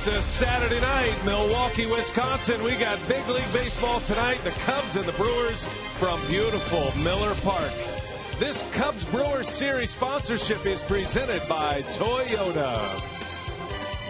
It's a Saturday night, Milwaukee, Wisconsin. We got big league baseball tonight. The Cubs and the Brewers from beautiful Miller Park. This Cubs-Brewers series sponsorship is presented by Toyota.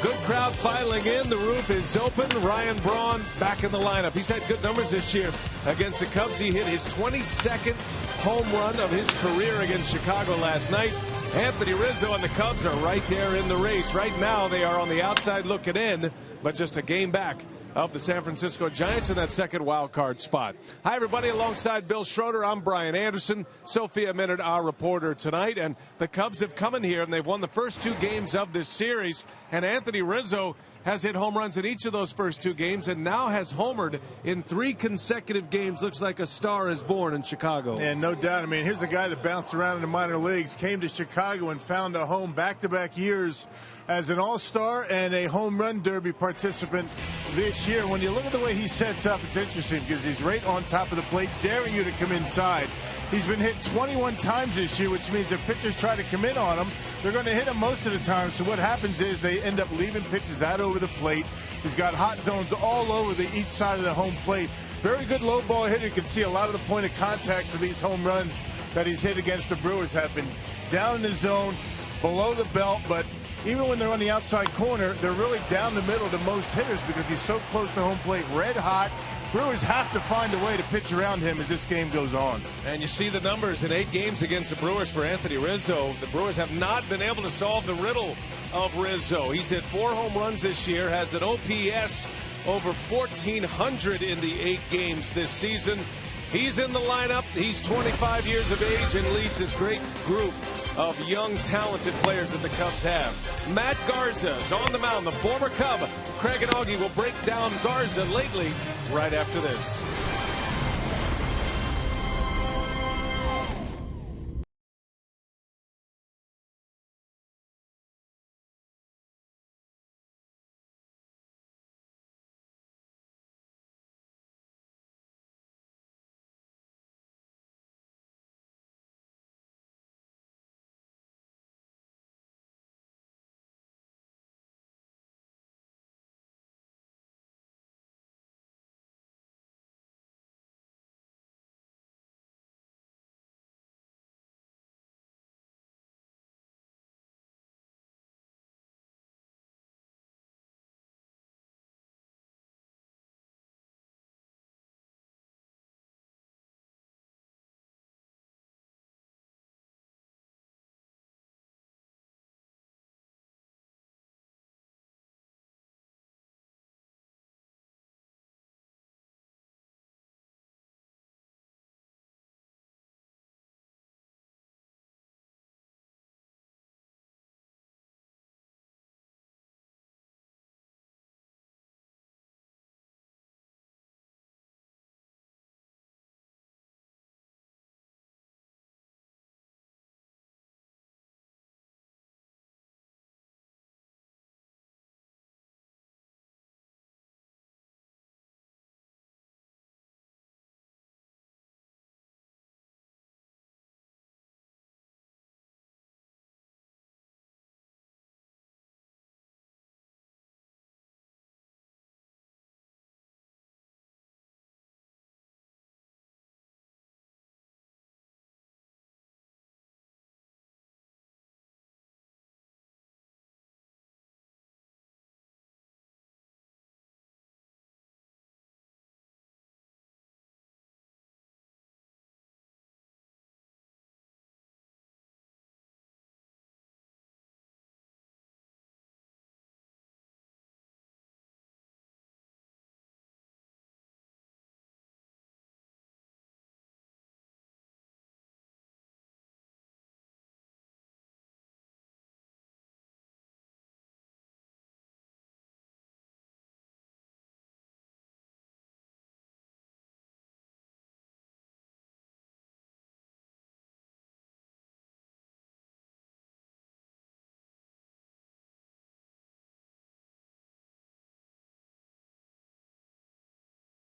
Good crowd filing in. The roof is open. Ryan Braun back in the lineup. He's had good numbers this year against the Cubs. He hit his 22nd home run of his career against Chicago last night. Anthony Rizzo and the Cubs are right there in the race. Right now they are on the outside looking in, but just a game back of the San Francisco Giants in that second wild card spot. Hi, everybody. Alongside Bill Schroeder, I'm Brian Anderson. Sophia Minard, our reporter tonight. And the Cubs have come in here, and they've won the first two games of this series. And Anthony Rizzo has hit home runs in each of those first two games and now has homered in 3 consecutive games. Looks like a star is born in Chicago. And no doubt. I mean, here's a guy that bounced around in the minor leagues, came to Chicago and found a home back-to-back years as an all-star and a home run derby participant this year. When you look at the way he sets up, it's interesting because he's right on top of the plate, daring you to come inside. He's been hit 21 times this year, which means if pitchers try to come in on him, they're going to hit him most of the time. So what happens is they end up leaving pitches out over the plate. He's got hot zones all over each side of the home plate. Very good low ball hitter. You can see a lot of the point of contact for these home runs that he's hit against the Brewers have been down in the zone, below the belt, but even when they're on the outside corner, they're really down the middle to most hitters because he's so close to home plate, red hot. Brewers have to find a way to pitch around him as this game goes on. And you see the numbers in 8 games against the Brewers for Anthony Rizzo. The Brewers have not been able to solve the riddle of Rizzo. He's hit 4 home runs this year, has an OPS over 1,400 in the 8 games this season. He's in the lineup. He's 25 years of age and leads this great group of young, talented players that the Cubs have. Matt Garza is on the mound, the former Cub. Craig and Augie will break down Garza lately right after this.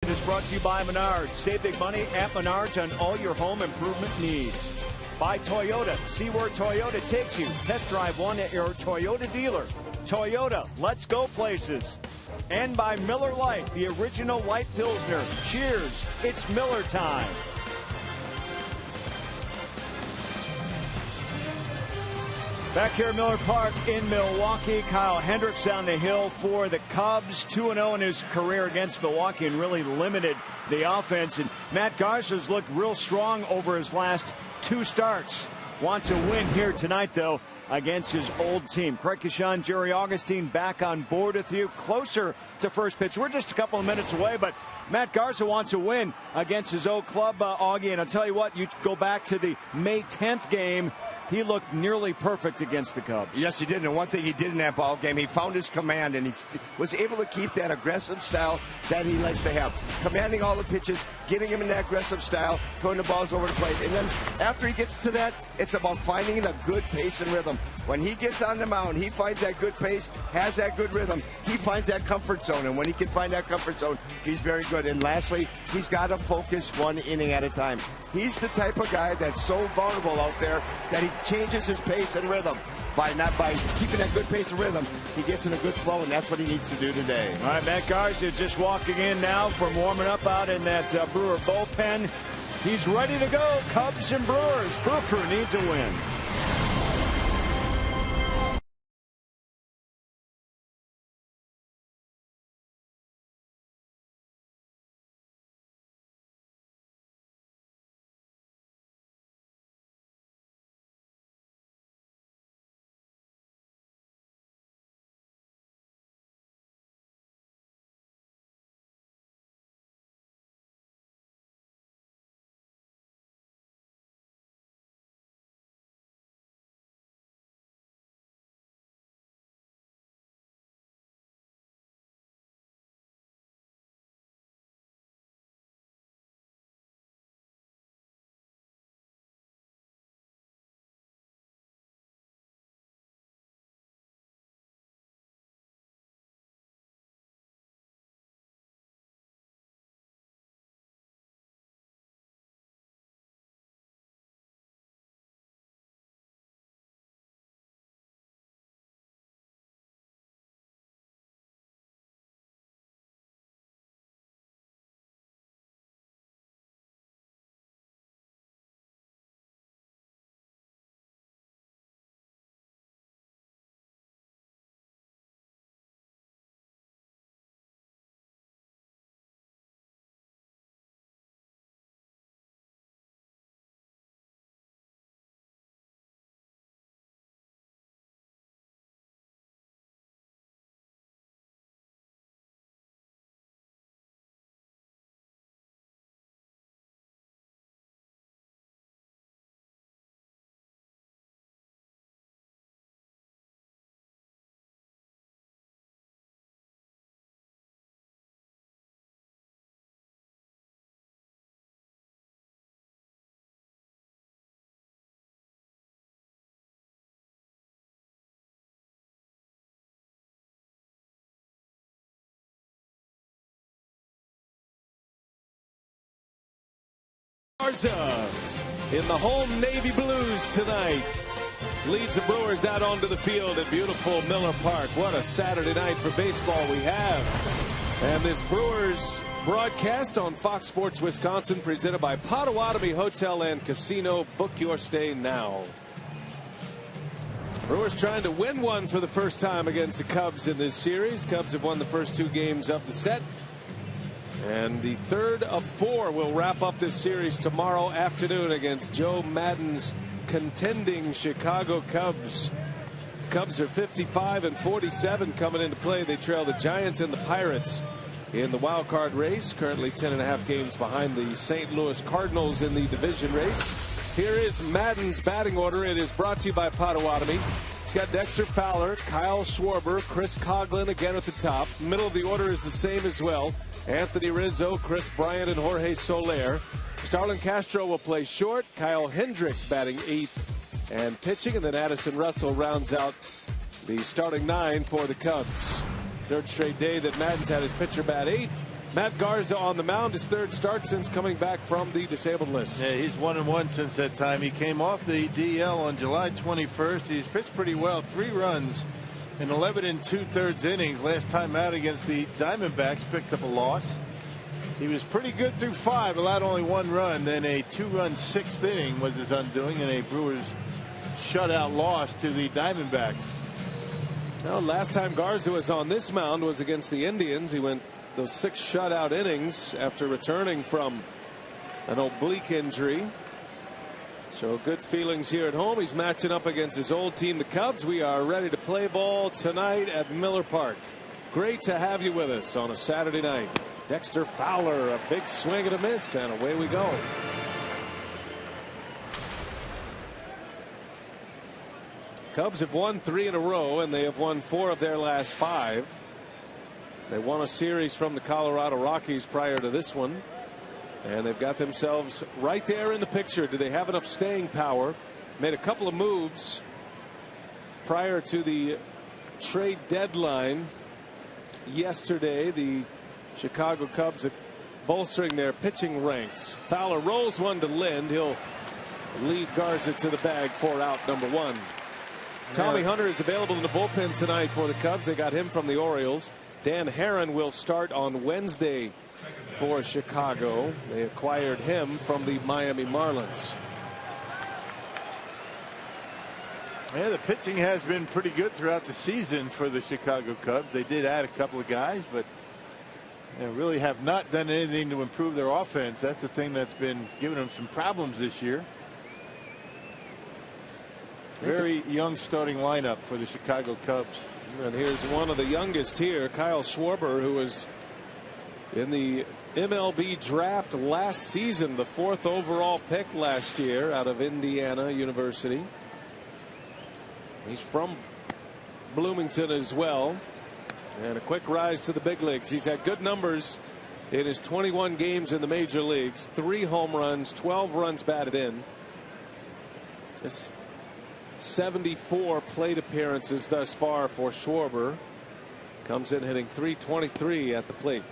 Is brought to you by Menards. Save big money at Menards on all your home improvement needs. by Toyota. See where Toyota takes you. Test drive one at your Toyota dealer. Toyota, let's go places. And by Miller Lite, the original light Pilsner. Cheers, it's Miller time. Back here at Miller Park in Milwaukee, Kyle Hendricks down the hill for the Cubs. 2-0 in his career against Milwaukee and really limited the offense. And Matt Garza's looked real strong over his last 2 starts. Wants a win here tonight, though, against his old team. Craig Kashan, Jerry Augustine back on board with you. Closer to first pitch. We're just a couple of minutes away, but Matt Garza wants a win against his old club, Augie. And I'll tell you what, you go back to the May 10th game. He looked nearly perfect against the Cubs. Yes, he did. And one thing he did in that ball game, he found his command, and he was able to keep that aggressive style that he likes to have. Commanding all the pitches, getting him in that aggressive style, throwing the balls over the plate. And then after he gets to that, it's about finding a good pace and rhythm. When he gets on the mound, he finds that good pace, has that good rhythm. He finds that comfort zone. And when he can find that comfort zone, he's very good. And lastly, he's got to focus one inning at a time. He's the type of guy that's so vulnerable out there that he changes his pace and rhythm. By keeping that good pace and rhythm, he gets in a good flow, and that's what he needs to do today. All right, Matt Garza just walking in now from warming up out in that Brewer bullpen. He's ready to go. Cubs and Brewers. Brew Crew needs a win. Garza in the home navy blues tonight leads the Brewers out onto the field at beautiful Miller Park. What a Saturday night for baseball we have. And this Brewers broadcast on Fox Sports Wisconsin, presented by Potawatomi Hotel and Casino. Book your stay now. Brewers trying to win one for the first time against the Cubs in this series. Cubs have won the first 2 games of the set. And the third of 4 will wrap up this series tomorrow afternoon against Joe Maddon's contending Chicago Cubs. Cubs are 55-47 coming into play. They trail the Giants and the Pirates in the wild card race. Currently 10.5 games behind the St. Louis Cardinals in the division race. Here is Maddon's batting order. It is brought to you by Potawatomi. He's got Dexter Fowler, Kyle Schwarber, Chris Coughlin again at the top. Middle of the order is the same as well. Anthony Rizzo, Chris Bryant, and Jorge Soler. Starlin Castro will play short. Kyle Hendricks batting 8th and pitching. And then Addison Russell rounds out the starting 9 for the Cubs. Third straight day that Maddon's had his pitcher bat 8th. Matt Garza on the mound, his third start since coming back from the disabled list. Yeah, he's 1-1 since that time. He came off the DL on July 21st. He's pitched pretty well, 3 runs in 11 2/3 innings. Last time out against the Diamondbacks, picked up a loss. He was pretty good through 5, allowed only 1 run. Then a 2-run 6th inning was his undoing in a Brewers shutout loss to the Diamondbacks. Well, last time Garza was on this mound was against the Indians. He went those 6 shutout innings after returning from an oblique injury. So good feelings here at home. He's matching up against his old team, the Cubs. We are ready to play ball tonight at Miller Park. Great to have you with us on a Saturday night. Dexter Fowler, a big swing and a miss, and away we go. Cubs have won 3 in a row, and they have won 4 of their last 5. They won a series from the Colorado Rockies prior to this one, and they've got themselves right there in the picture. Do they have enough staying power? Made a couple of moves prior to the trade deadline yesterday. The Chicago Cubs are bolstering their pitching ranks. Fowler rolls one to Lind. He'll lead Garza to the bag for out number 1. Tommy Hunter is available in the bullpen tonight for the Cubs. They got him from the Orioles. Dan Herron will start on Wednesday for Chicago. They acquired him from the Miami Marlins. Yeah, the pitching has been pretty good throughout the season for the Chicago Cubs. They did add a couple of guys, but they really have not done anything to improve their offense. That's the thing that's been giving them some problems this year. Very young starting lineup for the Chicago Cubs. And here's one of the youngest here, Kyle Schwarber, who was in the MLB draft last season, the 4th overall pick last year out of Indiana University. He's from Bloomington as well, and a quick rise to the big leagues. He's had good numbers in his 21 games in the major leagues. 3 home runs, 12 runs batted in. This 74 plate appearances thus far for Schwarber. Comes in hitting .323 at the plate.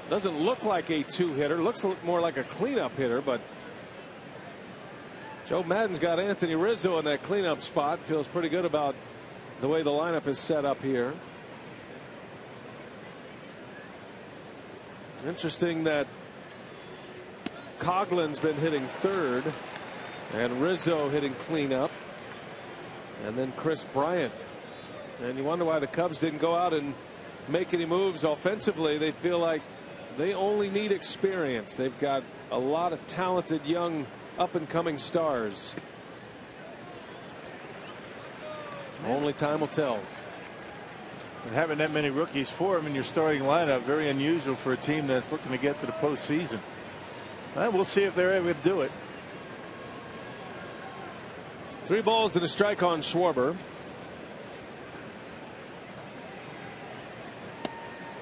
Doesn't look like a 2-hitter. Looks more like a cleanup hitter, but Joe Maddon's got Anthony Rizzo in that cleanup spot. Feels pretty good about the way the lineup is set up here. Interesting that Coughlin's been hitting 3rd. And Rizzo hitting cleanup. And then Chris Bryant. And you wonder why the Cubs didn't go out and make any moves offensively. They feel like they only need experience. They've got a lot of talented young up and coming stars. Only time will tell. And having that many rookies for them in your starting lineup, very unusual for a team that's looking to get to the postseason. Well, we'll see if they're able to do it. 3 balls and a strike on Schwarber.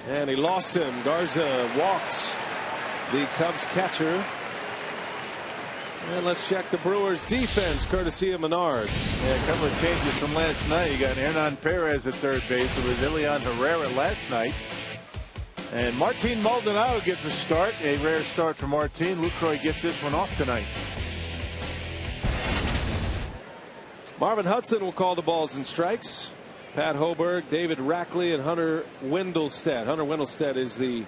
And he lost him. Garza walks the Cubs catcher. And let's check the Brewers defense courtesy of Menards. Yeah, a couple of changes from last night. You got Hernan Perez at third base. It was Elian Herrera last night. And Martin Maldonado gets a start. A rare start for Martin. Lucroy gets this one off tonight. Marvin Hudson will call the balls and strikes. Pat Hoberg, David Rackley, and Hunter Wendelstedt. Hunter Wendelstedt is the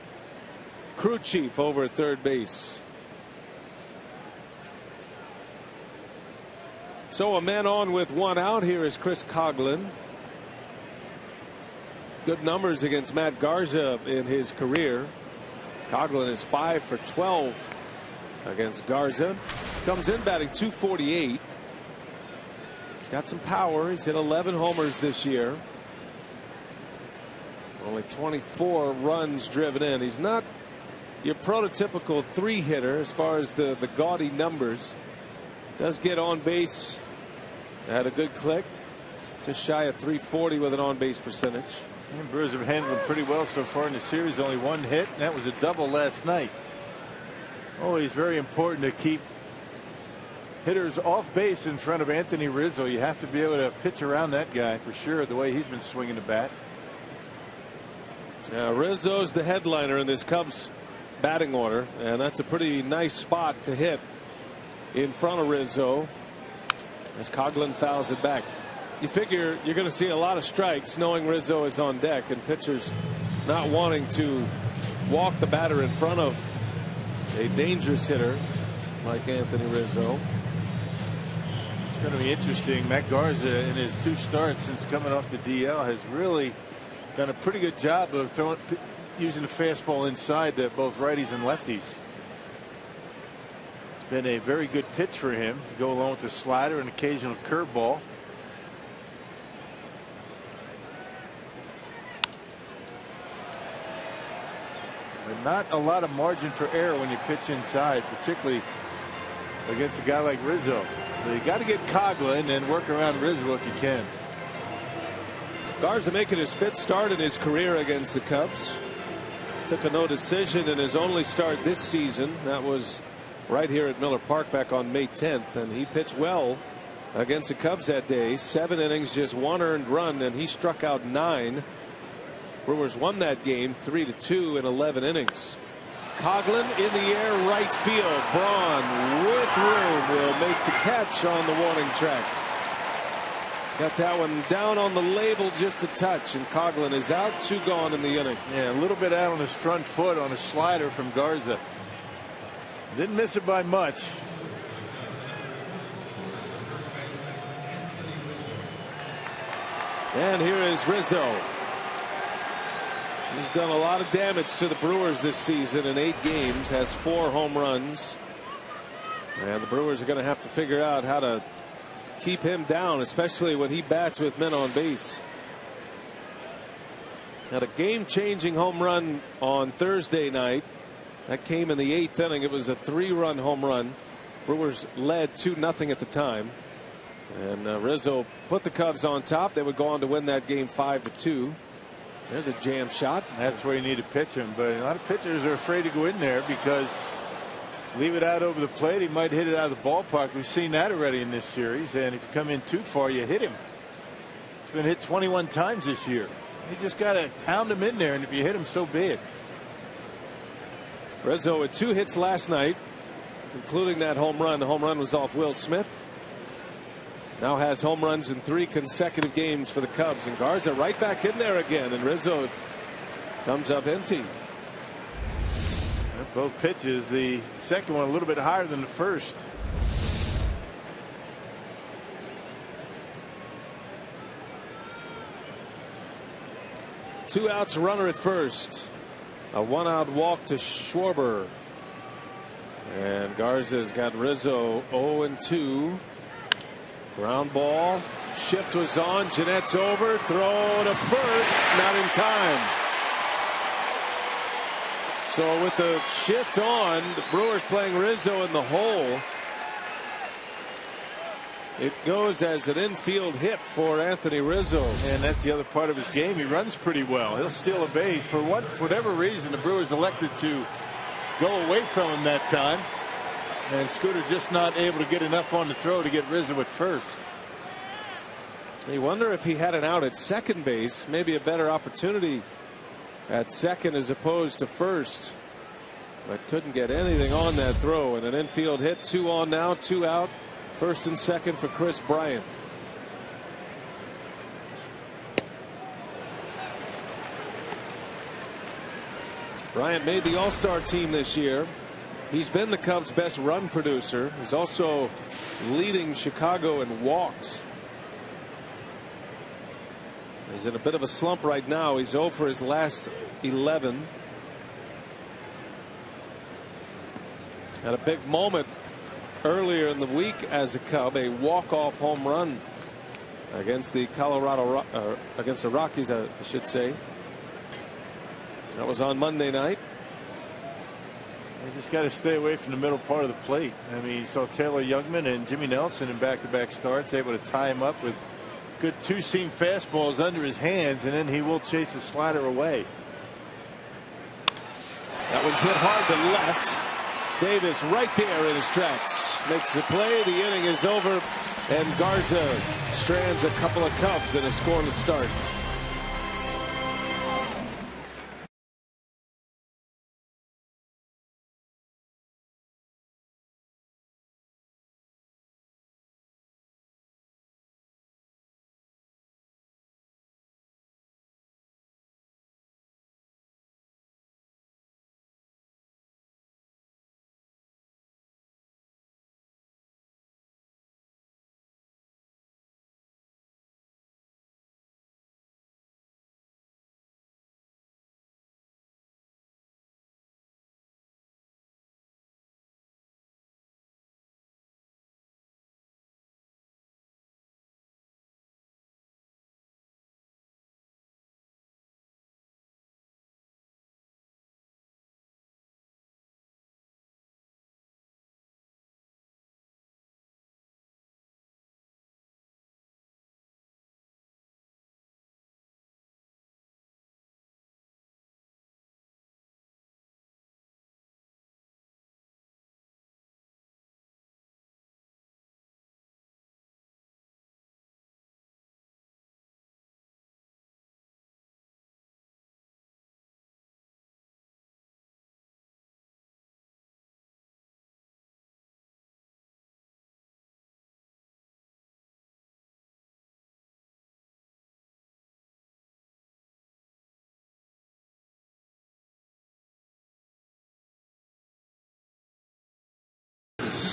crew chief over at third base. So a man on with 1 out. Here is Chris Coughlin. Good numbers against Matt Garza in his career. Coughlin is 5 for 12 against Garza. Comes in batting .248. He's got some power. He's hit 11 homers this year. Only 24 runs driven in. He's not your prototypical 3-hitter as far as the gaudy numbers. Does get on base at a good click. Just shy of .340 with an on base percentage. And Brewers have handled him pretty well so far in the series. Only 1 hit, and that was a double last night. Always very important to keep hitters off base in front of Anthony Rizzo. You have to be able to pitch around that guy for sure, the way he's been swinging the bat. Rizzo's the headliner in this Cubs batting order, and that's a pretty nice spot to hit in front of Rizzo as Coghlan fouls it back. You figure you're going to see a lot of strikes knowing Rizzo is on deck, and pitchers not wanting to walk the batter in front of a dangerous hitter like Anthony Rizzo. It's going to be interesting. Matt Garza, in his 2 starts since coming off the DL, has really done a pretty good job of using the fastball inside to both righties and lefties. It's been a very good pitch for him to go along with the slider and occasional curveball. But not a lot of margin for error when you pitch inside, particularly against a guy like Rizzo. So you got to get Coghlan and work around Rizzo if you can. Garza making his 5th start in his career against the Cubs. Took a no decision in his only start this season. That was right here at Miller Park back on May 10th, and he pitched well against the Cubs that day. 7 innings, just 1 earned run, and he struck out 9. Brewers won that game 3-2 in 11 innings. Coghlan in the air, right field. Braun with room will make the catch on the warning track. Got that one down on the label just a touch, and Coghlan is out, 2 gone in the inning. Yeah, a little bit out on his front foot on a slider from Garza. Didn't miss it by much. And here is Rizzo. He's done a lot of damage to the Brewers this season in 8 games, has 4 home runs. And the Brewers are going to have to figure out how to keep him down, especially when he bats with men on base. Had a game-changing home run on Thursday night. That came in the 8th inning. It was a 3-run home run. Brewers led 2-0 at the time. And Rizzo put the Cubs on top. They would go on to win that game 5-2. There's a jam shot. That's where you need to pitch him. But a lot of pitchers are afraid to go in there because leave it out over the plate, he might hit it out of the ballpark. We've seen that already in this series. And if you come in too far, you hit him. He's been hit 21 times this year. You just got to hound him in there. And if you hit him, so be it. Rizzo with 2 hits last night, including that home run. The home run was off Will Smith. Now has home runs in 3 consecutive games for the Cubs, and Garza right back in there again, and Rizzo comes up empty. Both pitches, the second one a little bit higher than the first. Two outs, runner at first. A 1-out walk to Schwarber. And Garza's got Rizzo 0-2. Ground ball. Shift was on. Jeanette's over. Throw to first. Not in time. So with the shift on, the Brewers playing Rizzo in the hole. It goes as an infield hit for Anthony Rizzo. And that's the other part of his game. He runs pretty well. He'll steal a base. For whatever reason, the Brewers elected to go away from him that time. And Scooter just not able to get enough on the throw to get Rizzo at first. You wonder if he had an out at second base, maybe a better opportunity at second as opposed to first. But couldn't get anything on that throw. And an infield hit. 2 on now, 2 out. First and second for Chris Bryant. Bryant made the All-Star team this year. He's been the Cubs' best run producer. He's also leading Chicago in walks. He's in a bit of a slump right now. He's 0 for his last 11. Had a big moment earlier in the week as a Cub, a walk-off home run against the against the Rockies, I should say. That was on Monday night. You just got to stay away from the middle part of the plate. I mean, you saw Taylor Youngman and Jimmy Nelson in back-to-back starts, able to tie him up with good 2-seam fastballs under his hands, and then he will chase the slider away. That one's hit hard to left. Davis right there in his tracks makes the play. The inning is over, and Garza strands a couple of Cubs in a scoreless start.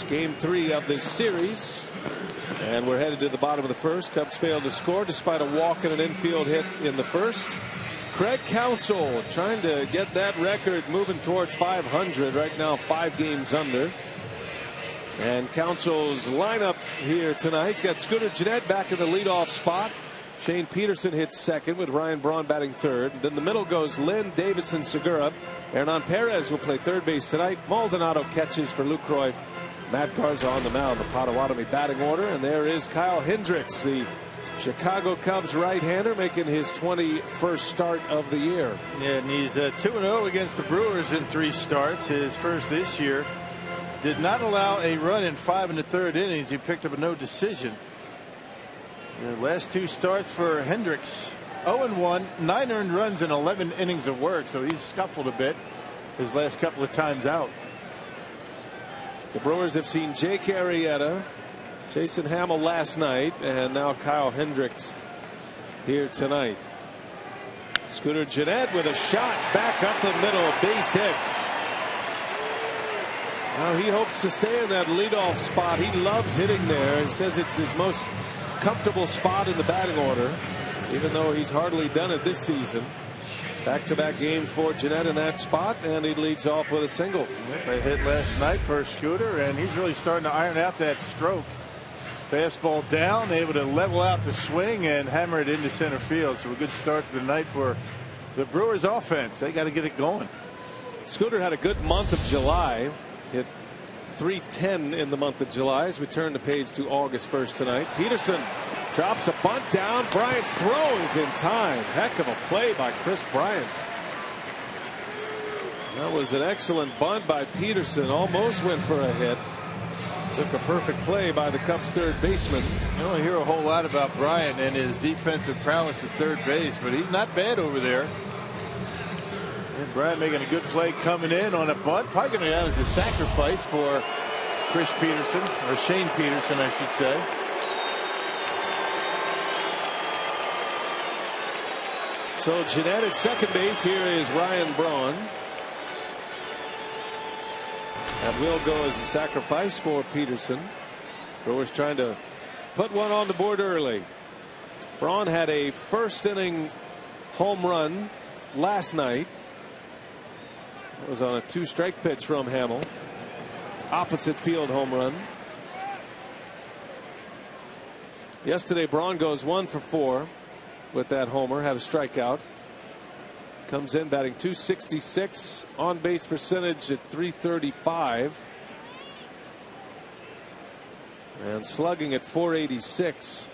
Brewers. Game 3 of this series. And we're headed to the bottom of the first. Cubs failed to score despite a walk and an infield hit in the first. Craig Counsell trying to get that record moving towards 500. Right now 5 games under. And Counsell's lineup here tonight. He's got Scooter Gennett back in the leadoff spot. Shane Peterson hits second with Ryan Braun batting third. Then the middle goes Lynn, Davidson, Segura. Hernan Perez will play third base tonight. Maldonado catches for Lucroy. Matt Garza on the mound. The Potawatomi batting order. And there is Kyle Hendricks, the Chicago Cubs right-hander, making his 21st start of the year. Yeah, and he's 2-0 against the Brewers in 3 starts. His first this year. Did not allow a run in 5 1/3 innings. He picked up a no decision. The last 2 starts for Hendricks. 0-1, 9 earned runs in 11 innings of work. So he's scuffled a bit his last couple of times out. The Brewers have seen Jake Arrieta, Jason Hamill last night, and now Kyle Hendricks here tonight. Scooter Gennett with a shot back up the middle, base hit. Now he hopes to stay in that leadoff spot. He loves hitting there. He says it's his most comfortable spot in the batting order, even though he's hardly done it this season. Back-to-back games for Gennett in that spot, and he leads off with a single. They hit last night for Scooter, and he's really starting to iron out that stroke. Fastball down, able to level out the swing and hammer it into center field. So a good start to the night for the Brewers offense. They got to get it going. Scooter had a good month of July. Hit .310 in the month of July. As we turn the page to August 1st tonight. Peterson drops a bunt down. Bryant's throw is in time. Heck of a play by Chris Bryant. That was an excellent bunt by Peterson. Almost went for a hit. Took a perfect play by the Cubs third baseman. You don't hear a whole lot about Bryant and his defensive prowess at third base, but he's not bad over there. And Bryant making a good play coming in on a bunt. Probably going to go as a sacrifice for Chris Peterson, or Shane Peterson, I should say. So Gennett at second base. Here is Ryan Braun. That will go as a sacrifice for Peterson. Brewers trying to put one on the board early. Braun had a first inning home run last night. It was on a 2-strike pitch from Hamill. Opposite field home run. Yesterday Braun goes 1 for 4 with that homer. Had a strikeout. Comes in batting .266, on base percentage at .335, and slugging at .486.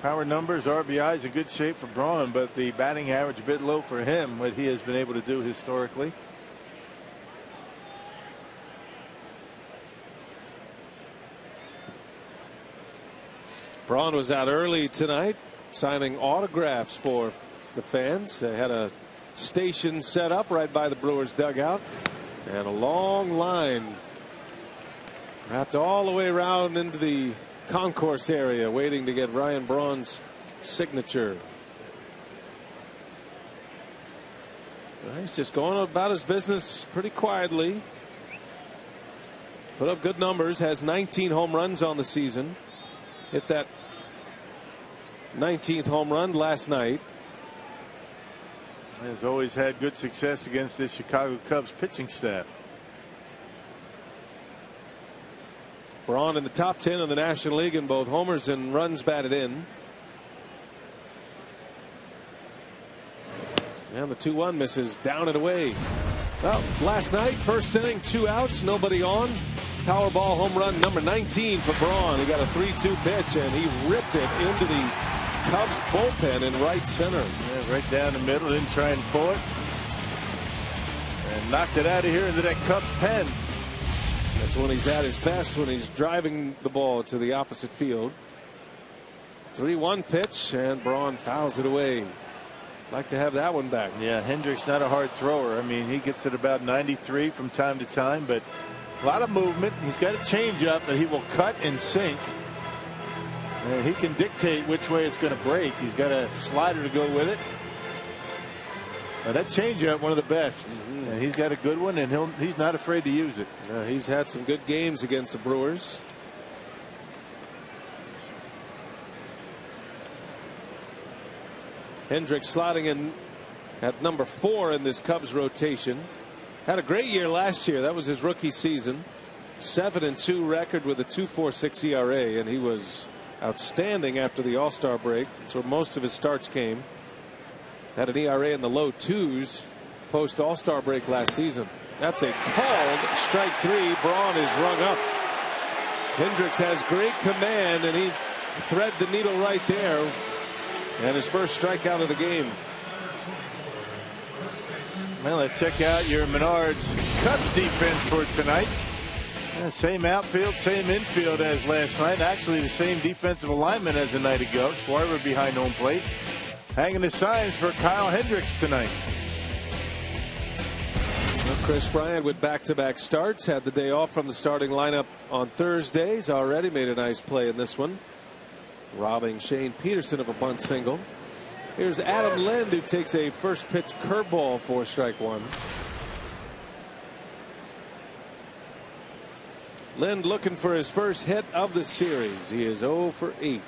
Power numbers, RBIs in good shape for Braun, but the batting average a bit low for him, what he has been able to do historically. Braun was out early tonight, signing autographs for the fans. They had a station set up right by the Brewers dugout, and a long line wrapped all the way around into the concourse area, waiting to get Ryan Braun's signature. He's just going about his business pretty quietly. Put up good numbers, has 19 home runs on the season. Hit that 19th home run last night. Has always had good success against this Chicago Cubs pitching staff. Braun in the top 10 of the National League in both homers and runs batted in. And the 2-1 misses, down and away. Well, last night, first inning, 2 outs, nobody on. Powerball home run number 19 for Braun. He got a 3-2 pitch, and he ripped it into the Cubs bullpen in right center. Yeah, right down the middle, didn't try and pull it. And knocked it out of here into that Cubs pen. That's when he's at his best, when he's driving the ball to the opposite field. 3-1 pitch, and Braun fouls it away. Like to have that one back. Yeah, Hendricks not a hard thrower. I mean, he gets it about 93 from time to time, but a lot of movement. He's got a changeup that he will cut and sink. And he can dictate which way it's going to break. He's got a slider to go with it. That changeup, one of the best. And he's got a good one, and he's not afraid to use it. He's had some good games against the Brewers. Hendricks sliding in at number 4 in this Cubs rotation. Had a great year last year. That was his rookie season. 7-2 record with a 2.46 ERA, and he was outstanding after the All-Star break. That's where most of his starts came. Had an ERA in the low 2s post All-Star break last season. That's a called strike 3. Braun is rung up. Hendricks has great command, and he thread the needle right there. And his first strikeout of the game. Well, let's check out your Menards Cubs defense for tonight. Same outfield, same infield as last night. Actually, the same defensive alignment as the night ago. Schwarber behind home plate. Hanging the signs for Kyle Hendricks tonight. Well, Chris Bryant with back-to-back starts. Had the day off from the starting lineup on Thursdays. Already made a nice play in this one, robbing Shane Peterson of a bunt single. Here's Adam Lind, who takes a first pitch curveball for strike 1. Lind looking for his first hit of the series. He is 0 for 8.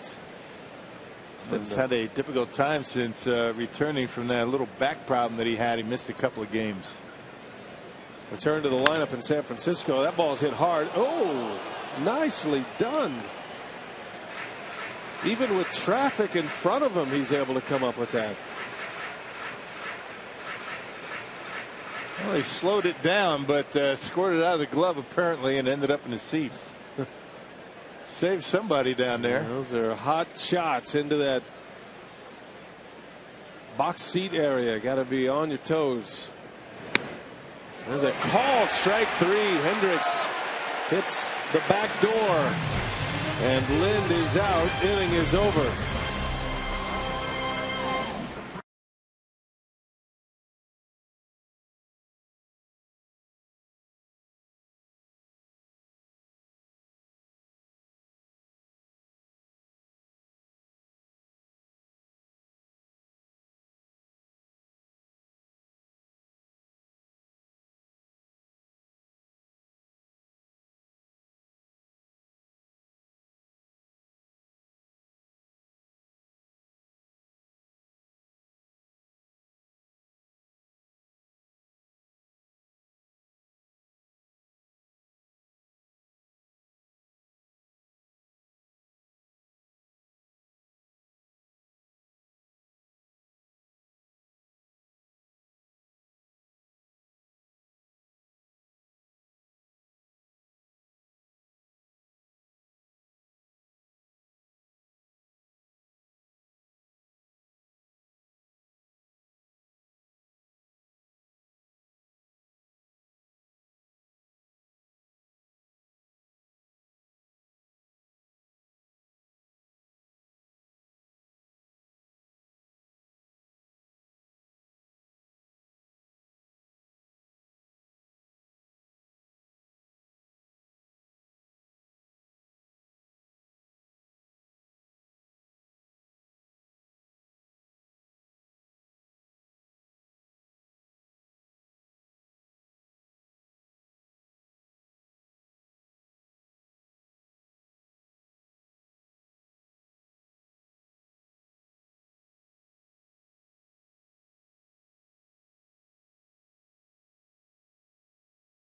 He's had a difficult time since returning from that little back problem that he had. He missed a couple of games. Return to the lineup in San Francisco. That ball's hit hard. Oh, nicely done. Even with traffic in front of him, he's able to come up with that. Well, he slowed it down, but scored it out of the glove apparently, and ended up in the seats. Saved somebody down there. Those are hot shots into that box seat area. Got to be on your toes. There's a called strike 3. Hendricks hits the back door. And Lind is out. Inning is over.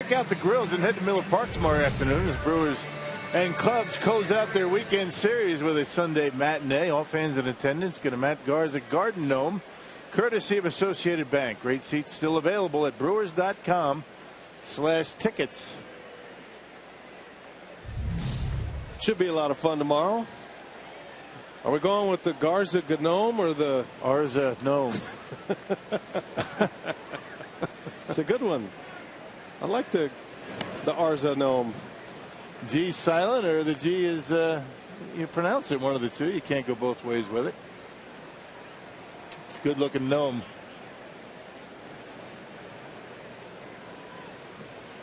Check out the grills and head to Miller Park tomorrow afternoon as Brewers and Cubs close out their weekend series with a Sunday matinee. All fans in attendance get a Matt Garza Garden Gnome courtesy of Associated Bank. Great seats still available at brewers.com/tickets. Should be a lot of fun tomorrow. Are we going with the Garza Gnome or the Arza Gnome? It's a good one. I like the Arza Gnome. G silent, or the G is you pronounce it one of the two. You can't go both ways with it. It's a good looking gnome.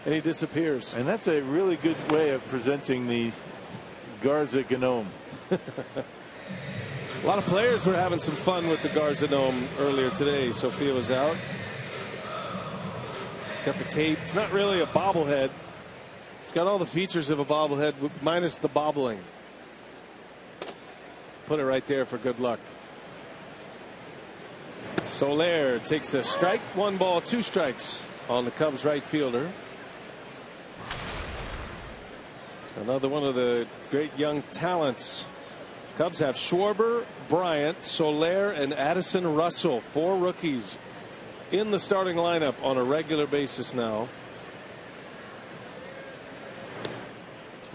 And he disappears. And that's a really good way of presenting the Garza Gnome. A lot of players were having some fun with the Garza Gnome earlier today. Sophia was out. It's got the cape. It's not really a bobblehead. It's got all the features of a bobblehead minus the bobbling. Put it right there for good luck. Soler takes a strike. 1 ball, 2 strikes on the Cubs right fielder. Another one of the great young talents. Cubs have Schwarber, Bryant, Soler, and Addison Russell. 4 rookies in the starting lineup on a regular basis now.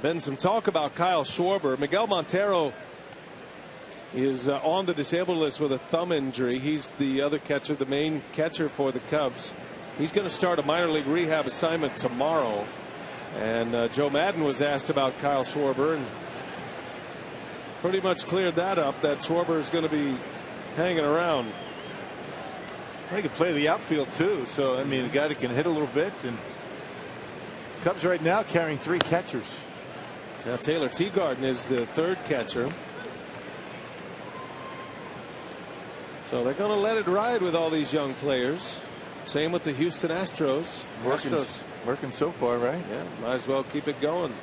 Been some talk about Kyle Schwarber. Miguel Montero is on the disabled list with a thumb injury. He's the other catcher, the main catcher for the Cubs. He's going to start a minor league rehab assignment tomorrow. And Joe Madden was asked about Kyle Schwarber and pretty much cleared that up, that Schwarber is going to be hanging around. He can play the outfield too, so I mean, a guy that can hit a little bit. And Cubs right now carrying 3 catchers. Now Taylor Teagarden is the 3rd catcher. So they're going to let it ride with all these young players. Same with the Houston Astros. Working so far, right? Yeah, might as well keep it going.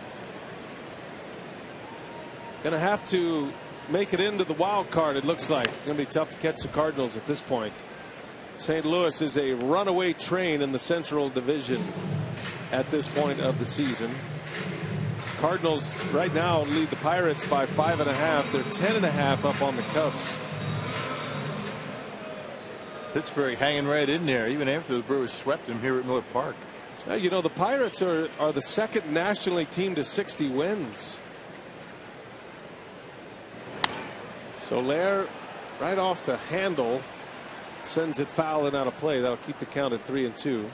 Going to have to make it into the wild card, it looks like. It's going to be tough to catch the Cardinals at this point. St. Louis is a runaway train in the Central Division at this point of the season. Cardinals right now lead the Pirates by 5.5. They're 10.5 up on the Cubs. Pittsburgh hanging right in there even after the Brewers swept them here at Miller Park. You know, the Pirates are the 2nd National League team to 60 wins. Soler right off the handle sends it foul and out of play. That'll keep the count at 3-2.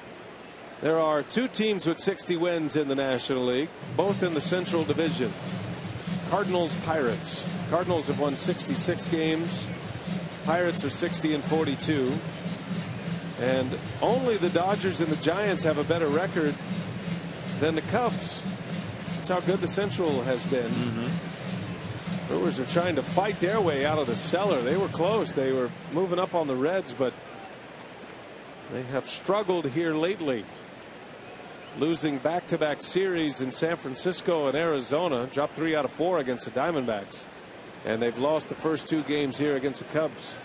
There are 2 teams with 60 wins in the National League, both in the Central Division. Cardinals, Pirates. Cardinals have won 66 games. Pirates are 60-42. And only the Dodgers and the Giants have a better record than the Cubs. That's how good the Central has been. Brewers are trying to fight their way out of the cellar. They were close. They were moving up on the Reds, but they have struggled here lately. Losing back-to-back series in San Francisco and Arizona. Dropped 3 out of 4 against the Diamondbacks. And they've lost the first 2 games here against the Cubs.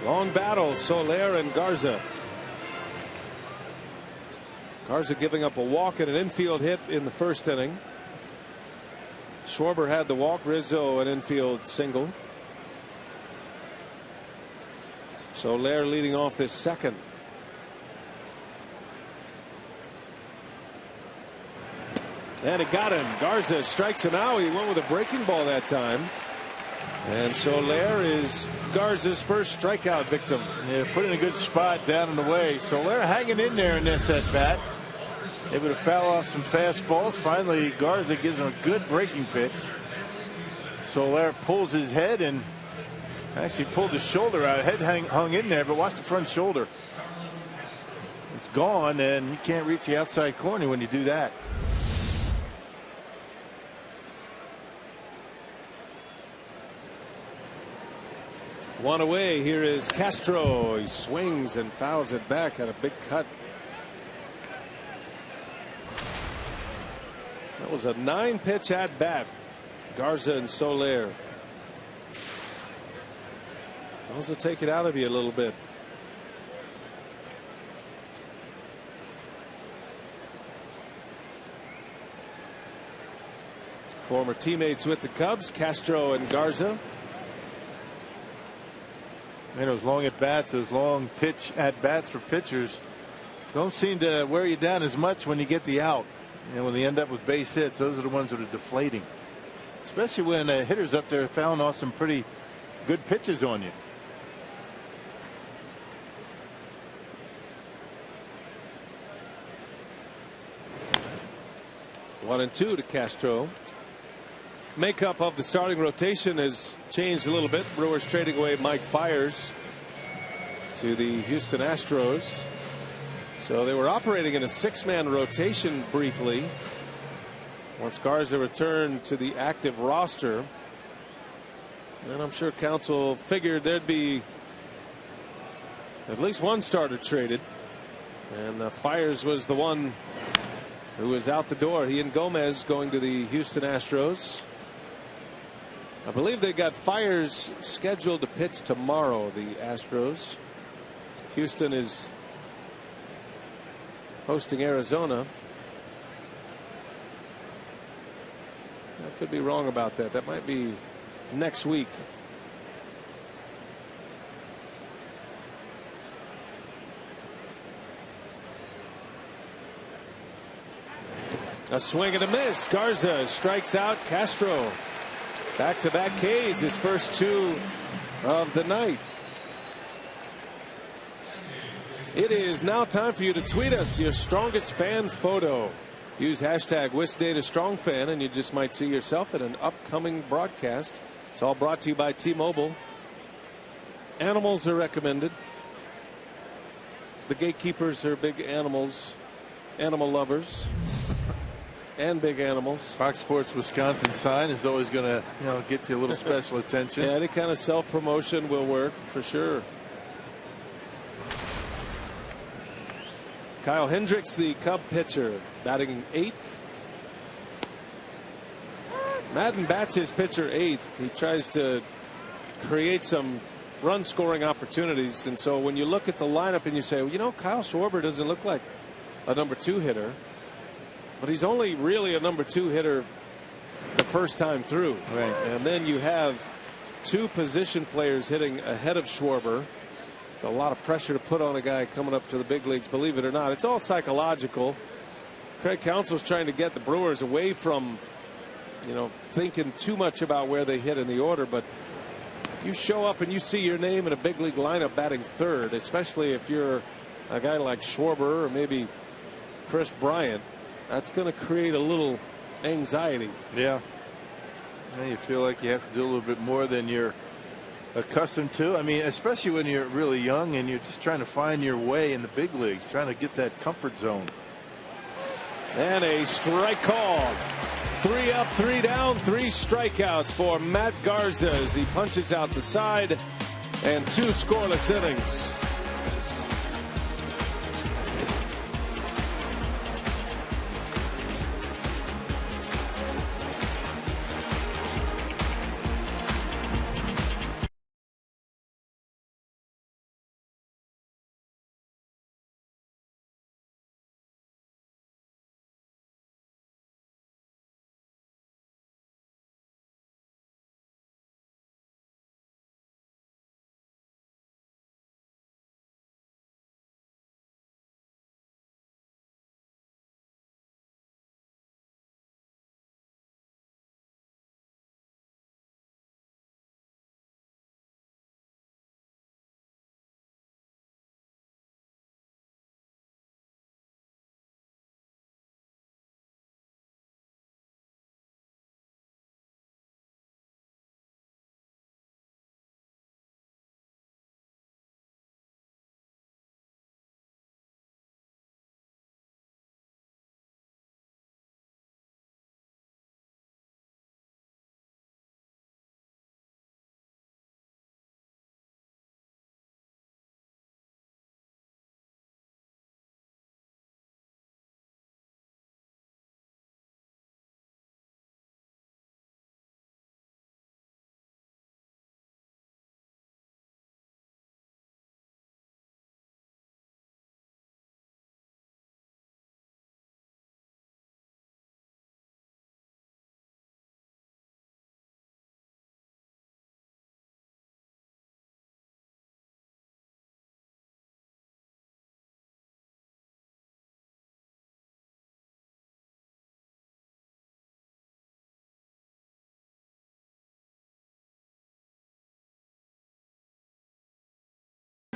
Long battle, Soler and Garza. Garza giving up a walk and an infield hit in the 1st inning. Schwarber had the walk, Rizzo an infield single. Soler leading off this 2nd. And it got him. Garza strikes him out. He went with a breaking ball that time. And Soler is Garza's first strikeout victim. Yeah, put in a good spot down in the way. Soler hanging in there in this at bat. Able to foul off some fastballs. Finally, Garza gives him a good breaking pitch. Soler pulls his head and actually pulled his shoulder out. Head hung in there, but watch the front shoulder. It's gone, and you can't reach the outside corner when you do that. One away. Here is Castro. He swings and fouls it back at a big cut. That was a 9-pitch at bat. Garza and Soler. Those will take it out of you a little bit. Former teammates with the Cubs, Castro and Garza. Man, those long at bats, those long pitch at bats for pitchers don't seem to wear you down as much when you get the out. You know, when they end up with base hits, those are the ones that are deflating. Especially when a hitter's up there fouling off some pretty good pitches on you. One and 2 to Castro. Makeup of the starting rotation has changed a little bit. Brewers trading away Mike Fiers to the Houston Astros. So they were operating in a 6-man rotation briefly. Once Garza returned to the active roster, and I'm sure council figured there'd be at least one starter traded, and Fires was the one who was out the door. He and Gomez going to the Houston Astros. I believe they got Fires scheduled to pitch tomorrow, the Astros. Houston is hosting Arizona. I could be wrong about that. That might be next week. A swing and a miss. Garza strikes out Castro. Back-to-back Ks, his first 2 of the night. It is now time for you to tweet us your strongest fan photo. Use hashtag WisDataStrongFan and you just might see yourself in an upcoming broadcast. It's all brought to you by T-Mobile. Animals are recommended. The gatekeepers are big animals, animal lovers, and big animals. Fox Sports Wisconsin sign is always going to, get you a little special attention. Yeah, any kind of self-promotion will work for sure. Kyle Hendricks, the Cub pitcher, batting 8th. Madden bats his pitcher 8th. He tries to create some run scoring opportunities, and so when you look at the lineup and you say, well, Kyle Schwarber doesn't look like a number 2 hitter, but he's only really a number 2 hitter the first time through. Right. And then you have 2 position players hitting ahead of Schwarber. It's a lot of pressure to put on a guy coming up to the big leagues, believe it or not. It's all psychological. Craig Counsell's trying to get the Brewers away from, thinking too much about where they hit in the order. But you show up and you see your name in a big league lineup batting 3rd, especially if you're a guy like Schwarber or maybe Chris Bryant. That's going to create a little anxiety. Yeah. You feel like you have to do a little bit more than you're accustomed to. I mean, especially when you're really young and you're just trying to find your way in the big leagues, trying to get that comfort zone. And a strike call. 3 up, 3 down, 3 strikeouts for Matt Garza as he punches out the side, and 2 scoreless innings.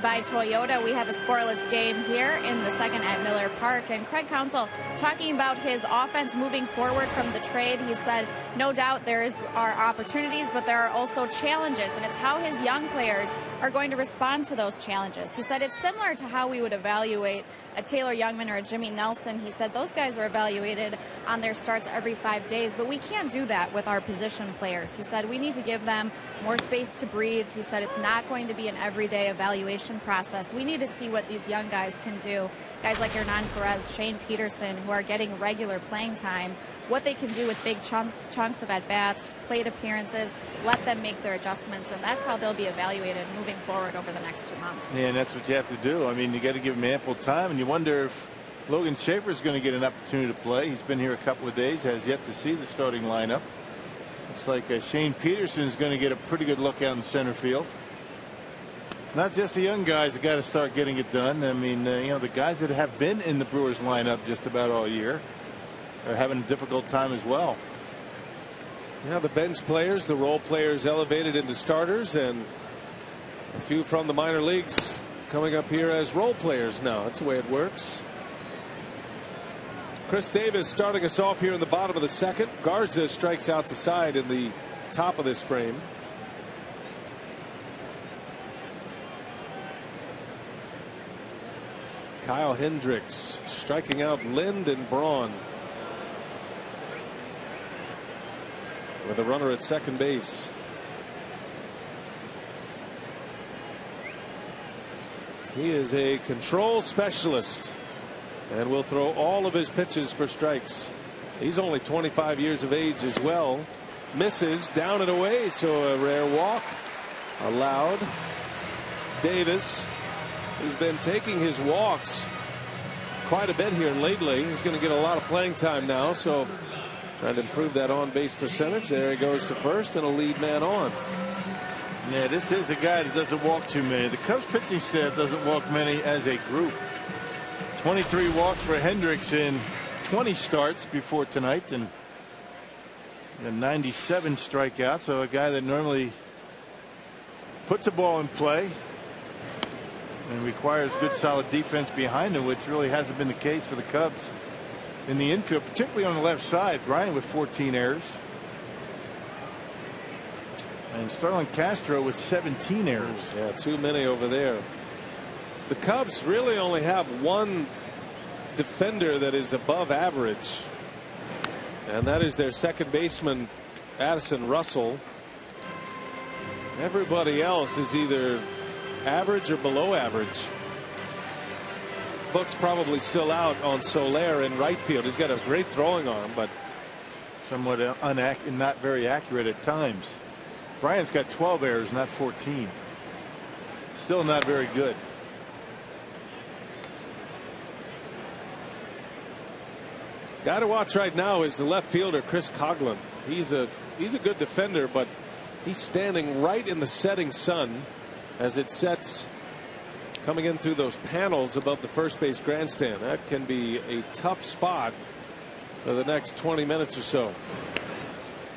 by Toyota. We have a scoreless game here in the second at Miller Park. And Craig Counsell talking about his offense moving forward from the trade. He said, no doubt are opportunities, but there are also challenges. And it's how his young players are going to respond to those challenges. He said it's similar to how we would evaluate a Taylor Youngman or a Jimmy Nelson. He said those guys are evaluated on their starts every 5 days, but we can't do that with our position players. He said we need to give them more space to breathe. He said it's not going to be an everyday evaluation process. We need to see what these young guys can do. Guys like Hernan Perez, Shane Peterson, who are getting regular playing time, what they can do with big chunks of at-bats, plate appearances, let them make their adjustments, and that's how they'll be evaluated moving forward over the next 2 months. Yeah, and that's what you have to do. I mean, you got to give him ample time, and you wonder if Logan Schaefer is going to get an opportunity to play. He's been here a couple of days, has yet to see the starting lineup. Looks like Shane Peterson is going to get a pretty good look out in center field. Not just the young guys that got to start getting it done. I mean, you know, the guys that have been in the Brewers lineup just about all year are having a difficult time as well. Yeah, the bench players, the role players elevated into starters, and a few from the minor leagues coming up here as role players now. That's the way it works. Chris Davis starting us off here in the bottom of the second. Garza strikes out the side in the top of this frame. Kyle Hendricks striking out Lind and Braun. With a runner at second base. He is a control specialist and will throw all of his pitches for strikes. He's only 25 years of age as well. Misses down and away, so a rare walk allowed. Davis, who's been taking his walks quite a bit here lately, he's going to get a lot of playing time now, so trying to improve that on-base percentage. There he goes to first and a lead man on. Yeah, this is a guy that doesn't walk too many. The Cubs pitching staff doesn't walk many as a group. 23 walks for Hendricks in 20 starts before tonight, and 97 strikeouts. So a guy that normally puts a ball in play and requires good solid defense behind him, which really hasn't been the case for the Cubs in the infield, particularly on the left side. Bryant with 14 errors. And Starlin Castro with 17 errors. Yeah, too many over there. The Cubs really only have one defender that is above average, and that is their second baseman, Addison Russell. Everybody else is either average or below average. Book's probably still out on Soler in right field. He's got a great throwing arm, but somewhat not very accurate at times. Bryant's got 12 errors, not 14. Still not very good. Guy to watch right now is the left fielder Chris Coghlan. He's a good defender, but he's standing right in the setting sun as it sets, coming in through those panels above the first base grandstand. That can be a tough spot for the next 20 minutes or so.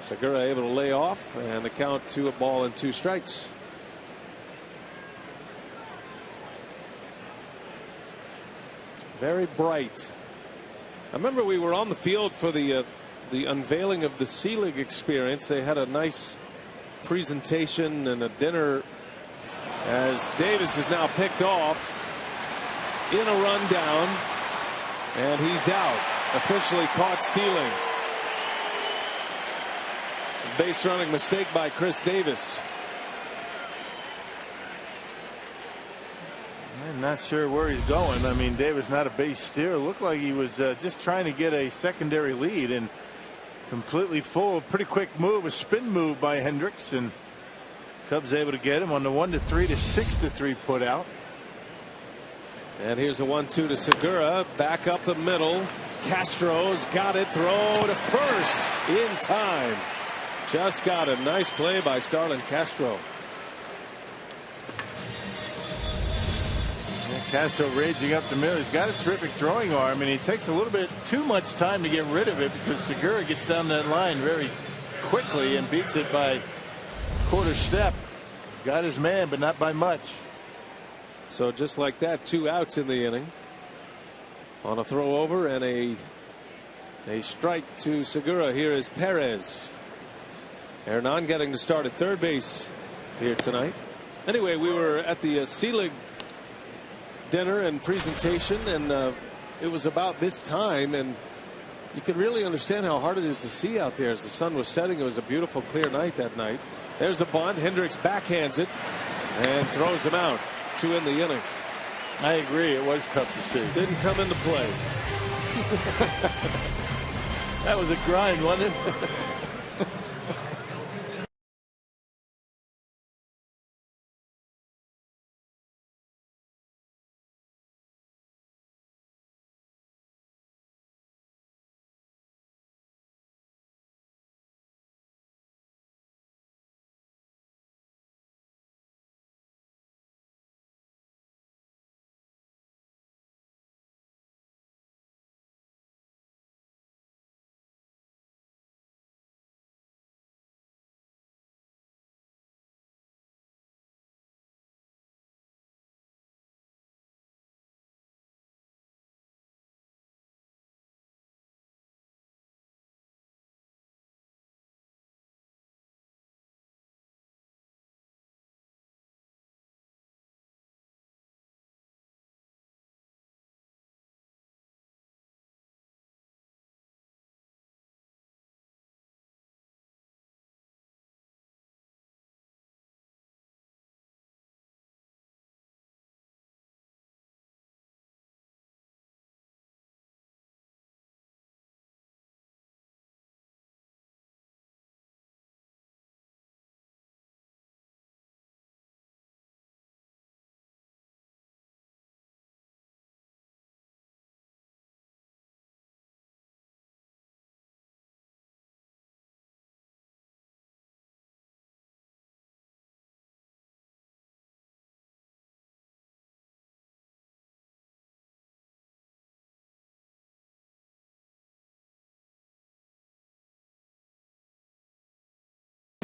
Segura able to lay off, and the count to a ball and 2 strikes. Very bright. I remember we were on the field for the unveiling of the C-League experience. They had a nice presentation and a dinner, as Davis is now picked off in a rundown, and he's out. Officially caught stealing. Base running mistake by Chris Davis. I'm not sure where he's going. I mean, Davis not a base stealer. Looked like he was just trying to get a secondary lead, and completely full. Pretty quick move, a spin move by Hendricks, and Cubs able to get him on the 1-3 to 6-3 put out. And here's a 1-2 to Segura, back up the middle. Castro's got it, throw to first in time. Just got a nice play by Starlin Castro. Castro raging up the middle. He's got a terrific throwing arm, and he takes a little bit too much time to get rid of it, because Segura gets down that line very quickly and beats it by quarter step. Got his man, but not by much. So just like that, 2 outs in the inning on a throw over and a strike to Segura. Here is Perez. Hernan getting to start at third base here tonight. Anyway, we were at the C-League dinner and presentation, and it was about this time, and you could really understand how hard it is to see out there as the sun was setting. It was a beautiful, clear night that night. There's a bunt. Hendricks backhands it and throws him out. 2 in the inning. I agree. It was tough to see. Didn't come into play. That was a grind, wasn't it?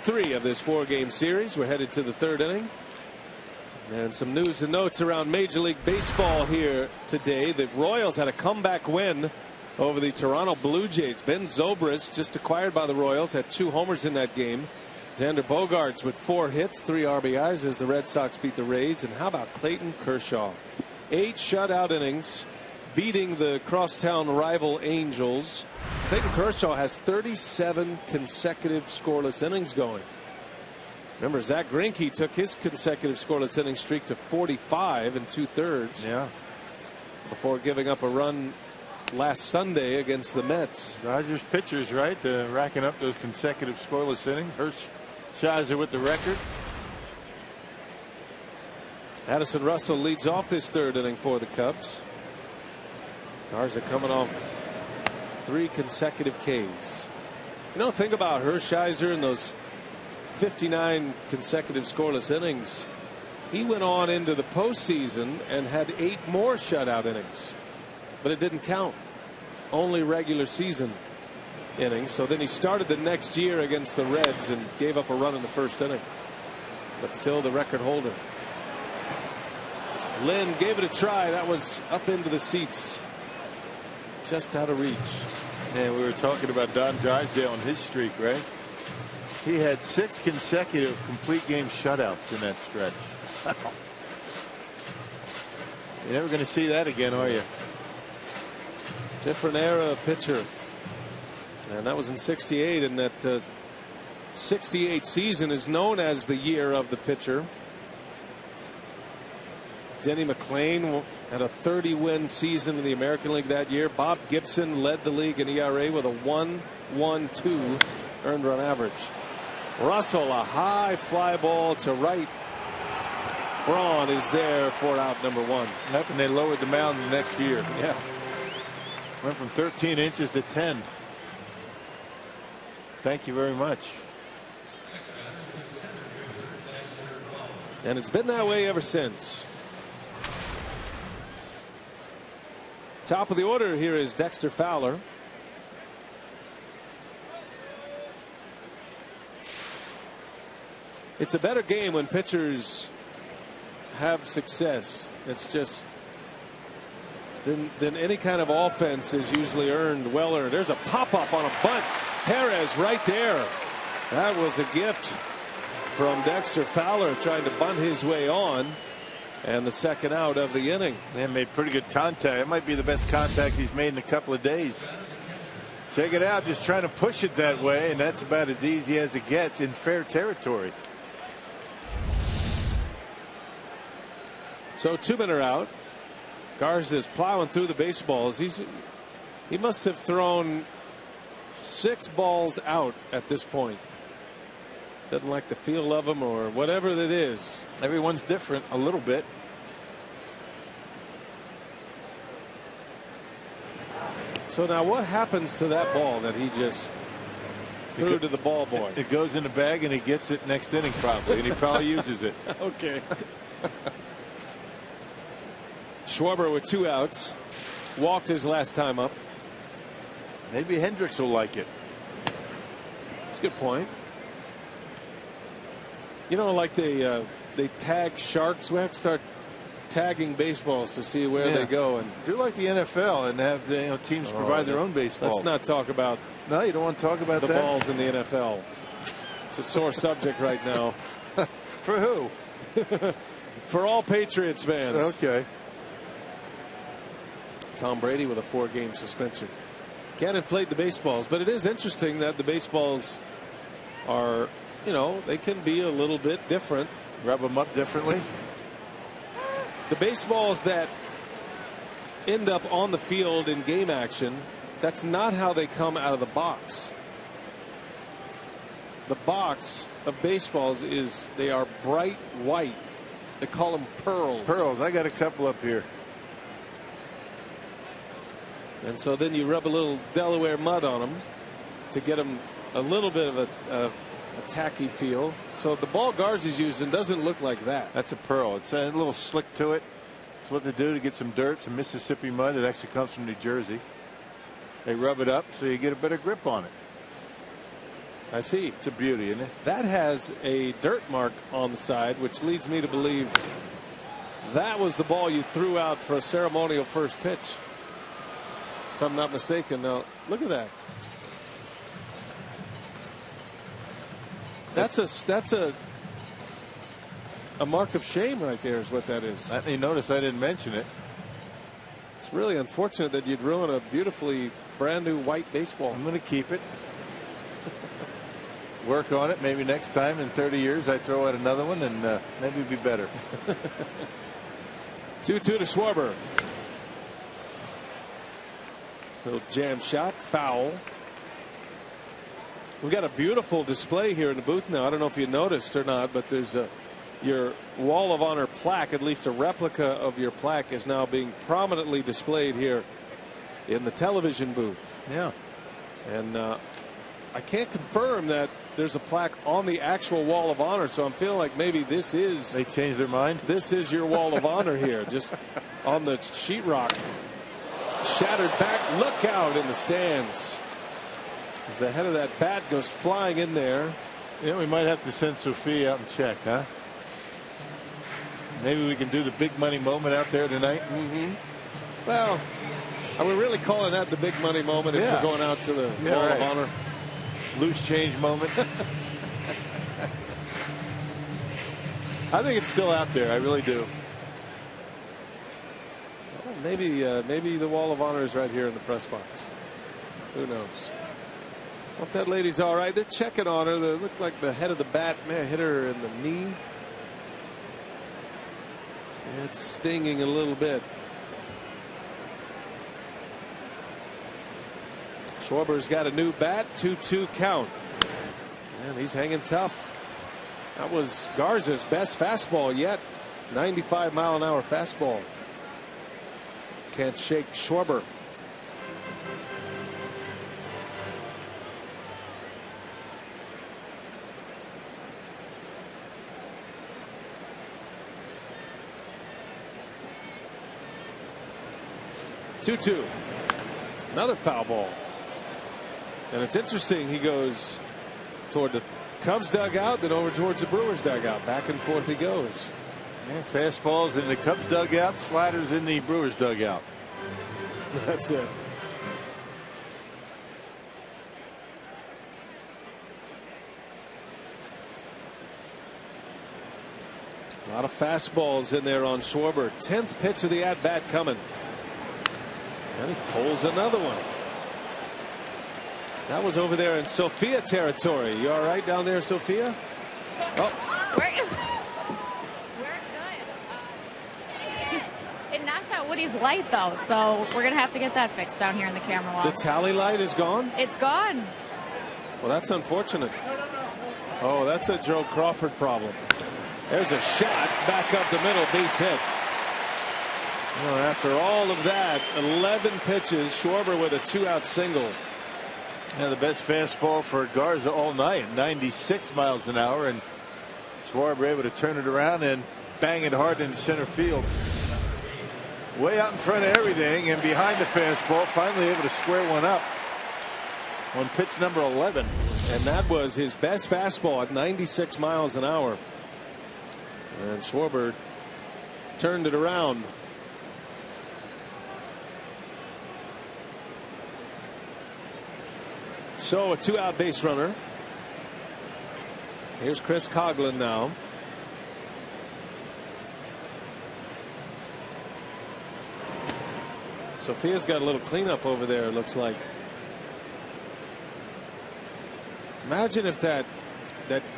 Three of this 4-game series. We're headed to the 3rd inning. And some news and notes around Major League Baseball here today. The Royals had a comeback win over the Toronto Blue Jays. Ben Zobrist, just acquired by the Royals, had 2 homers in that game. Xander Bogaerts with 4 hits, 3 RBIs as the Red Sox beat the Rays. And how about Clayton Kershaw? 8 shutout innings, beating the crosstown rival Angels. Clayton Kershaw has 37 consecutive scoreless innings going. Remember, Zach Greinke took his consecutive scoreless inning streak to 45 2/3. Yeah. Before giving up a run last Sunday against the Mets. Dodgers pitchers, right? Racking up those consecutive scoreless innings. Hershiser with the record. Addison Russell leads off this 3rd inning for the Cubs. Garza coming off 3 consecutive Ks. You know, think about Hershiser and those 59 consecutive scoreless innings. He went on into the postseason and had 8 more shutout innings, but it didn't count. Only regular season innings. So then he started the next year against the Reds and gave up a run in the 1st inning, but still the record holder. Lynn gave it a try. That was up into the seats. Just out of reach. And we were talking about Don Drysdale and his streak, right? He had 6 consecutive complete game shutouts in that stretch. You're never going to see that again, are you? Different era pitcher. And that was in '68, and that '68 season is known as the year of the pitcher. Denny McLain had a 30-win season in the American League that year. Bob Gibson led the league in ERA with a 1.12 earned run average. Russell, a high fly ball to right. Braun is there for out number 1. Yep, and they lowered the mound the next year. Yeah. Went from 13 inches to 10. Thank you very much. And it's been that way ever since. Top of the order here is Dexter Fowler. It's a better game when pitchers have success. It's just then any kind of offense is usually well earned. There's a pop up on a bunt. Perez right there. That was a gift from Dexter Fowler trying to bunt his way on. And the second out of the inning. And made pretty good contact. It might be the best contact he's made in a couple of days. Check it out, just trying to push it that way, and that's about as easy as it gets in fair territory. So 2 men are out. Garza's plowing through the baseballs. He must have thrown 6 balls out at this point. Doesn't like the feel of them or whatever that is. Everyone's different a little bit. So now what happens to that ball that he just threw to the ball boy? It goes in the bag and he gets it next inning probably, and he probably uses it. Okay. Schwarber with 2 outs. Walked his last time up. Maybe Hendricks will like it. That's a good point. You know, like they tag sharks. We have to start tagging baseballs to see where they go. And do like the NFL and have the teams provide their own baseballs. Let's not talk about. No, you don't want to talk about the balls in the NFL. It's a sore subject right now. For who? For all Patriots fans. Okay. Tom Brady with a 4-game suspension. Can't inflate the baseballs, but it is interesting that the baseballs are, they can be a little bit different. Rub them up differently. The baseballs that end up on the field in game action, that's not how they come out of the box. The box of baseballs they are bright white. They call them pearls. Pearls. I got a couple up here. And so then you rub a little Delaware mud on them to get them a little bit of a tacky feel. So the ball Garza's using doesn't look like that. That's a pearl. It's a little slick to it. It's what they do to get some dirt, some Mississippi mud. It actually comes from New Jersey. They rub it up so you get a better grip on it. I see. It's a beauty, isn't it? That has a dirt mark on the side, which leads me to believe that was the ball you threw out for a ceremonial first pitch. If I'm not mistaken. Now look at that. That's a mark of shame right there is what that is. You notice I didn't mention it. It's really unfortunate that you'd ruin a beautifully brand new white baseball. I'm going to keep it. Work on it. Maybe next time in 30 years I throw out another one and maybe it'll be better. 2-2 to Schwarber. Little jam shot, foul. We've got a beautiful display here in the booth now. I don't know if you noticed or not, but there's your Wall of Honor plaque, at least a replica of your plaque, is now being prominently displayed here in the television booth. Yeah. And I can't confirm that there's a plaque on the actual Wall of Honor, so I'm feeling like maybe this is. They changed their mind. This is your Wall of Honor here, just on the sheetrock. Shattered back. Look out in the stands as the head of that bat goes flying in there. We might have to send Sophia out and check, huh? Maybe we can do the big money moment out there tonight. Mm-hmm. Well, are we really calling that the big money moment if we're going out to the Wall of Honor? Loose change moment. I think it's still out there. I really do. Well, maybe the Wall of Honor is right here in the press box. Who knows? Hope that lady's all right. They're checking on her. They look like the head of the bat may have hit her in the knee. It's stinging a little bit. Schwarber's got a new bat. 2-2 count. And he's hanging tough. That was Garza's best fastball yet. 95-mile-an-hour fastball. Can't shake Schwarber. Two. Another foul ball. And it's interesting, he goes toward the Cubs dugout, then over towards the Brewers dugout. Back and forth he goes. And fastballs in the Cubs dugout, sliders in the Brewers dugout. That's it. A lot of fastballs in there on Schwarber. 10th pitch of the at-bat coming. And he pulls another one. That was over there in Sophia territory. You all right down there, Sophia? Oh. We're good. It knocked out Woody's light, though, so we're going to have to get that fixed down here in the camera wall. The tally light is gone? It's gone. Well, that's unfortunate. Oh, that's a Joe Crawford problem. There's a shot back up the middle, base hit. Well, after all of that, 11 pitches, Schwarber with a 2-out single. Yeah, the best fastball for Garza all night, 96 miles an hour, and Schwarber able to turn it around and bang it hard into center field. Way out in front of everything and behind the fastball, finally able to square one up on pitch number 11. And that was his best fastball at 96 miles an hour. And Schwarber turned it around. So a 2-out base runner. Here's Chris Coghlan now. Sophia's got a little cleanup over there, it looks like. Imagine if that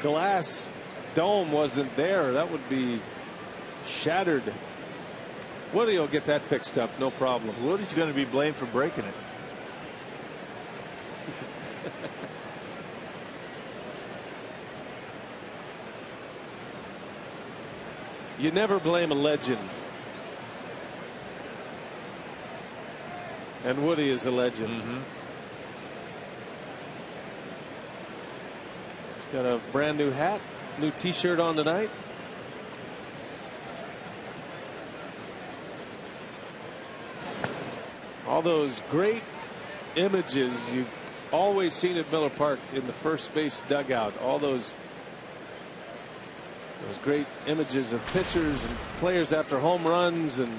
glass dome wasn't there. That would be shattered. Woody will get that fixed up, no problem. Woody's going to be blamed for breaking it. You never blame a legend. And Woody is a legend. He's got a brand new hat, new t-shirt on tonight. All those great images you've always seen at Miller Park in the first base dugout. All those great images of pitchers and players after home runs, and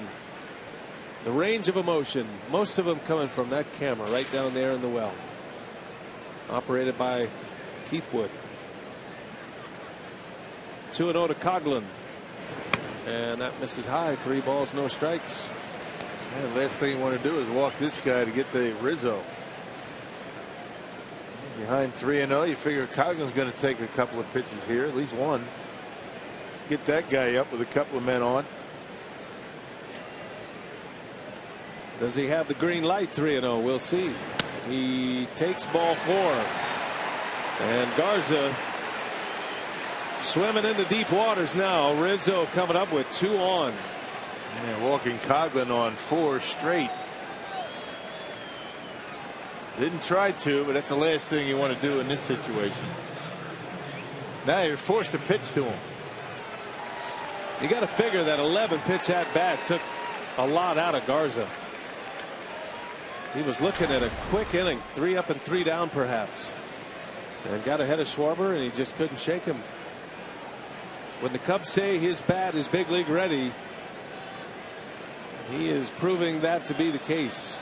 the range of emotion, most of them coming from that camera right down there in the well, operated by Keith Wood. 2-0 to Coghlan, and that misses high. 3 balls, no strikes. Yeah, the last thing you want to do is walk this guy to get the Rizzo. Behind 3-0, you figure Coghlan's going to take a couple of pitches here, at least one. Get that guy up with a couple of men on. Does he have the green light? 3-0. We'll see. He takes ball 4. And Garza swimming in the deep waters now. Rizzo coming up with 2 on. And walking Coghlan on 4 straight. Didn't try to, but that's the last thing you want to do in this situation. Now you're forced to pitch to him. You got to figure that 11 pitch at bat took a lot out of Garza. He was looking at a quick inning, 3 up and 3 down perhaps, and got ahead of Schwarber, and he just couldn't shake him. When the Cubs say his bat is big league ready, he is proving that to be the case.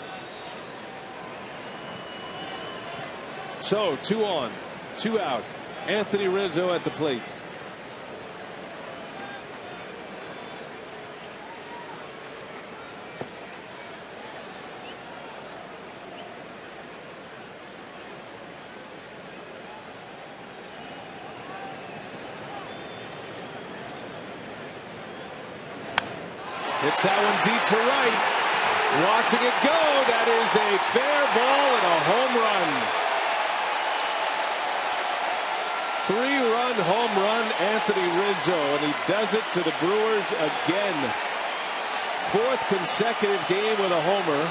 So 2 on, 2 out. Anthony Rizzo at the plate. Hits that one deep to right. Watching it go. That is a fair ball and a home run. 3-run home run, Anthony Rizzo, and he does it to the Brewers again. 4th consecutive game with a homer.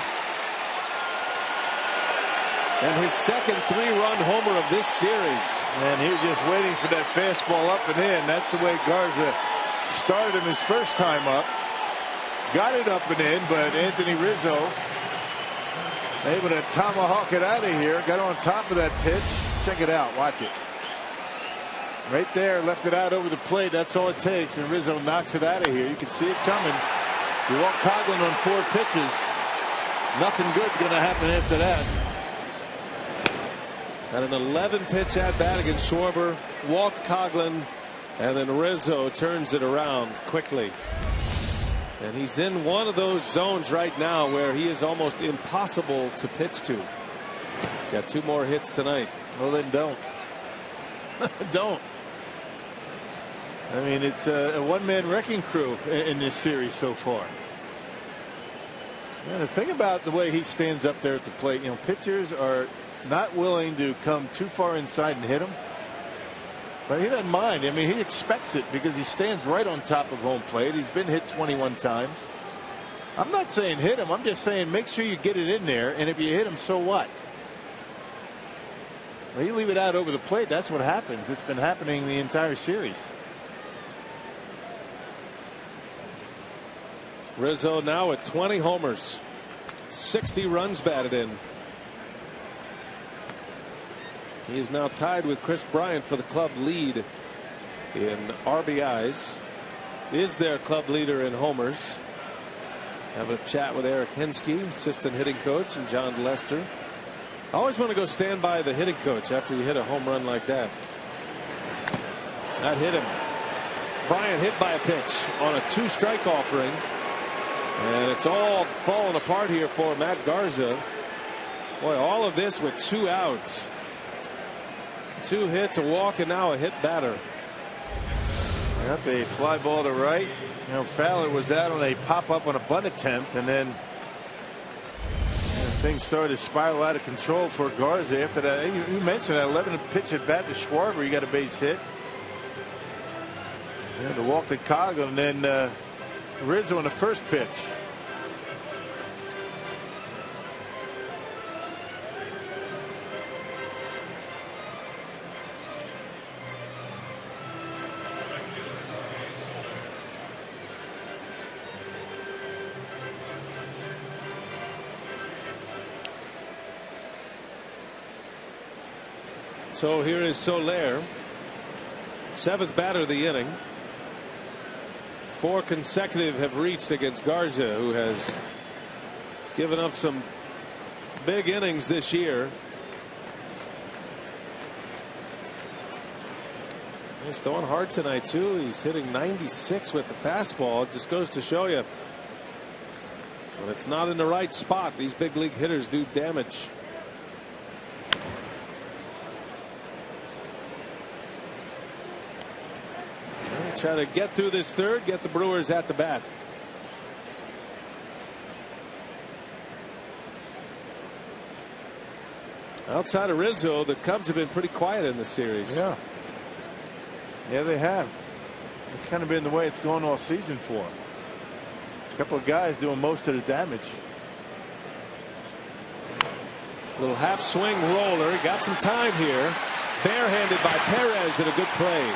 And his second 3-run homer of this series. And he was just waiting for that fastball up and in. That's the way Garza started him his first time up. Got it up and in, but Anthony Rizzo able to tomahawk it out of here. Got on top of that pitch. Check it out. Watch it. Right there, left it out over the plate. That's all it takes, and Rizzo knocks it out of here. You can see it coming. You walk Coghlan on 4 pitches. Nothing good's going to happen after that. And an 11-pitch at bat against Schwarber, walked Coghlan, and then Rizzo turns it around quickly. And he's in one of those zones right now where he is almost impossible to pitch to. He's got 2 more hits tonight. Well, then don't. Don't. I mean, it's a one-man wrecking crew in this series so far. And the thing about the way he stands up there at the plate, you know, pitchers are not willing to come too far inside and hit him. But he doesn't mind. I mean, he expects it because he stands right on top of home plate. He's been hit 21 times. I'm not saying hit him. I'm just saying make sure you get it in there. And if you hit him, so what? Well, you leave it out over the plate. That's what happens. It's been happening the entire series. Rizzo now at 20 homers, 60 runs batted in. He is now tied with Chris Bryant for the club lead in RBIs. Is their club leader in homers. Have a chat with Eric Hensky, assistant hitting coach, and John Lester. I always want to go stand by the hitting coach after you hit a home run like that. That hit him. Bryant hit by a pitch on a 2-strike offering. And it's all falling apart here for Matt Garza. Boy, all of this with 2 outs. 2 hits, a walk, and now a hit batter. Got the fly ball to right. You know, Fowler was out on a pop-up on a bunt attempt, and then things started to spiral out of control for Garza after that. You mentioned that 11-pitch at bat to Schwarber. He got a base hit. And the walk to Coghlan, and then Rizzo on the first pitch. So here is Soler, 7th batter of the inning. 4 consecutive have reached against Garza, who has given up some big innings this year. He's throwing hard tonight too. He's hitting 96 with the fastball. It just goes to show you when it's not in the right spot, these big league hitters do damage. Try to get through this third, get the Brewers at the bat. Outside of Rizzo, the Cubs have been pretty quiet in the series. Yeah. Yeah, they have. It's kind of been the way it's going all season for them. A couple of guys doing most of the damage. Little half swing roller. He got some time here. Barehanded by Perez and a good play.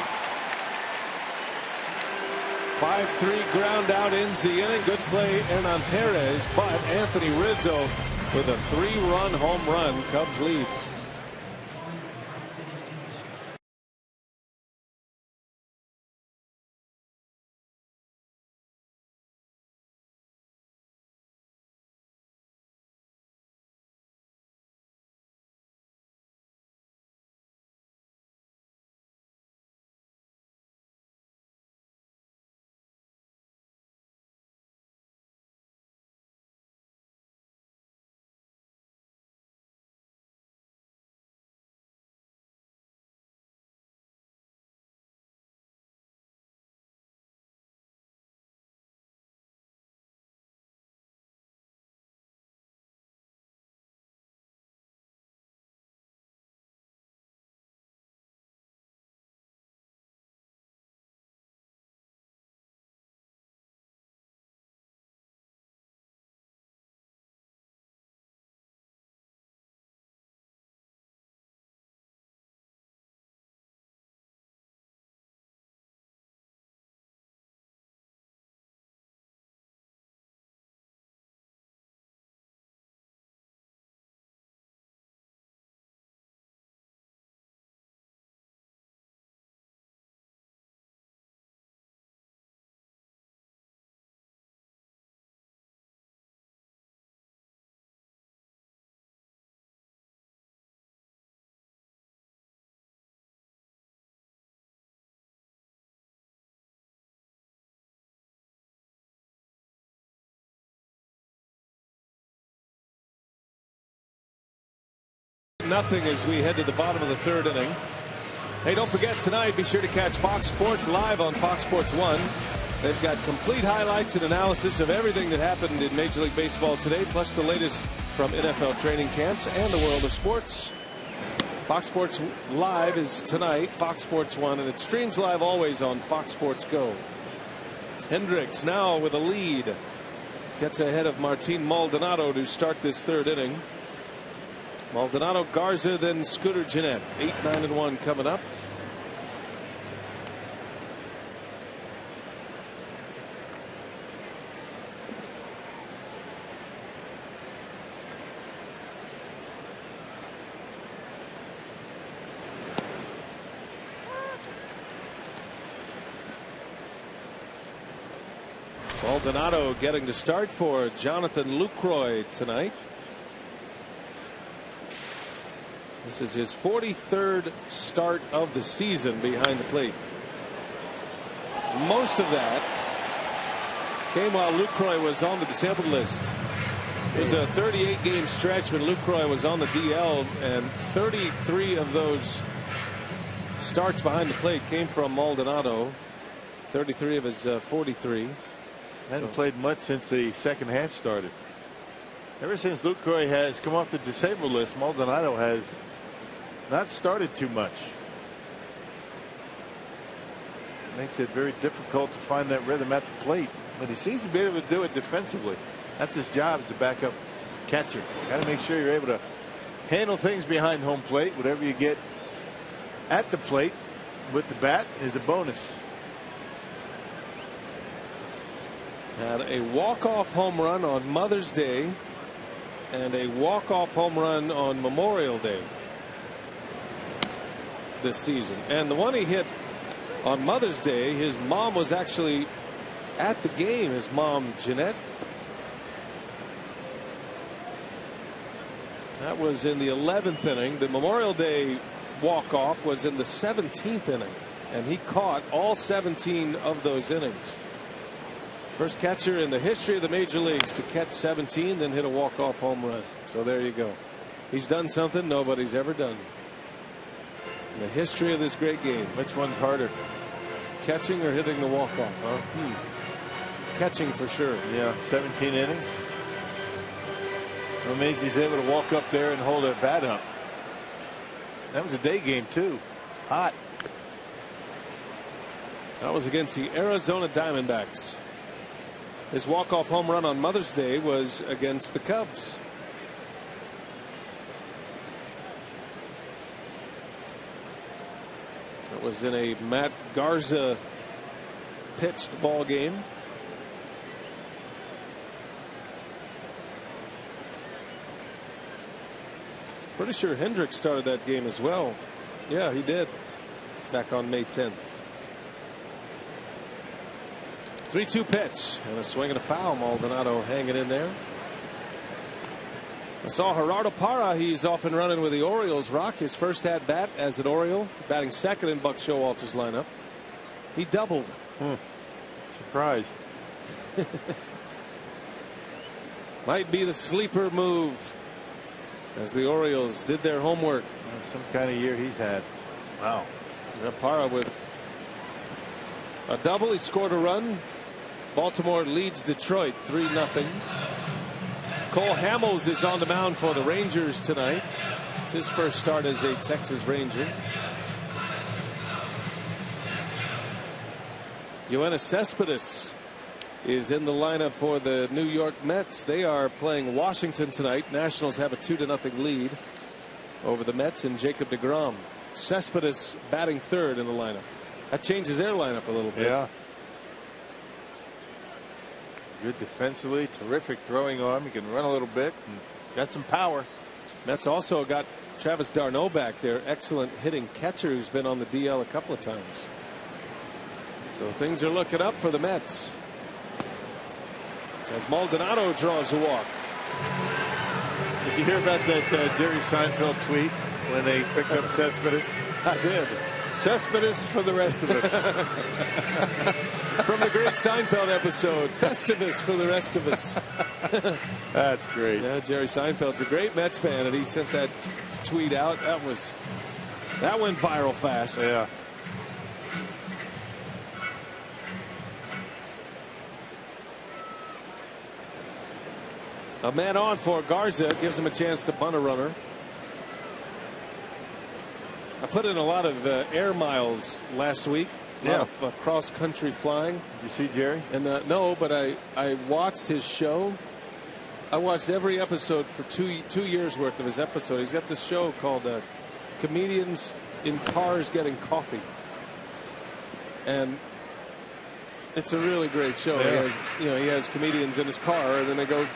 5-3 ground out ends the inning. Good play and on Perez, but Anthony Rizzo with a 3-run home run. Cubs lead. 1-0 as we head to the bottom of the third inning. Hey, don't forget tonight, be sure to catch Fox Sports live on Fox Sports 1. They've got complete highlights and analysis of everything that happened in Major League Baseball today, plus the latest from NFL training camps and the world of sports. Fox Sports Live is tonight, Fox Sports 1, and it streams live always on Fox Sports Go. Hendricks now with a lead. Gets ahead of Martin Maldonado to start this third inning. Maldonado, Garza, then Scooter Gennett. 8, 9, and 1 coming up. Maldonado getting to start for Jonathan Lucroy tonight. This is his 43rd start of the season behind the plate. Most of that came while Lucroy was on the disabled list. It was a 38-game stretch when Lucroy was on the DL, and 33 of those starts behind the plate came from Maldonado. 33 of his 43. Hasn't played much since the second half started. Ever since Lucroy has come off the disabled list, Maldonado has not started too much. Makes it very difficult to find that rhythm at the plate, but he seems to be able to do it defensively. That's his job as a backup catcher. Got to make sure you're able to handle things behind home plate. Whatever you get at the plate with the bat is a bonus. Had a walk-off home run on Mother's Day and a walk-off home run on Memorial Day this season. And the one he hit on Mother's Day, his mom was actually at the game. His mom, Jeanette. That was in the 11th inning. The Memorial Day walk-off was in the 17th inning, and he caught all 17 of those innings. First catcher in the history of the major leagues to catch 17, then hit a walk-off home run. So there you go. He's done something nobody's ever done in the history of this great game. Which one's harder, catching or hitting the walk-off? Huh? Catching for sure. Yeah, 17 innings. It means he's able to walk up there and hold that bat up. That was a day game too. Hot. That was against the Arizona Diamondbacks. His walk-off home run on Mother's Day was against the Cubs. It was in a Matt Garza pitched ball game. Pretty sure Hendricks started that game as well. Yeah, he did. Back on May 10th. 3-2 pitch and a swing and a foul. Maldonado hanging in there. I saw Gerardo Parra. He's off and running with the Orioles. Rock, his first at bat as an Oriole, batting second in Buck Showalter's lineup. He doubled. Surprise. Might be the sleeper move as the Orioles did their homework. Some kind of year he's had. Wow. Parra with a double. He scored a run. Baltimore leads Detroit 3-0. Cole Hamels is on the mound for the Rangers tonight. It's his first start as a Texas Ranger. Yoenis Cespedes is in the lineup for the New York Mets. They are playing Washington tonight. Nationals have a 2-0 lead over the Mets and Jacob deGrom. Cespedes batting third in the lineup. That changes their lineup a little bit. Yeah. Good defensively, terrific throwing arm. He can run a little bit and got some power. Mets also got Travis d'Arnaud back there. Excellent hitting catcher who's been on the DL a couple of times. So things are looking up for the Mets as Maldonado draws a walk. Did you hear about that Jerry Seinfeld tweet when they picked up Cespedes? I did. Cespedes for the rest of us. From the great Seinfeld episode, Festivus for the rest of us. That's great. Yeah, Jerry Seinfeld's a great Mets fan, and he sent that tweet out. That went viral fast. Yeah. A man on for Garza, gives him a chance to bunt a runner. I put in a lot of air miles last week. A lot of cross-country flying. Did you see Jerry? And no, but I watched his show. I watched every episode for two years worth of his episode. He's got this show called Comedians in Cars Getting Coffee, and it's a really great show. Yeah. He has comedians in his car, and then they go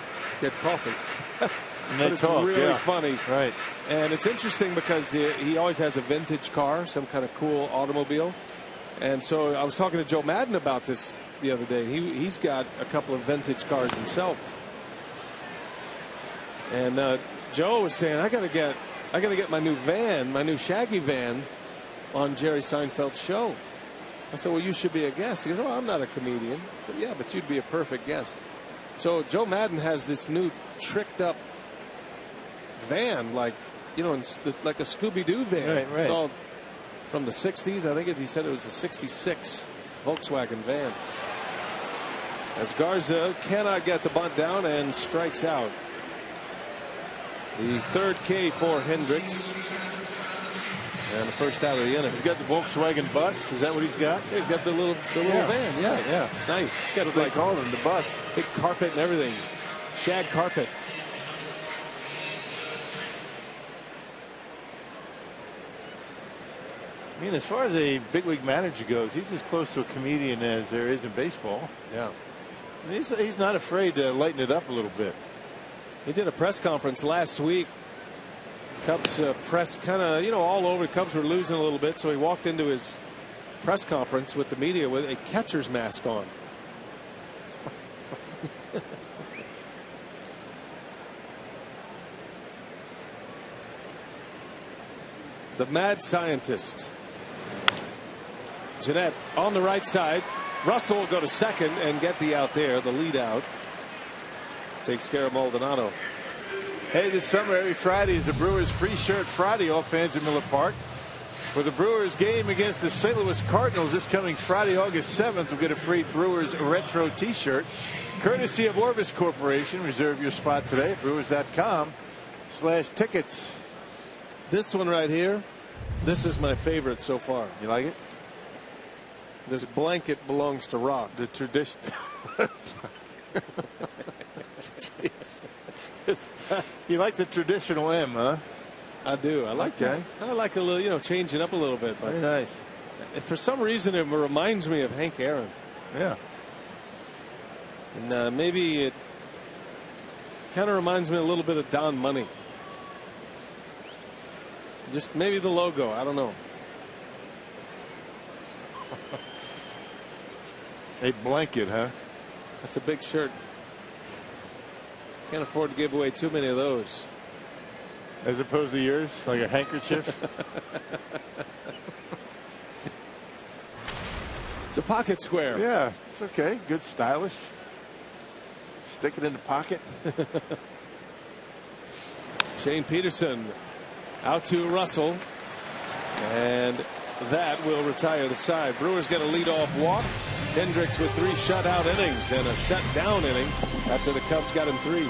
get coffee. And they it's talk, really funny. Right. And it's interesting because he always has a vintage car, some kind of cool automobile. And so I was talking to Joe Madden about this the other day. He's got a couple of vintage cars himself. And Joe was saying, I gotta get my new van, my new Shaggy van, on Jerry Seinfeld's show. I said, well, you should be a guest. He goes, well, I'm not a comedian. I said, yeah, but you'd be a perfect guest. So Joe Madden has this new tricked up van, like like a Scooby-Doo van. Right. It's all from the 60s. I think he said it was the 66 Volkswagen van. As Garza cannot get the bunt down and strikes out. The third K for Hendricks. And the first out of the inning. He's got the Volkswagen bus. Is that what he's got? Yeah, he's got the little van. Yeah. It's nice. He's got What they call him, the bus. big carpet and everything. Shag carpet. I mean, as far as a big league manager goes, he's as close to a comedian as there is in baseball. Yeah. And he's not afraid to lighten it up a little bit. He did a press conference last week. Cubs press kind of, all over. Cubs were losing a little bit, so he walked into his press conference with the media with a catcher's mask on. The mad scientist. Jeanette on the right side. Russell will go to second and get the out there, the lead out. Takes care of Maldonado. Hey, this summer, every Friday is the Brewers Free Shirt Friday. All fans at Miller Park. For the Brewers game against the St. Louis Cardinals this coming Friday, August 7th, we'll get a free Brewers retro T-shirt, courtesy of Orbis Corporation. Reserve your spot today at Brewers.com/tickets. This one right here, this is my favorite so far. You like it? This blanket belongs to Rock. The tradition. You like the traditional M, huh? I do. I like that. I like a little, changing up a little bit. But very nice. For some reason, it reminds me of Hank Aaron. Yeah. And maybe it kind of reminds me a little bit of Don Money. Just maybe the logo. I don't know. A blanket, huh? That's a big shirt. Can't afford to give away too many of those. As opposed to yours, like a handkerchief. It's a pocket square. Yeah, it's okay. Good, stylish. Stick it in the pocket. Shane Peterson out to Russell, and that will retire the side. Brewers get a leadoff walk. Hendricks with 3 shutout innings and a shutdown inning after the Cubs got him 3.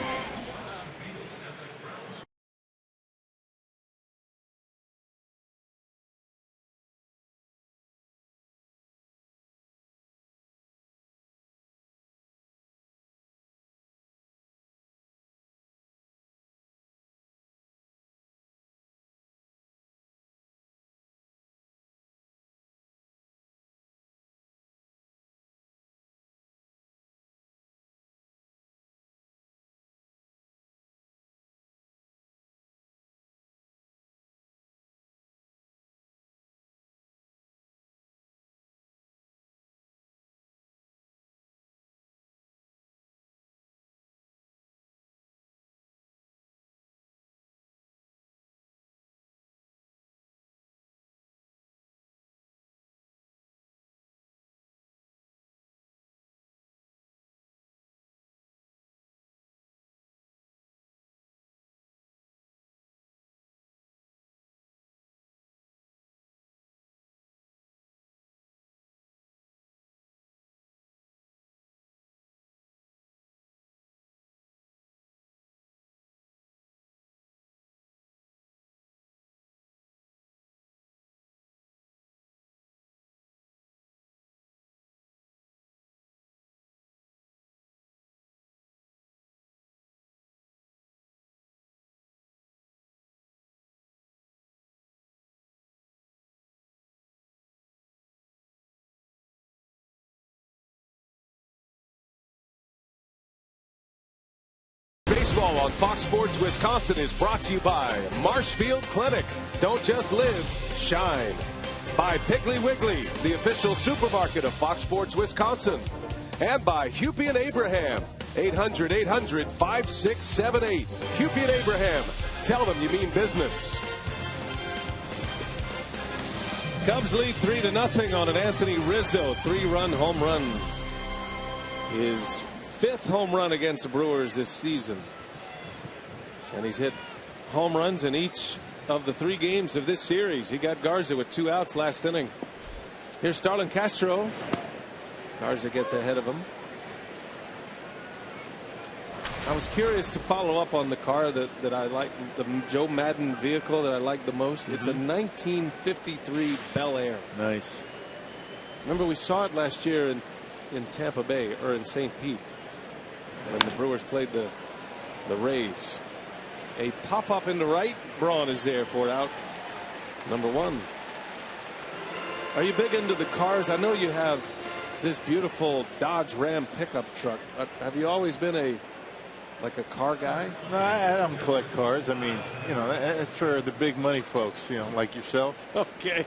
Baseball on Fox Sports Wisconsin is brought to you by Marshfield Clinic. Don't just live, shine. By Piggly Wiggly, the official supermarket of Fox Sports Wisconsin. And by Hupy and Abraham. 800-800-5678. Hupy and Abraham. Tell them you mean business. Cubs lead 3-0 on an Anthony Rizzo 3-run home run. His 5th home run against the Brewers this season. And he's hit home runs in each of the 3 games of this series. He got Garza with 2 outs last inning. Here's Starlin Castro. Garza gets ahead of him. I was curious to follow up on the car that I like, the Joe Madden vehicle that I like the most. It's a 1953 Bel Air. Nice. Remember, we saw it last year in Tampa Bay, or in St. Pete, when the Brewers played the Rays. A pop-up into right. Braun is there for out number 1. Are you big into the cars? I know you have this beautiful Dodge Ram pickup truck. Have you always been like a car guy? No, I don't collect cars. I mean, you know, it's for the big money folks, you know, like yourself. Okay.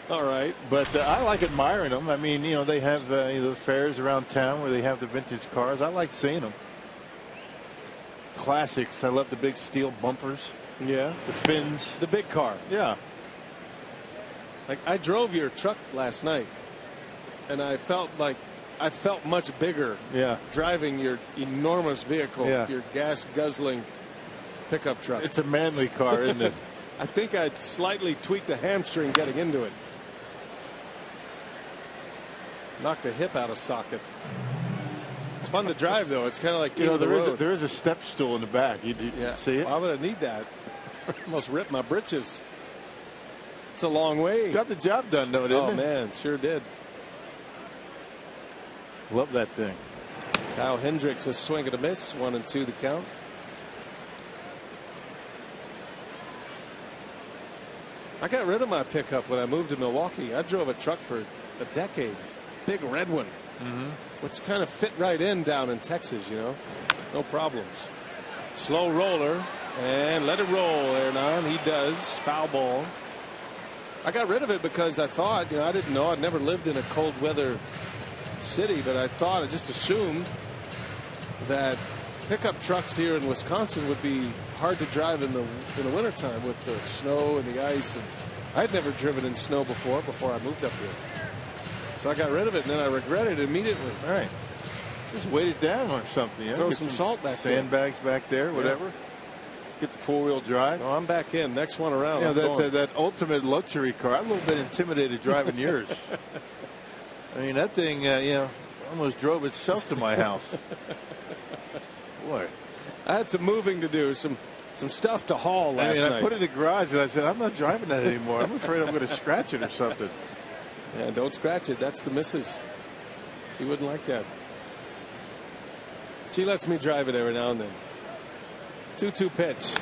All right. But I like admiring them. I mean, you know, they have the fairs around town where they have the vintage cars. I like seeing them. Classics. I love the big steel bumpers. Yeah. The fins. The big car. Yeah. Like, I drove your truck last night, and I felt much bigger. Yeah. Driving your enormous vehicle. Yeah. Your gas guzzling pickup truck. It's a manly car, isn't it? I think I slightly tweaked a hamstring getting into it. Knocked a hip out of socket. It's fun to drive, though. It's kind of like there is a step stool in the back. You see it? Well, I'm going to need that. Almost ripped my britches. It's a long way. Got the job done, though, didn't it? Oh, man, sure did. Love that thing. Kyle Hendricks a swing and a miss. 1-2 the count. I got rid of my pickup when I moved to Milwaukee. I drove a truck for a decade. Big red one. Which kind of fit right in down in Texas, you know. No problems. Slow roller. And let it roll, Hernan. He does. Foul ball. I got rid of it because I thought, I didn't know. I'd never lived in a cold weather city, but I just assumed that pickup trucks here in Wisconsin would be hard to drive in the wintertime with the snow and the ice. And I'd never driven in snow before I moved up here. So I got rid of it, and then I regretted it immediately. All right. Just weight it down or something. Throw some salt back there. Sandbags back there, whatever. Yeah. Get the 4-wheel drive. Oh, I'm back in. Next one around. That ultimate luxury car. I'm a little bit intimidated driving yours. I mean, that thing, almost drove itself to my house. Boy. I had some moving to do, some stuff to haul last night. I put it in the garage, and I said, I'm not driving that anymore. I'm afraid I'm going to scratch it or something. Yeah, don't scratch it. That's the missus. She wouldn't like that. She lets me drive it every now and then. 2-2 pitch.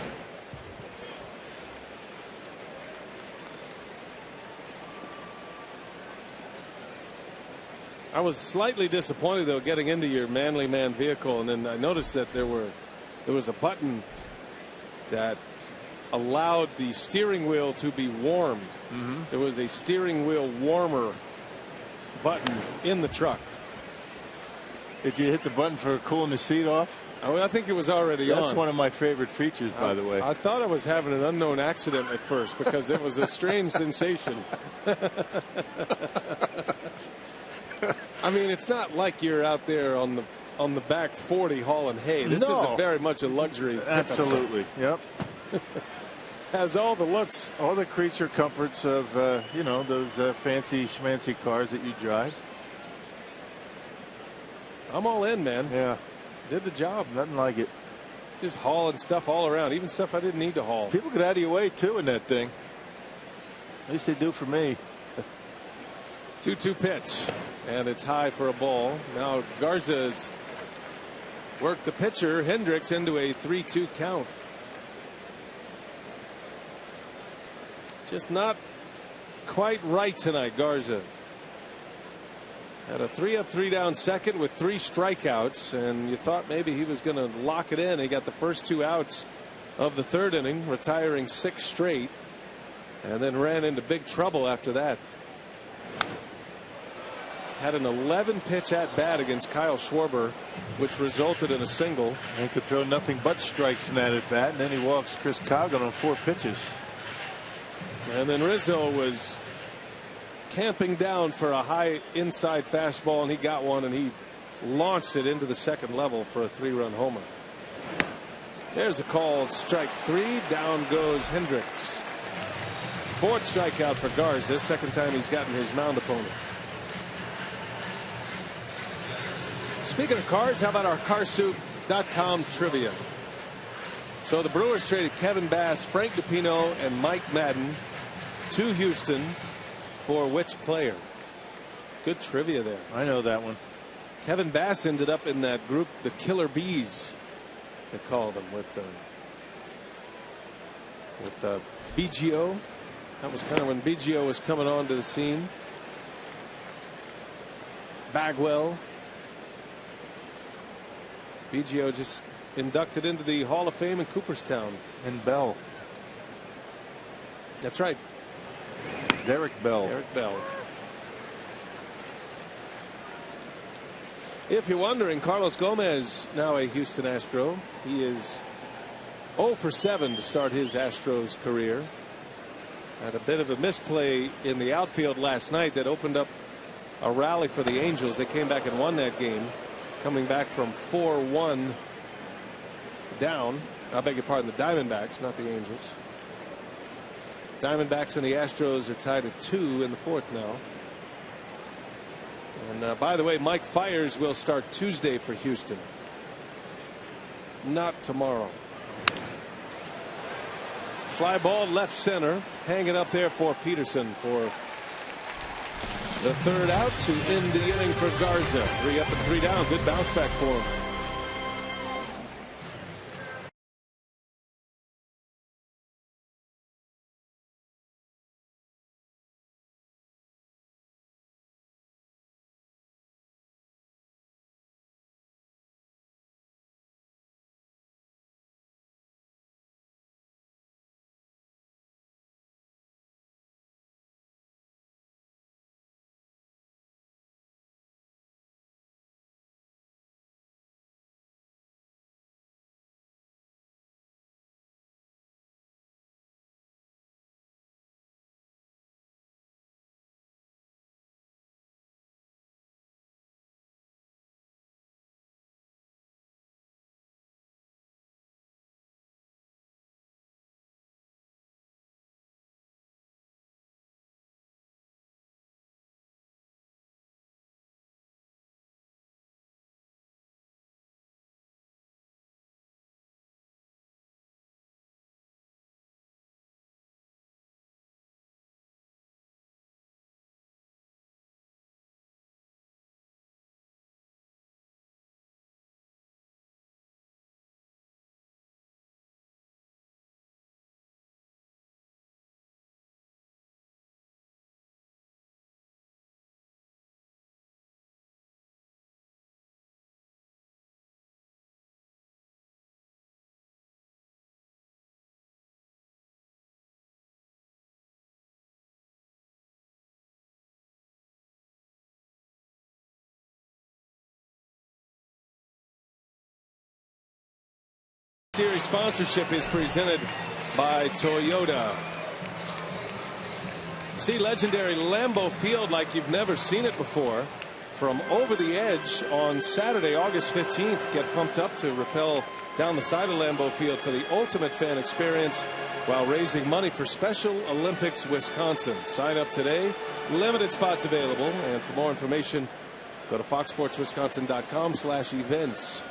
I was slightly disappointed, though, getting into your manly man vehicle, and then I noticed that there was a button that allowed the steering wheel to be warmed. There was a steering wheel warmer button in the truck. Did you hit the button for cooling the seat off? Oh, I think it was already on. That's one of my favorite features, by the way. I thought I was having an unknown accident at first because it was a strange sensation. I mean, it's not like you're out there on the back 40 hauling hay. This is very much a luxury. Absolutely. Yep. Has all the looks. All the creature comforts of, those fancy schmancy cars that you drive. I'm all in, man. Yeah. Did the job. Nothing like it. Just hauling stuff all around, even stuff I didn't need to haul. People get out of your way, too, in that thing. At least they do for me. 2-2 pitch. And it's high for a ball. Now Garza's worked the pitcher, Hendricks, into a 3-2 count. Just not quite right tonight, Garza. Had a 3-up, 3-down second with 3 strikeouts, and you thought maybe he was going to lock it in. He got the first 2 outs of the 3rd inning, retiring 6 straight, and then ran into big trouble after that. Had an 11-pitch at bat against Kyle Schwarber, which resulted in a single. And could throw nothing but strikes in that at bat, and then he walks Chris Coggin on 4 pitches. And then Rizzo was camping down for a high inside fastball, and he got one, and he launched it into the 2nd level for a 3-run homer. There's a called strike 3. Down goes Hendricks. 4th strikeout for Garza. 2nd time he's gotten his mound opponent. Speaking of cars, how about our carsoup.com trivia? So the Brewers traded Kevin Bass, Frank DiPino, and Mike Madden to Houston for which player? Good trivia there. I know that one. Kevin Bass ended up in that group, the Killer Bees, they called them, with BGO. That was kind of when BGO was coming onto the scene. Bagwell. BGO just inducted into the Hall of Fame in Cooperstown. And Bell. That's right. Derek Bell. Derek Bell. If you're wondering, Carlos Gomez, now a Houston Astro. He is 0 for 7 to start his Astros career. Had a bit of a misplay in the outfield last night that opened up a rally for the Angels. They came back and won that game, coming back from 4-1 down. I beg your pardon, the Diamondbacks, not the Angels. Diamondbacks and the Astros are tied at 2 in the 4th now. And by the way, Mike Fiers will start Tuesday for Houston, not tomorrow. Fly ball left center, hanging up there for Peterson for the 3rd out to end the inning for Garza. 3 up and 3 down. Good bounce back for him. Series sponsorship is presented by Toyota. See legendary Lambeau Field like you've never seen it before from over the edge on Saturday, August 15th. Get pumped up to rappel down the side of Lambeau Field for the ultimate fan experience while raising money for Special Olympics Wisconsin. Sign up today. Limited spots available. And for more information, go to foxsportswisconsin.com/events.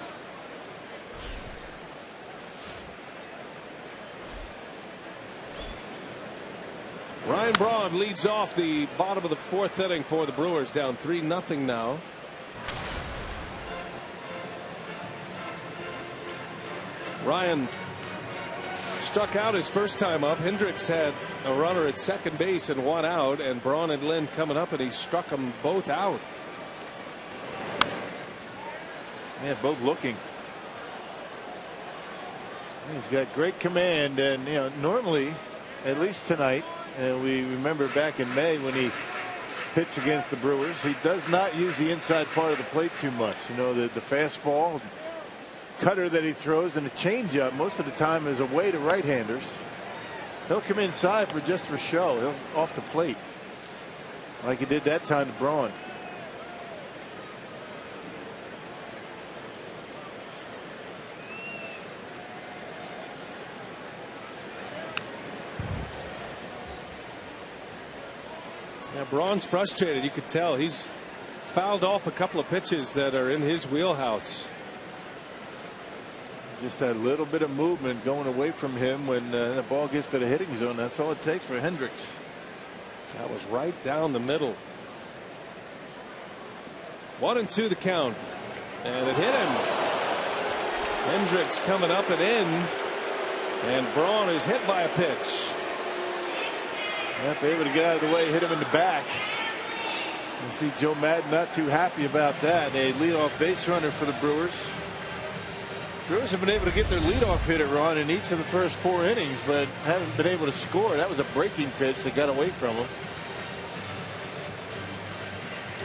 Ryan Braun leads off the bottom of the 4th inning for the Brewers, down 3-0 now. Ryan struck out his first time up. Hendricks had a runner at second base and 1 out, and Braun and Lynn coming up, and he struck them both out. Yeah, both looking. He's got great command, and normally, at least tonight, and we remember back in May when he pitched against the Brewers, he does not use the inside part of the plate too much. The fastball, cutter that he throws, and a changeup most of the time is away to right-handers. He'll come inside just for show. He'll off the plate, like he did that time to Braun. Yeah, Braun's frustrated. You could tell he's fouled off a couple of pitches that are in his wheelhouse. Just that little bit of movement going away from him when the ball gets to the hitting zone. That's all it takes for Hendricks. That was right down the middle. 1-2 the count, and it hit him. Hendricks coming up and in, and Braun is hit by a pitch. Yep, able to get out of the way, hit him in the back. You see Joe Madden not too happy about that. A leadoff base runner for the Brewers. Brewers have been able to get their leadoff hitter on in each of the first 4 innings, but haven't been able to score. That was a breaking pitch that got away from him.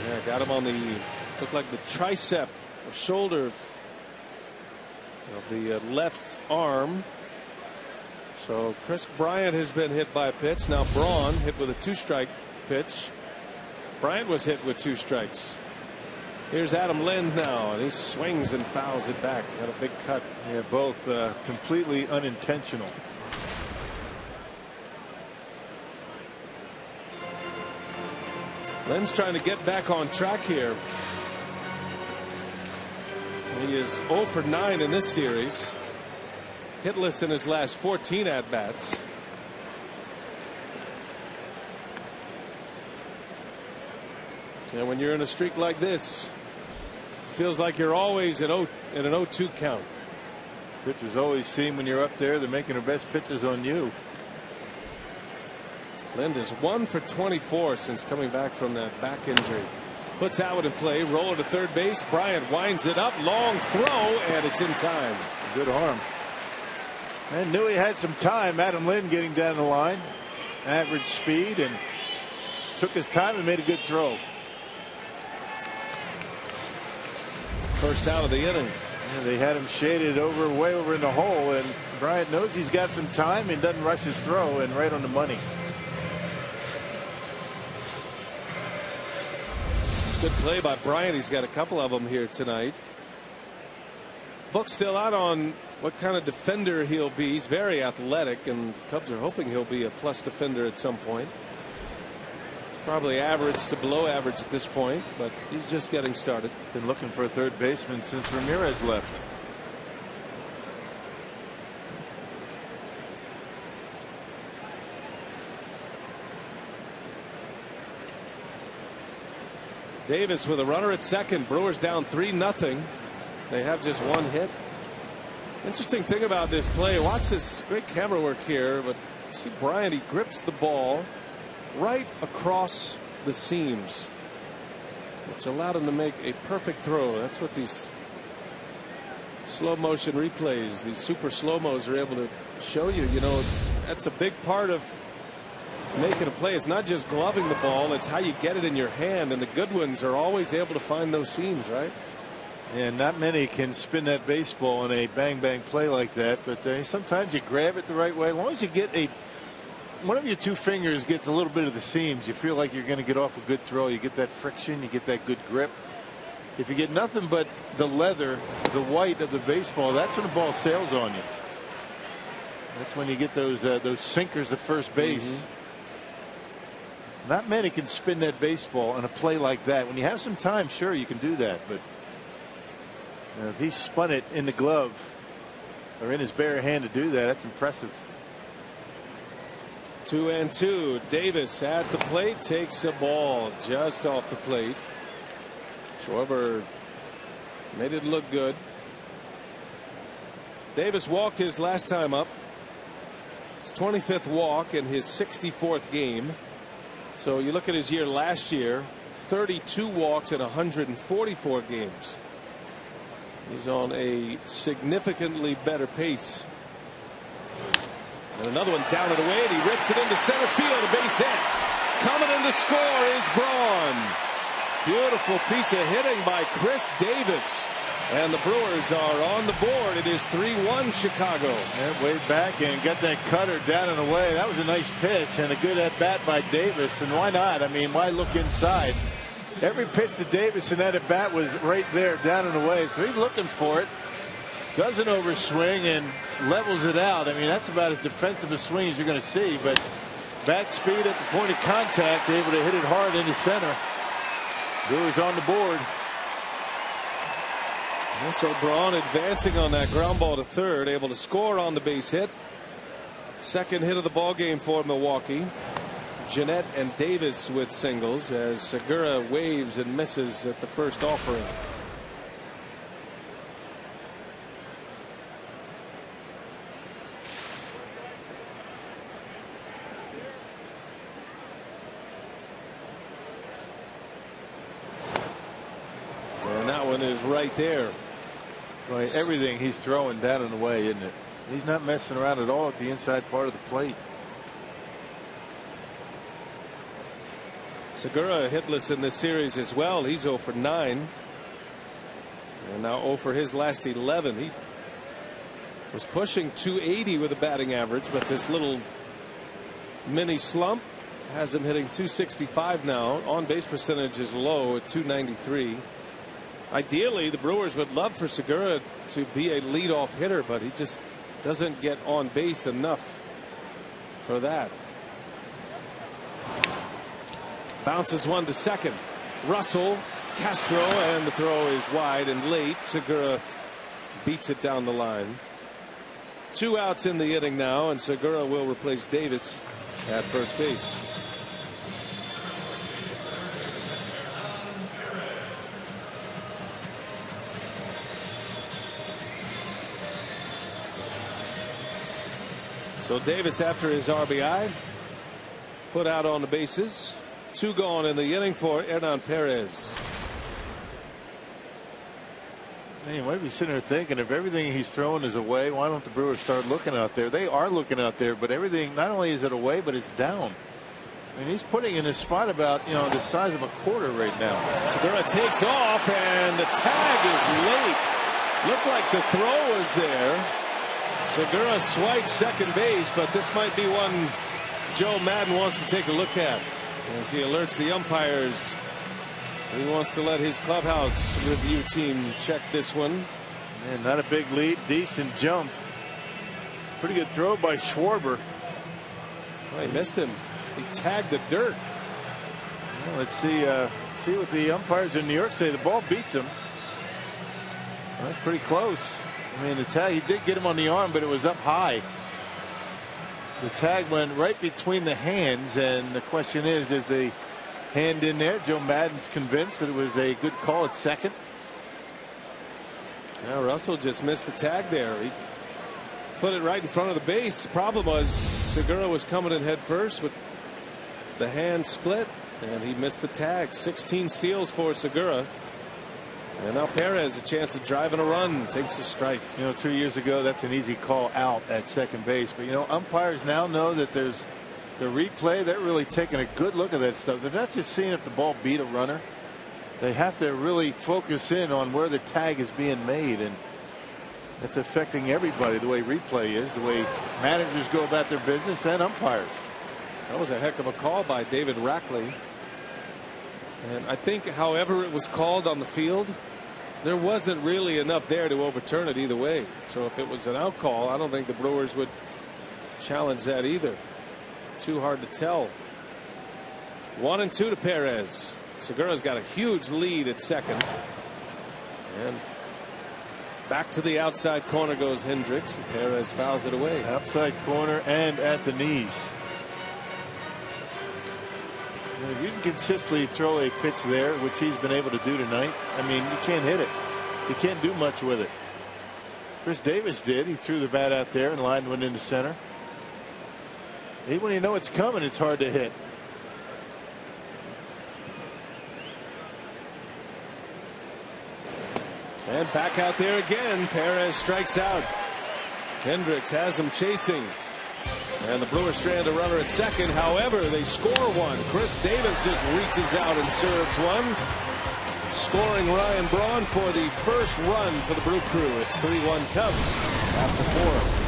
Yeah, got him on the, looked like the tricep or shoulder of the left arm. So Chris Bryant has been hit by a pitch. Now Braun hit with a 2-strike pitch. Bryant was hit with 2 strikes. Here's Adam Lind now, and he swings and fouls it back. Got a big cut. Yeah, both completely unintentional. Lind's trying to get back on track here. He is 0 for 9 in this series. Hitless in his last 14 at-bats. And when you're in a streak like this, feels like you're always in an 0-2 count. Pitchers always seem when you're up there, they're making their best pitches on you. Lind is 1 for 24 since coming back from that back injury. Puts Howard in play, roller to third base. Bryant winds it up, long throw, and it's in time. Good arm. And knew he had some time. Adam Lind getting down the line, average speed, and took his time and made a good throw. First out of the inning. Yeah, they had him shaded way over in the hole, and Bryant knows he's got some time and doesn't rush his throw, and right on the money. Good play by Bryant. He's got a couple of them here tonight. Book's still out on what kind of defender he'll be. He's very athletic, and the Cubs are hoping he'll be a plus defender at some point. Probably average to below average at this point, but he's just getting started. Been looking for a third baseman since Ramirez left. Davis with a runner at second. Brewers down 3-0. They have just 1 hit. Interesting thing about this play, watch this great camera work here, but you see Bryant, he grips the ball right across the seams, which allowed him to make a perfect throw. That's what these slow motion replays, these super slow-mos are able to show you. You know, that's a big part of making a play. It's not just gloving the ball, it's how you get it in your hand, and the good ones are always able to find those seams, right? And not many can spin that baseball in a bang-bang play like that, but sometimes you grab it the right way. As long as you get one of your 2 fingers gets a little bit of the seams, you feel like you're going to get off a good throw. You get that friction, you get that good grip. If you get nothing but the leather, the white of the baseball, that's when the ball sails on you. That's when you get those sinkers to first base. Not many can spin that baseball on a play like that. When you have some time, sure, you can do that, but if he spun it in the glove or in his bare hand to do that, that's impressive. 2-2. Davis at the plate takes a ball just off the plate. Schwarber made it look good. Davis walked his last time up. His 25th walk in his 64th game. So you look at his year last year, 32 walks in 144 games. He's on a significantly better pace. And another one down and away, and he rips it into center field, a base hit. Coming in to score is Braun. Beautiful piece of hitting by Chris Davis. And the Brewers are on the board. It is 3-1 Chicago. Yeah, way back and got that cutter down and away. That was a nice pitch and a good at bat by Davis. And why not? I mean, why look inside? Every pitch to Davis and that at bat was right there, down and away. So he's looking for it. Doesn't overswing and levels it out. I mean, that's about as defensive a swing as you're going to see. But bat speed at the point of contact, able to hit it hard into center. Brewers on the board. So Braun advancing on that ground ball to third, able to score on the base hit. Second hit of the ball game for Milwaukee. Jeanette and Davis with singles as Segura waves and misses at the first offering. And that one is right there. Right, everything he's throwing down and away, isn't it? He's not messing around at all at the inside part of the plate. Segura hitless in this series as well. He's 0 for 9. And now 0 for his last 11. He was pushing 280 with a batting average, but this little mini slump has him hitting 265 now. On base percentage is low at 293. Ideally, the Brewers would love for Segura to be a leadoff hitter, but he just doesn't get on base enough for that. Bounces one to second. Russell, Castro, and the throw is wide and late. Segura beats it down the line. 2 outs in the inning now, and Segura will replace Davis at first base. So Davis, after his RBI, put out on the bases. 2 gone in the inning for Hernan Perez. Hey, you might be sitting there thinking, if everything he's throwing is away, why don't the Brewers start looking out there? They are looking out there, but everything, not only is it away, but it's down. I mean, he's putting in his spot about, the size of a quarter right now. Segura takes off, and the tag is late. Looked like the throw was there. Segura swipes second base, but this might be one Joe Madden wants to take a look at as he alerts the umpires. He wants to let his clubhouse review team check this one. Man, not a big lead, decent jump. Pretty good throw by Schwarber. Well, he missed him. He tagged the dirt. Well, let's see what the umpires in New York say. The ball beats him. Well, that's pretty close. I mean, the tag, he did get him on the arm, but it was up high. The tag went right between the hands, and the question is the hand in there? Joe Madden's convinced that it was a good call at second. Now Russell just missed the tag there. He put it right in front of the base. Problem was Segura was coming in head first with the hand split, and he missed the tag. 16 steals for Segura. And now Perez a chance to drive in a run, takes a strike. 2 years ago, that's an easy call out at second base. But umpires now know that there's the replay. They're really taking a good look at that stuff. They're not just seeing if the ball beat a runner. They have to really focus in on where the tag is being made, and that's affecting everybody. The way replay is, the way managers go about their business, and umpires. That was a heck of a call by David Rackley. And I think, however it was called on the field, there wasn't really enough there to overturn it either way. So if it was an out call, I don't think the Brewers would challenge that either. Too hard to tell. 1-2 to Perez. Segura's got a huge lead at second. And back to the outside corner goes Hendricks, and Perez fouls it away. Outside corner and at the knees. If you can consistently throw a pitch there, which he's been able to do tonight, I mean, you can't hit it. You can't do much with it. Chris Davis did. He threw the bat out there and lined one into center. Even when you know it's coming, it's hard to hit. And back out there again. Perez strikes out. Hendricks has him chasing. And the Brewers strand a runner at second. However, they score one. Chris Davis just reaches out and serves one. Scoring Ryan Braun for the first run for the Brew Crew. It's 3-1 Cubs after 4.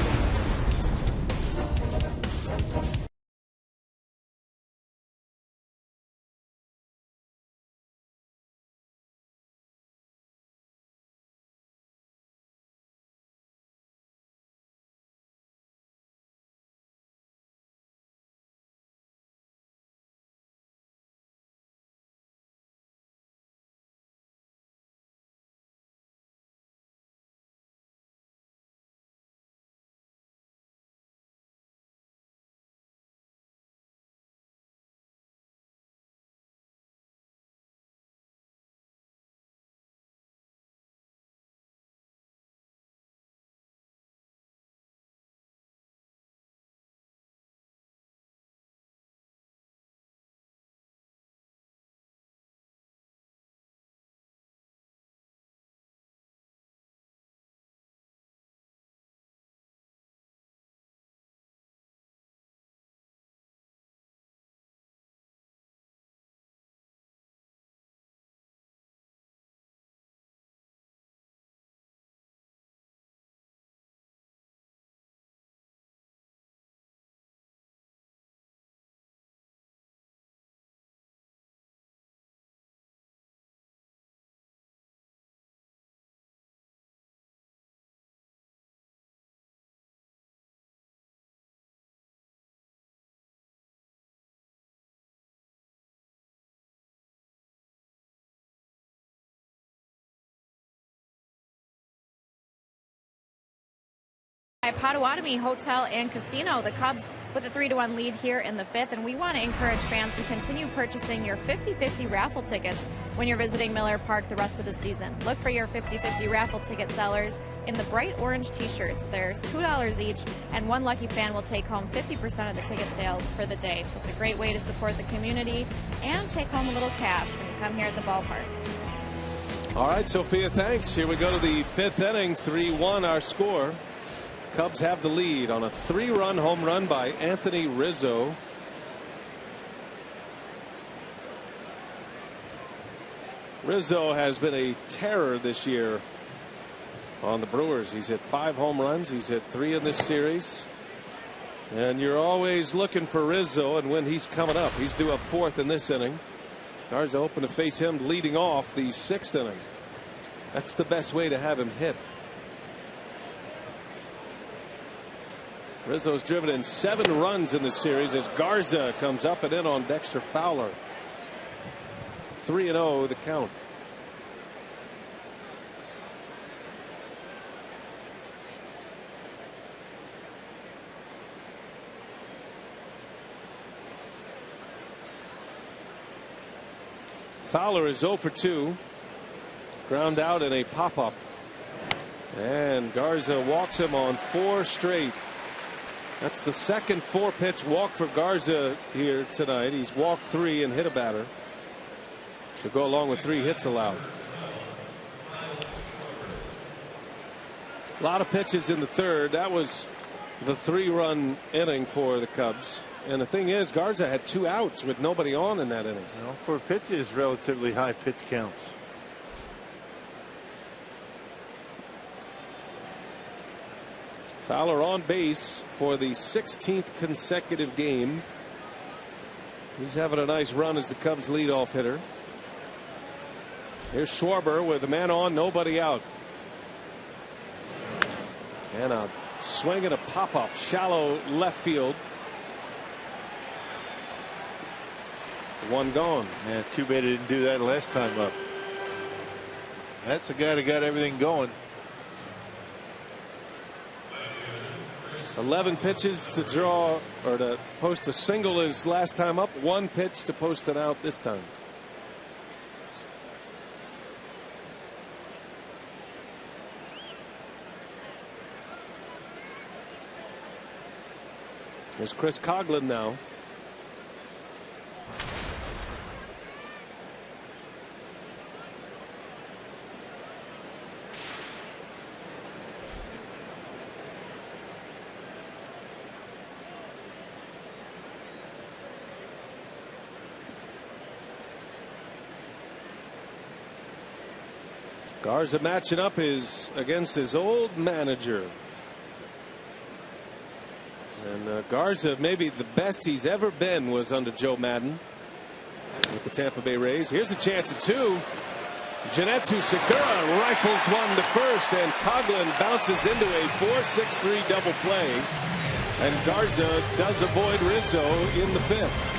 Potawatomi Hotel and Casino, the Cubs with a 3-1 lead here in the 5th, and we want to encourage fans to continue purchasing your 50/50 raffle tickets when you're visiting Miller Park the rest of the season. Look for your 50/50 raffle ticket sellers in the bright orange t-shirts. There's $2 each, and one lucky fan will take home 50% of the ticket sales for the day. So it's a great way to support the community and take home a little cash when you come here at the ballpark. All right, Sophia, thanks. Here we go to the 5th inning. 3-1 our score. Cubs have the lead on a 3-run home run by Anthony Rizzo. Rizzo has been a terror this year on the Brewers. He's hit 5 home runs. He's hit 3 in this series. And you're always looking for Rizzo, and when he's coming up, he's due up 4th in this inning. Garza open to face him leading off the 6th inning. That's the best way to have him hit. Rizzo's driven in 7 runs in the series as Garza comes up and in on Dexter Fowler. 3-0 the count. Fowler is 0 for 2. Ground out in a pop-up. And Garza walks him on 4 straight. That's the second 4-pitch walk for Garza here tonight. He's walked 3 and hit a batter to go along with 3 hits allowed. A lot of pitches in the 3rd. That was the 3-run inning for the Cubs. And the thing is, Garza had 2 outs with nobody on in that inning. Well, for pitches, relatively high pitch counts. Fowler on base for the 16th consecutive game. He's having a nice run as the Cubs leadoff hitter. Here's Schwarber with a man on, nobody out. And a swing and a pop-up, shallow left field. 1 gone. Yeah, too bad he didn't do that last time up. That's the guy that got everything going. 11 pitches to draw or to post a single his last time up. 1 pitch to post an out this time. There's Chris Coughlin now. Garza matching up against his old manager. And Garza, maybe the best he's ever been was under Joe Madden with the Tampa Bay Rays. Here's a chance at 2. Janetu Segura rifles one to first, and Coughlin bounces into a 4-6-3 double play. And Garza does avoid Rizzo in the 5th.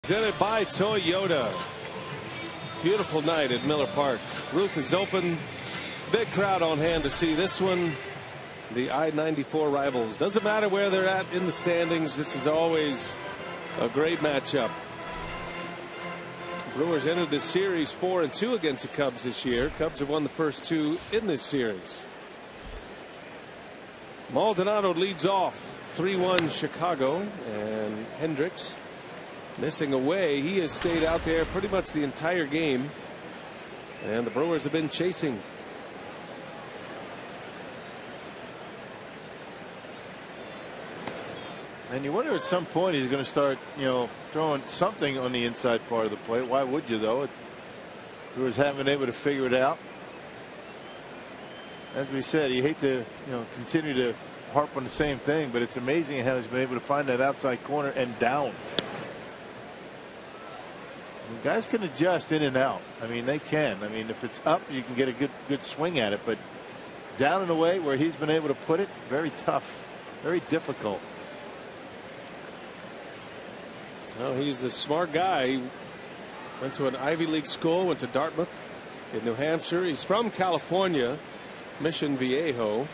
Presented by Toyota. Beautiful night at Miller Park. Roof is open. Big crowd on hand to see this one. The I-94 rivals. Doesn't matter where they're at in the standings. This is always a great matchup. Brewers entered this series 4-2 against the Cubs this year. Cubs have won the first 2 in this series. Maldonado leads off 3-1 Chicago, and Hendricks missing away. He has stayed out there pretty much the entire game, and the Brewers have been chasing. And you wonder at some point he's going to start, throwing something on the inside part of the plate. Why would you, though? Brewers haven't been able to figure it out. As we said, you hate to, continue to harp on the same thing, but it's amazing how he's been able to find that outside corner and down. Guys can adjust in and out. I mean, they can. I mean, if it's up, you can get a good swing at it. But down and away, where he's been able to put it, very tough, very difficult. Well, he's a smart guy. He went to an Ivy League school, went to Dartmouth in New Hampshire. He's from California, Mission Viejo.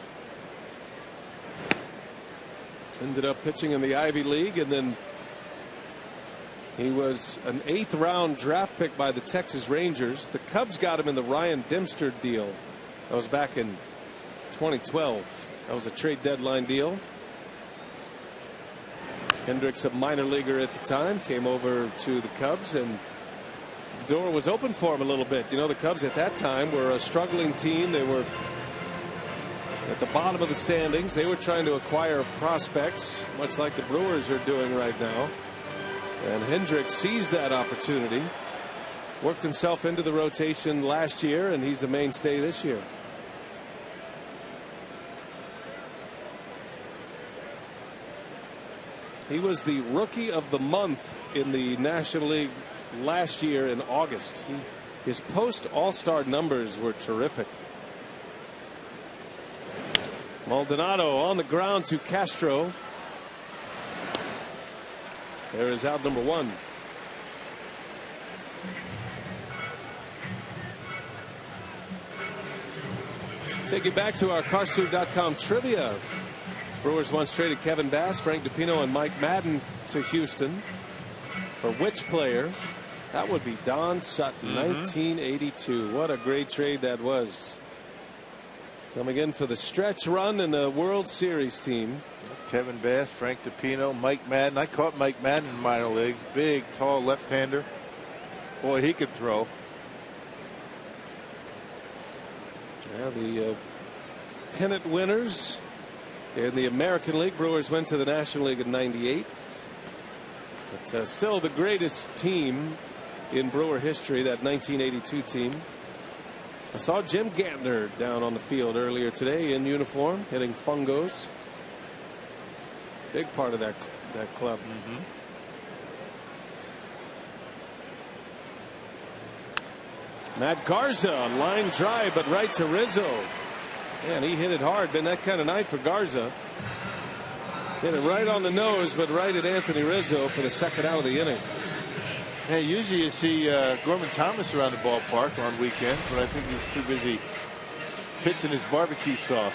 Ended up pitching in the Ivy League, and then he was an 8th round draft pick by the Texas Rangers. The Cubs got him in the Ryan Dempster deal. That was back in 2012. That was a trade deadline deal. Hendricks, a minor leaguer at the time, came over to the Cubs, and the door was open for him a little bit. The Cubs at that time were a struggling team. They were at the bottom of the standings. They were trying to acquire prospects, much like the Brewers are doing right now. And Hendricks seized that opportunity, worked himself into the rotation last year, and he's a mainstay this year. He was the Rookie of the Month in the National League last year in August. His post All-Star numbers were terrific. Maldonado on the ground to Castro. There is out number 1. Take it back to our Carsoup.com trivia. Brewers once traded Kevin Bass, Frank DePino, and Mike Madden to Houston. For which player? That would be Don Sutton, 1982. What a great trade that was. Coming in for the stretch run in the World Series team. Kevin Bass, Frank DiPino, Mike Madden. I caught Mike Madden in minor leagues. Big, tall left-hander. Boy, he could throw. Yeah, the pennant winners in the American League. Brewers went to the National League in '98. But still the greatest team in Brewer history, that 1982 team. I saw Jim Gantner down on the field earlier today in uniform, hitting fungos. Big part of that club. Matt Garza, line drive, but right to Rizzo. Man, he hit it hard. Been that kind of night for Garza. Hit it right on the nose, but right at Anthony Rizzo for the second out of the inning. Hey, usually you see Gorman Thomas around the ballpark on weekends, but I think he's too busy pitching his barbecue sauce.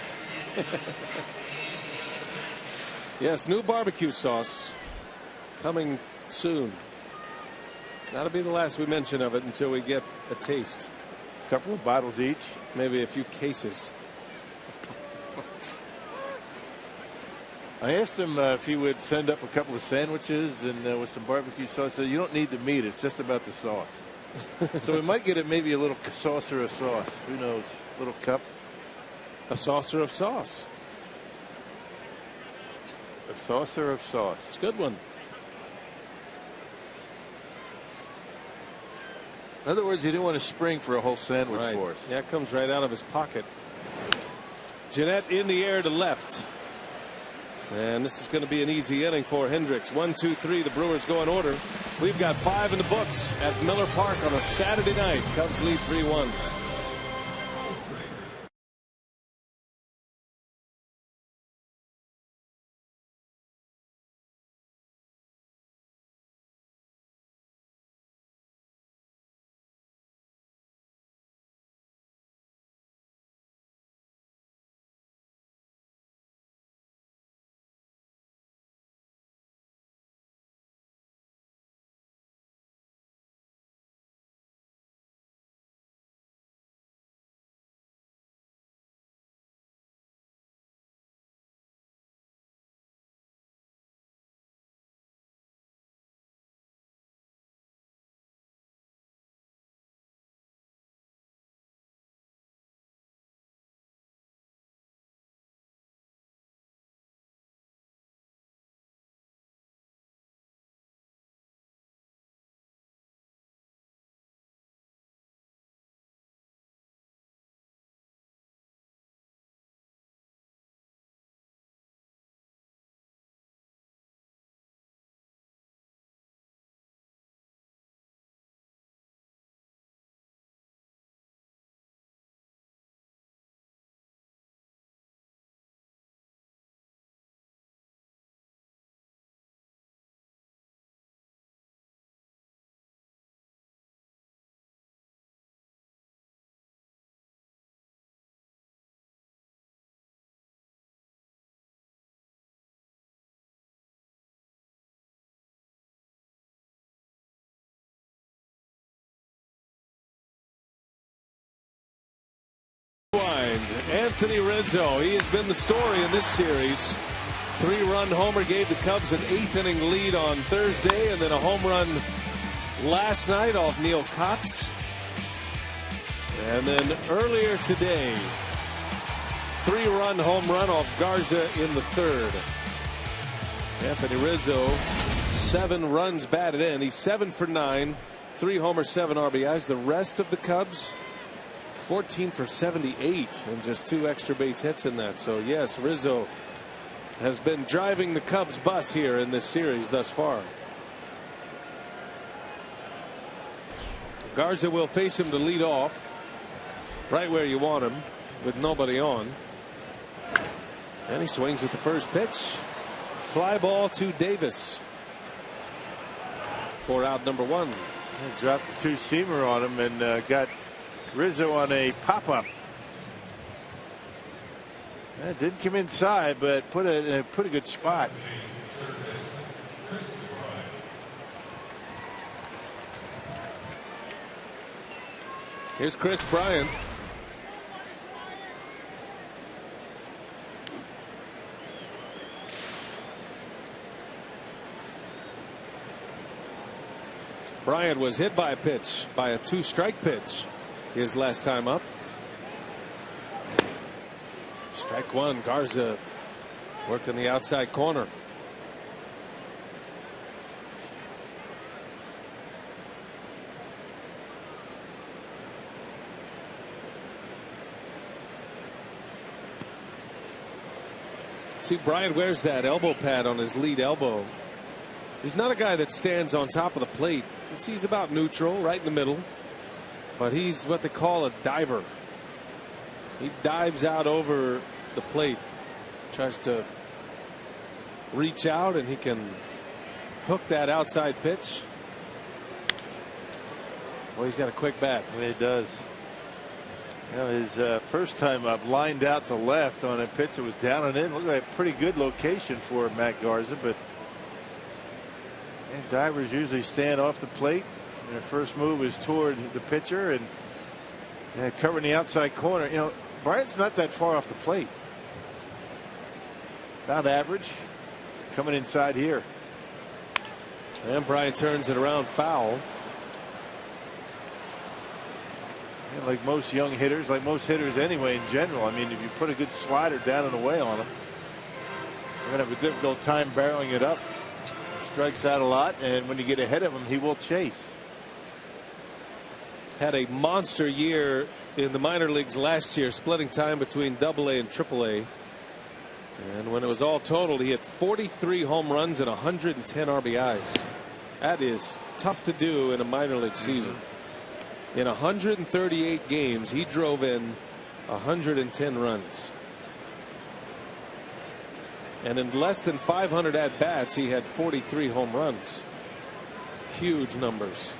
Yes, new barbecue sauce coming soon. That'll be the last we mention of it until we get a taste. A couple of bottles each. Maybe a few cases. I asked him if he would send up a couple of sandwiches and with some barbecue sauce. So you don't need the meat. It's just about the sauce. So we might get it maybe a little saucer of sauce. Who knows? A little cup. A saucer of sauce. A saucer of sauce. It's a good one. In other words, he didn't want to spring for a whole sandwich for us. Yeah, it comes right out of his pocket. Jeanette in the air to left. And this is going to be an easy inning for Hendricks. 1, 2, 3. The Brewers go in order. We've got 5 in the books at Miller Park on a Saturday night. Cubs lead 3-1. Anthony Rizzo, he has been the story in this series. 3-run homer gave the Cubs an 8th inning lead on Thursday, and then a home run last night off Neil Cox. And then earlier today, 3-run home run off Garza in the 3rd. Anthony Rizzo, 7 runs batted in. He's 7 for 9, 3 homers, 7 RBIs. The rest of the Cubs, 14 for 78 and just 2 extra base hits in that. So yes, Rizzo has been driving the Cubs bus here in this series thus far. Garza will face him to lead off right where you want him with nobody on. And he swings at the first pitch. Fly ball to Davis for out number 1. He dropped the 2-seamer on him and got Rizzo on a pop-up. Didn't come inside, but put it in a pretty good spot. Here's Chris Bryant. Bryant was hit by a pitch, by a 2-strike pitch his last time up. Strike one. Garza working the outside corner. See, Bryant wears that elbow pad on his lead elbow. He's not a guy that stands on top of the plate. He's about neutral, right in the middle. But he's what they call a diver. He dives out over the plate, tries to reach out, and he can hook that outside pitch. Well, he's got a quick bat. He does. You know, his first time up, lined out to left on a pitch that was down and in. Looked like a pretty good location for Matt Garza, but divers usually stand off the plate. Their first move is toward the pitcher and covering the outside corner. You know, Bryant's not that far off the plate. About average. Coming inside here. And Bryant turns it around foul. Yeah, like most young hitters, like most hitters anyway in general. I mean, if you put a good slider down and away on him, you're going to have a difficult time barreling it up. Strikes out a lot, and when you get ahead of him, he will chase. Had a monster year in the minor leagues last year, splitting time between AA and AAA. And when it was all totaled, he had 43 home runs and 110 RBIs. That is tough to do in a minor league season. In 138 games, he drove in 110 runs. And in less than 500 at-bats, he had 43 home runs. Huge numbers.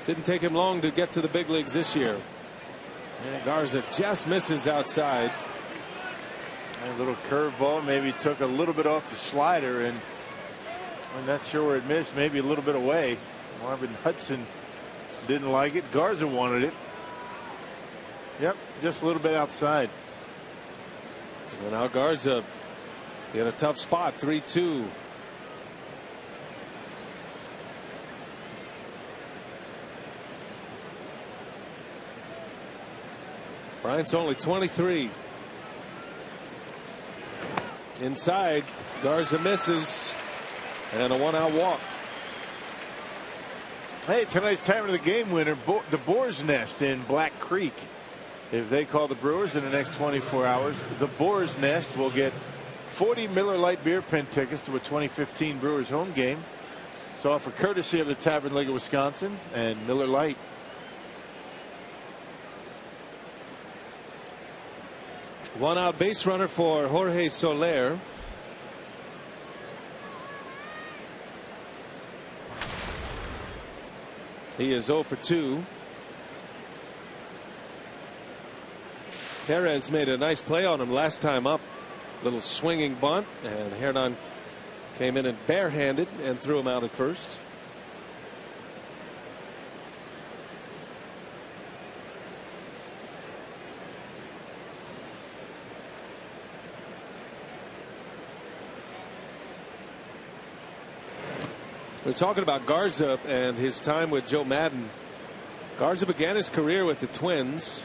Didn't take him long to get to the big leagues this year. And Garza just misses outside. A little curveball, maybe took a little bit off the slider, and I'm not sure where it missed, maybe a little bit away. Marvin Hudson didn't like it. Garza wanted it. Yep, just a little bit outside. And now Garza in a tough spot, 3-2. Bryant's only 23. Inside, Garza misses, and a 1-out walk. Hey, tonight's time of the game winner, the Boar's Nest in Black Creek. If they call the Brewers in the next 24 hours, the Boar's Nest will get 40 Miller Lite beer pen tickets to a 2015 Brewers home game. It's offered courtesy of the Tavern League of Wisconsin and Miller Lite. One-out base runner for Jorge Soler. He is 0 for 2. Perez made a nice play on him last time up. Little swinging bunt, and Hernan came in and barehanded and threw him out at first. We're talking about Garza and his time with Joe Madden. Garza began his career with the Twins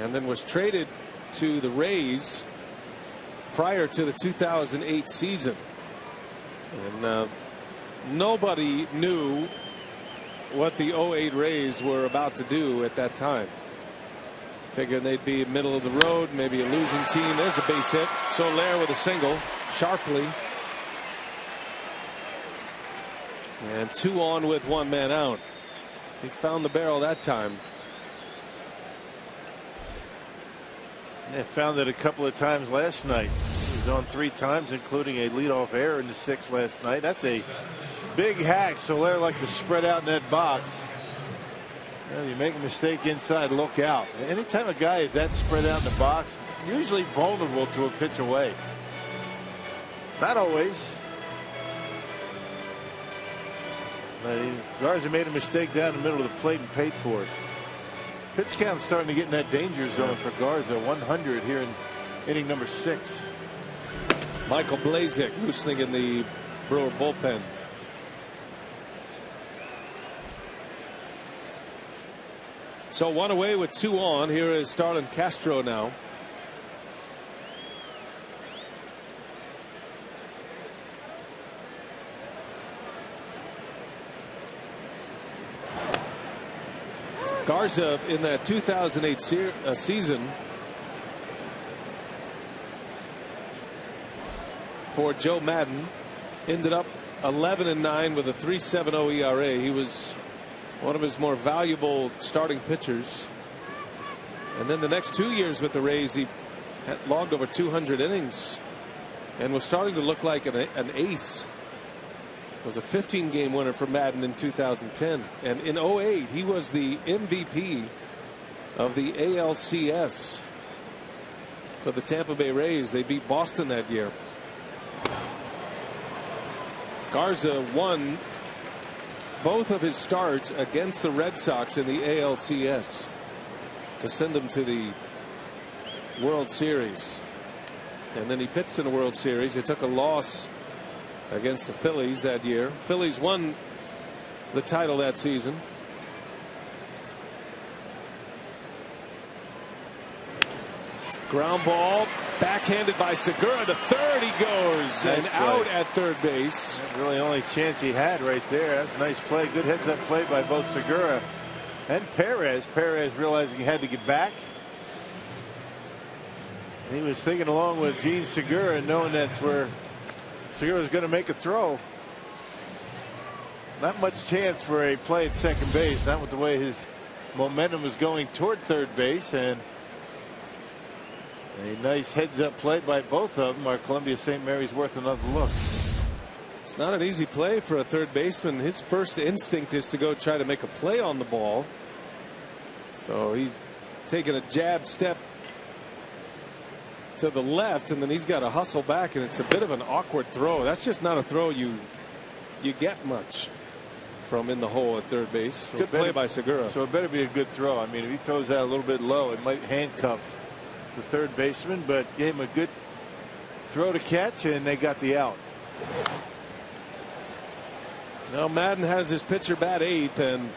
and then was traded to the Rays prior to the 2008 season. And nobody knew what the 08 Rays were about to do at that time. Figured they'd be middle of the road, maybe a losing team. There's a base hit. Soler with a single sharply. And 2 on with 1 man out. He found the barrel that time. They found it a couple of times last night. He was on 3 times, including a leadoff error in the 6th last night. That's a big hack. Soler likes to spread out in that box. Well, you make a mistake inside, look out. Anytime a guy is that spread out in the box, usually vulnerable to a pitch away. Not always. Garza made a mistake down the middle of the plate and paid for it. Pitch count starting to get in that danger zone for Garza. 100 here in inning number 6. Michael Blazek loosening in the Brewer bullpen. So 1 away with 2 on. Here is Starlin Castro now. Garza in that 2008 season for Joe Madden ended up 11-9 with a 3.70 ERA. He was one of his more valuable starting pitchers. And then the next 2 years with the Rays, he had logged over 200 innings and was starting to look like an ace. Was a 15-game winner for Madden in 2010, and in 08 he was the MVP of the ALCS for the Tampa Bay Rays. They beat Boston that year. Garza won both of his starts against the Red Sox in the ALCS to send them to the World Series, and then he pitched in the World Series. He took a loss against the Phillies that year. Phillies won the title that season. Ground ball backhanded by Segura to third. He goes and out at third base. That's really the only chance he had right there. That's a nice play. Good heads up play by both Segura and Perez. Perez realizing he had to get back. He was thinking along with Gene Segura, knowing that's where Segura was going to make a throw. Not much chance for a play at second base. Not with the way his momentum was going toward third base. And a nice heads up play by both of them. Our Columbia St. Mary's worth another look. It's not an easy play for a third baseman. His first instinct is to go try to make a play on the ball. So he's taking a jab step to the left, and then he's got to hustle back, and it's a bit of an awkward throw. That's just not a throw you get much from in the hole at third base. So good play by Segura. So it better be a good throw. I mean, if he throws that a little bit low, it might handcuff the third baseman, but gave him a good throw to catch, and they got the out. Now Madden has his pitcher bat 8th, and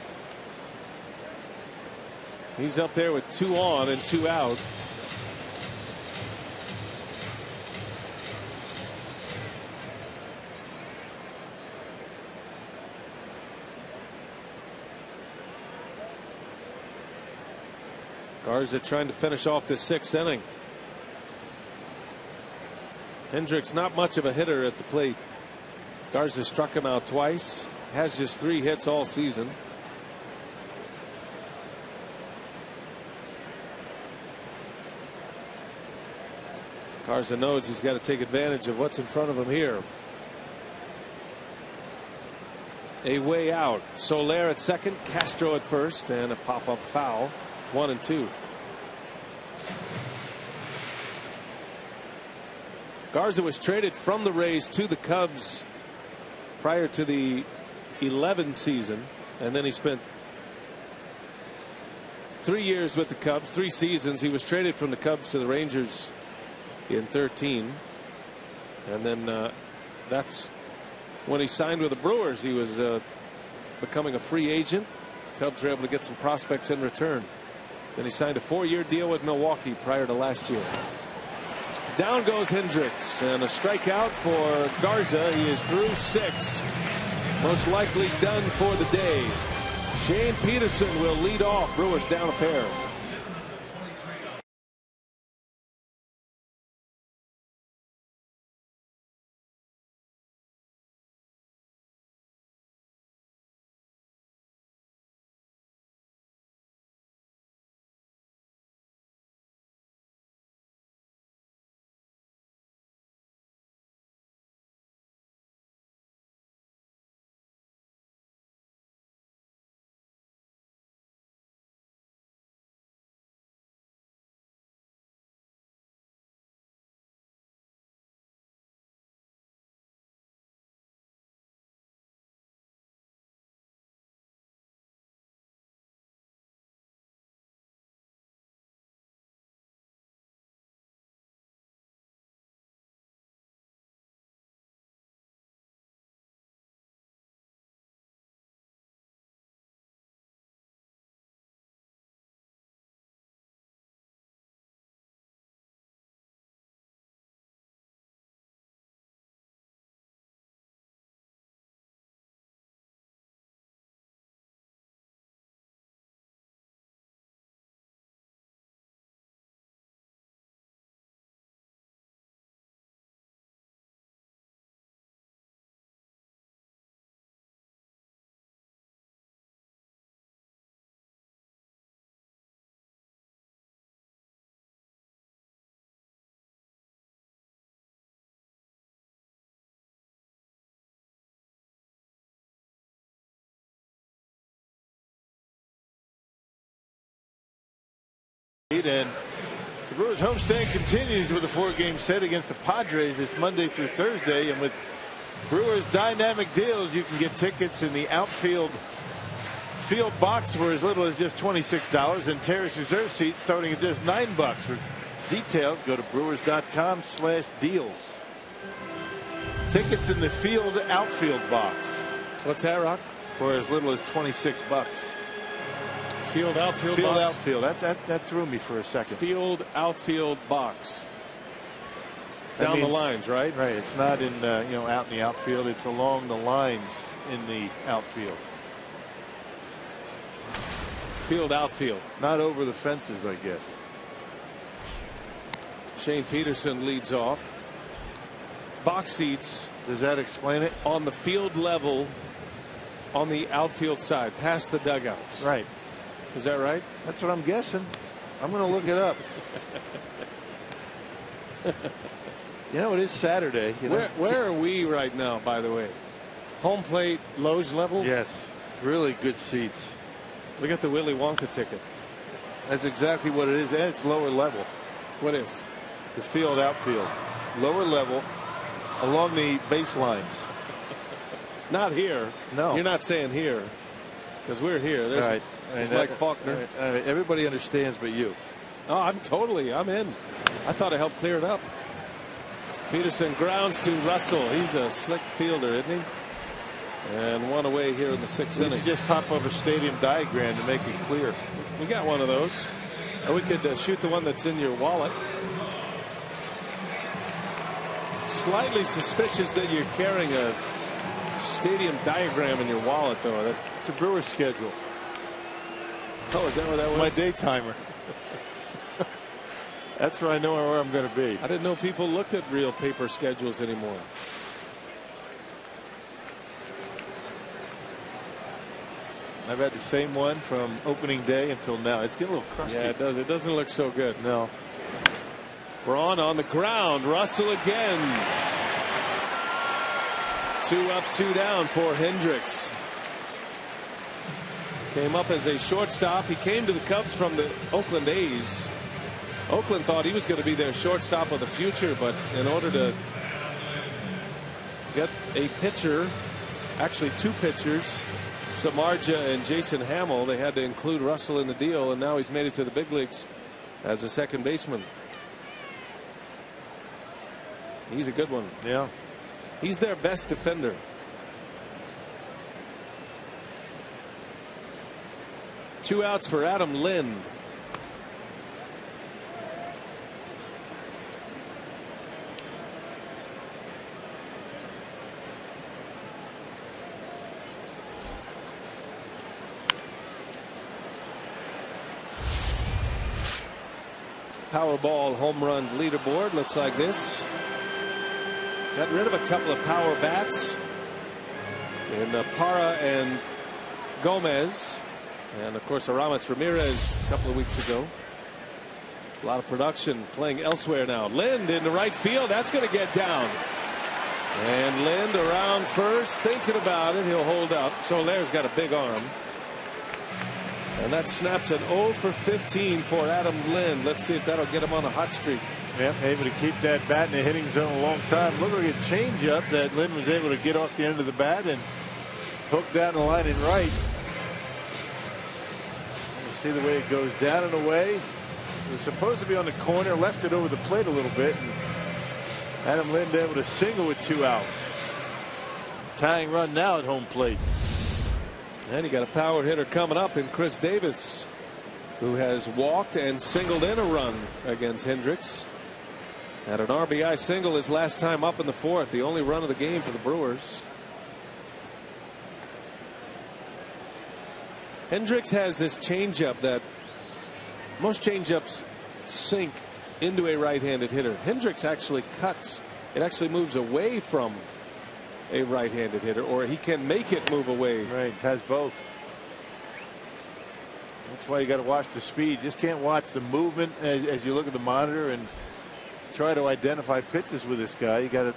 he's up there with 2 on and 2 out. Garza trying to finish off this 6th inning. Hendricks not much of a hitter at the plate. Garza struck him out twice. Has just 3 hits all season. Garza knows he's got to take advantage of what's in front of him here. A way out. Soler at second, Castro at first, and a pop-up foul. 1 and 2. Garza was traded from the Rays to the Cubs prior to the 11 season, and then he spent 3 years with the Cubs, 3 seasons. He was traded from the Cubs to the Rangers in 13, and then that's when he signed with the Brewers. He was becoming a free agent. Cubs were able to get some prospects in return. Then he signed a 4-year deal with Milwaukee prior to last year. Down goes Hendricks, and a strikeout for Garza. He is through 6. Most likely done for the day. Shane Peterson will lead off. Brewers down a pair. And the Brewers homestand continues with a 4-game set against the Padres this Monday through Thursday. And with Brewers dynamic deals, you can get tickets in the outfield field box for as little as just $26, and terrace reserve seats starting at just $9. For details, go to brewers.com/deals. Tickets in the field outfield box. What's that, Rock? For as little as $26. Field outfield Field box? outfield. That threw me for a second. Field outfield box. That Down the means- lines, right? Right. It's not in out in the outfield. It's along the lines in the outfield. Field outfield. Not over the fences, I guess. Shane Peterson leads off. Box seats. Does that explain it? On the field level, on the outfield side, past the dugouts. Right. Is that right? That's what I'm guessing. I'm going to look it up. It is Saturday. Where are we right now, by the way? Home plate, Lowe's level? Yes. Really good seats. Look at the Willy Wonka ticket. That's exactly what it is. And it's lower level. What is? The field outfield. Lower level along the baselines. Not here. No. You're not saying here. Because we're here. There's, All right. there's Mike Faulkner. All right. Everybody understands but you. Oh, I'm in. I thought I helped clear it up. Peterson grounds to Russell. He's a slick fielder, isn't he? And one away here in the 6th inning. Just pop up a stadium diagram to make it clear. We got one of those. Or we could shoot the one that's in your wallet. Slightly suspicious that you're carrying a stadium diagram in your wallet, though. It's a Brewers schedule. Oh, is that what that It's was? my day timer. That's where I know where I'm going to be. I didn't know people looked at real paper schedules anymore. I've had the same one from opening day until now. It's getting a little crusty. Yeah, it does. It doesn't look so good. No. Braun on the ground. Russell again. 2 up, 2 down for Hendricks. Came up as a shortstop. He came to the Cubs from the Oakland A's. Oakland thought he was going to be their shortstop of the future, but in order to get a pitcher, actually 2 pitchers, Samardzija and Jason Hamill, they had to include Russell in the deal, and now he's made it to the big leagues as a second baseman. He's a good one. Yeah. He's their best defender. Two outs for Adam Lind. Powerball home run leaderboard looks like this. Got rid of a couple of power bats in Parra and Gomez, and of course Aramis Ramirez a couple of weeks ago. A lot of production playing elsewhere now. Lind into right field. That's going to get down. And Lind around first, thinking about it. He'll hold up. Soler's got a big arm. And that snaps an 0 for 15 for Adam Lind. Let's see if that'll get him on a hot streak. Yeah, able to keep that bat in the hitting zone a long time. Looked like a changeup that Lind was able to get off the end of the bat and hook down the line and right. You see the way it goes down and away. It was supposed to be on the corner, left it over the plate a little bit, and Adam Lind able to single with 2 outs. Tying run now at home plate. And you got a power hitter coming up in Chris Davis, who has walked and singled in a run against Hendricks. Had an RBI single his last time up in the 4th, the only run of the game for the Brewers. Hendricks has this changeup that most changeups sink into a right-handed hitter. Hendricks actually cuts. It actually moves away from a right-handed hitter, or he can make it move away. Right, has both. That's why you got to watch the speed. Just can't watch the movement as you look at the monitor and try to identify pitches with this guy. You got to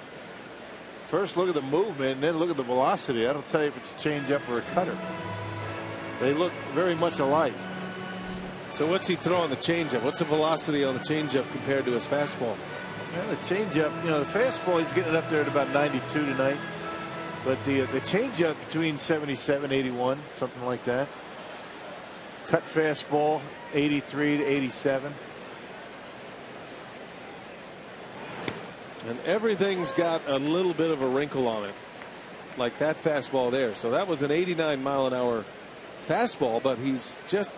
first look at the movement and then look at the velocity. That'll tell you if it's a changeup or a cutter. They look very much alike. So what's he throwing the changeup? What's the velocity on the changeup compared to his fastball? Well, the changeup, the fastball, he's getting it up there at about 92 tonight. But the changeup between 77, 81, something like that. Cut fastball, 83 to 87. And everything's got a little bit of a wrinkle on it, like that fastball there. So that was an 89-mile-an-hour fastball, but he's just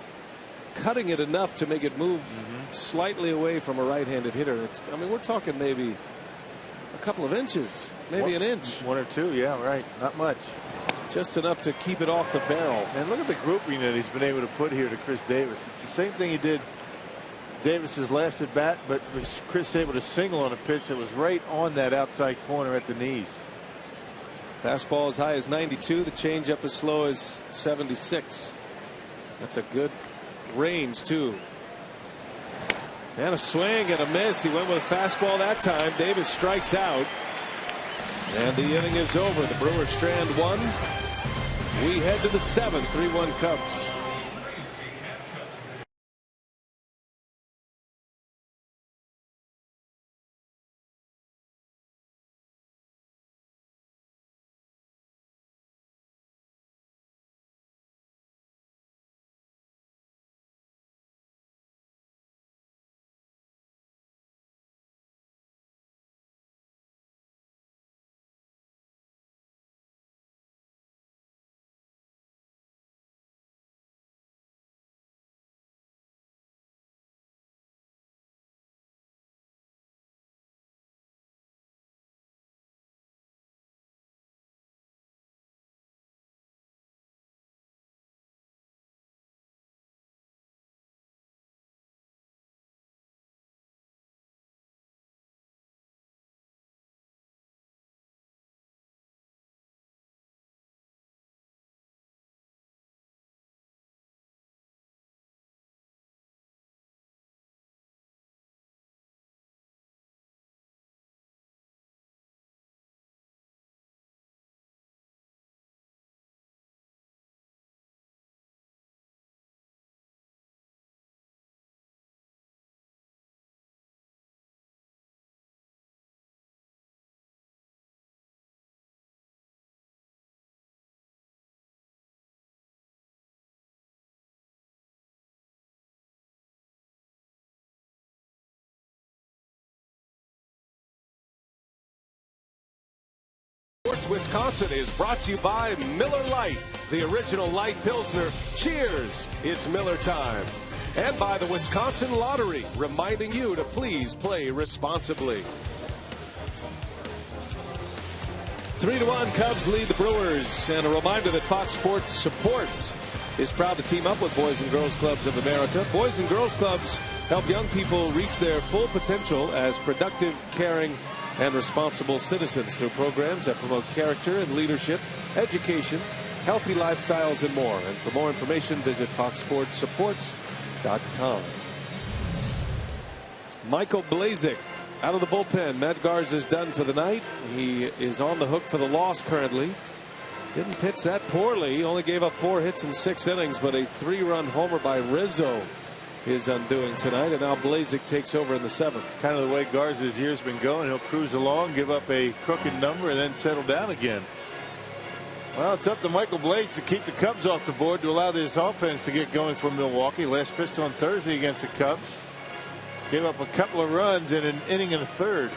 cutting it enough to make it move slightly away from a right-handed hitter. I mean, we're talking maybe a couple of inches, maybe an inch. 1 or 2, yeah, right. Not much. Just enough to keep it off the barrel. And look at the grouping that he's been able to put here to Chris Davis. It's the same thing he did Davis's last at bat, but Chris able to single on a pitch that was right on that outside corner at the knees. Fastball as high as 92. The changeup as slow as 76. That's a good range too. And a swing and a miss. He went with a fastball that time. Davis strikes out. And the inning is over. The Brewers strand one. We head to the 7th. 3-1 Cubs. Sports Wisconsin is brought to you by Miller Lite, the original light Pilsner. Cheers, it's Miller time. And by the Wisconsin Lottery, reminding you to please play responsibly. 3-1 Cubs lead the Brewers. And a reminder that Fox Sports Supports is proud to team up with Boys and Girls Clubs of America. Boys and Girls Clubs help young people reach their full potential as productive, caring, and responsible citizens through programs that promote character and leadership, education, healthy lifestyles, and more. And for more information, visit foxsportsupports.com. Michael Blazek out of the bullpen. Matt Garza's done for the night. He is on the hook for the loss currently. Didn't pitch that poorly. He only gave up 4 hits in 6 innings, but a 3-run homer by Rizzo is undoing tonight, and now Blazek takes over in the 7th. Kind of the way Garza's year's been going. He'll cruise along, give up a crooked number, and then settle down again. Well, it's up to Michael Blazek to keep the Cubs off the board to allow this offense to get going for Milwaukee. Last pitched on Thursday against the Cubs. Gave up a couple of runs in an inning and a third.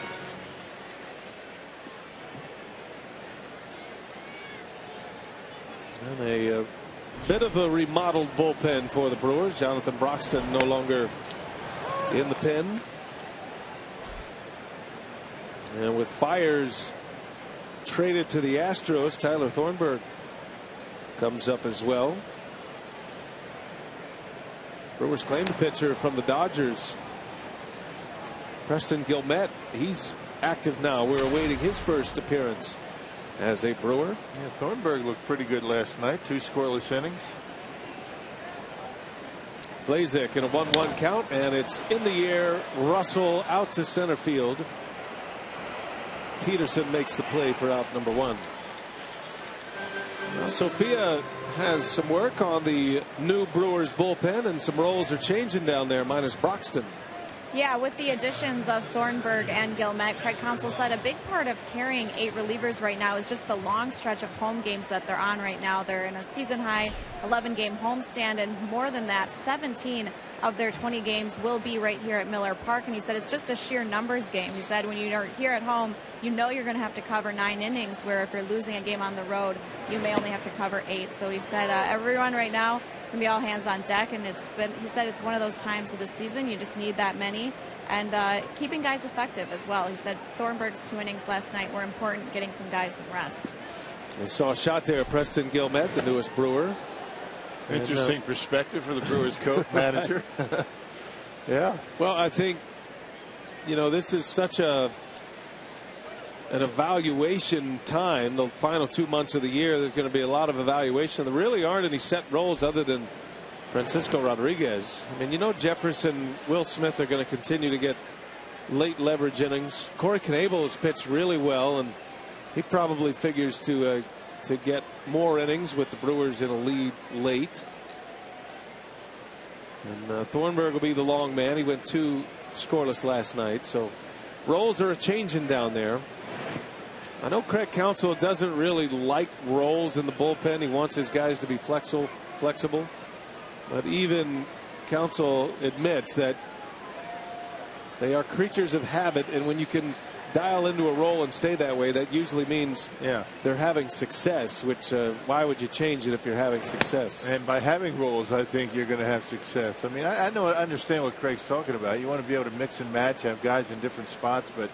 And a bit of a remodeled bullpen for the Brewers. Jonathan Broxton no longer in the pen. And with Fires traded to the Astros, Tyler Thornburg comes up as well. Brewers claimed a pitcher from the Dodgers, Preston Guillemette. He's active now. We're awaiting his first appearance as a Brewer. Yeah, Thornburg looked pretty good last night. 2 scoreless innings. Blazek in a 1-1 count, and it's in the air. Russell out to center field. Peterson makes the play for out number 1. Sophia has some work on the new Brewers bullpen, and some roles are changing down there, minus Broxton. Yeah, with the additions of Thornburg and Guillemette, Craig Counsell said a big part of carrying 8 relievers right now is just the long stretch of home games that they're on right now. They're in a season-high 11-game homestand, and more than that, 17 of their 20 games will be right here at Miller Park. And he said it's just a sheer numbers game. He said when you're here at home, you know you're going to have to cover 9 innings, where if you're losing a game on the road, you may only have to cover 8. So he said everyone right now, it's going to be all hands on deck, and he said it's one of those times of the season you just need that many, and keeping guys effective as well. He said Thornburg's 2 innings last night were important, getting some guys some rest. I saw a shot there of Preston Guillemette, the newest Brewer. Interesting perspective for the Brewers coach manager. Yeah. Well, I think, this is such an evaluation time. The final 2 months of the year, there's going to be a lot of evaluation. There really aren't any set roles other than Francisco Rodriguez. I mean, Jefferson, Will Smith are going to continue to get late leverage innings. Corey Knebel has pitched really well, and he probably figures to get more innings with the Brewers in a lead late. And Thornburg will be the long man. He went 2 scoreless last night, so roles are changing down there. I know Craig Counsell doesn't really like roles in the bullpen. He wants his guys to be flexible. But even Counsell admits that they are creatures of habit, and when you can dial into a role and stay that way, that usually means they're having success, which why would you change it if you're having success? And by having roles, I think you're going to have success. I mean, I understand what Craig's talking about. You want to be able to mix and match, have guys in different spots, but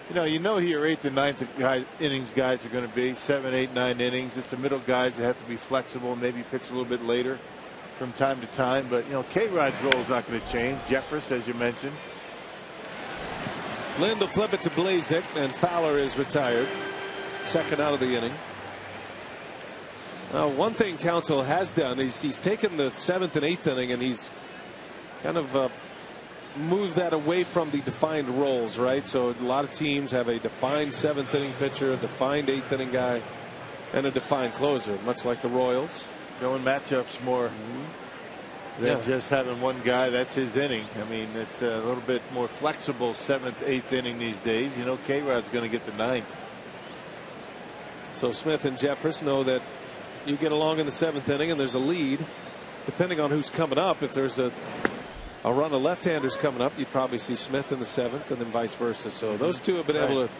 you know who your 8th and 9th innings guys are going to be, 7, 8, 9 innings. It's the middle guys that have to be flexible, maybe pitch a little bit later from time to time. But K-Rod's role is not going to change. Jeffress, as you mentioned. Lind will flip it to Blazek, and Fowler is retired. Second out of the inning. One thing Counsell has done is he's taken the 7th and 8th inning, and he's kind of moved that away from the defined roles, right? So a lot of teams have a defined 7th inning pitcher, a defined 8th inning guy, and a defined closer, much like the Royals. Going matchups more than just having one guy that's his inning. I mean, it's a little bit more flexible 7th, 8th inning these days. K-Rod's going to get the 9th. So Smith and Jeffress know that you get along in the 7th inning and there's a lead. Depending on who's coming up, if there's a run of left-handers coming up, you'd probably see Smith in the 7th and then vice versa. So those two have been able to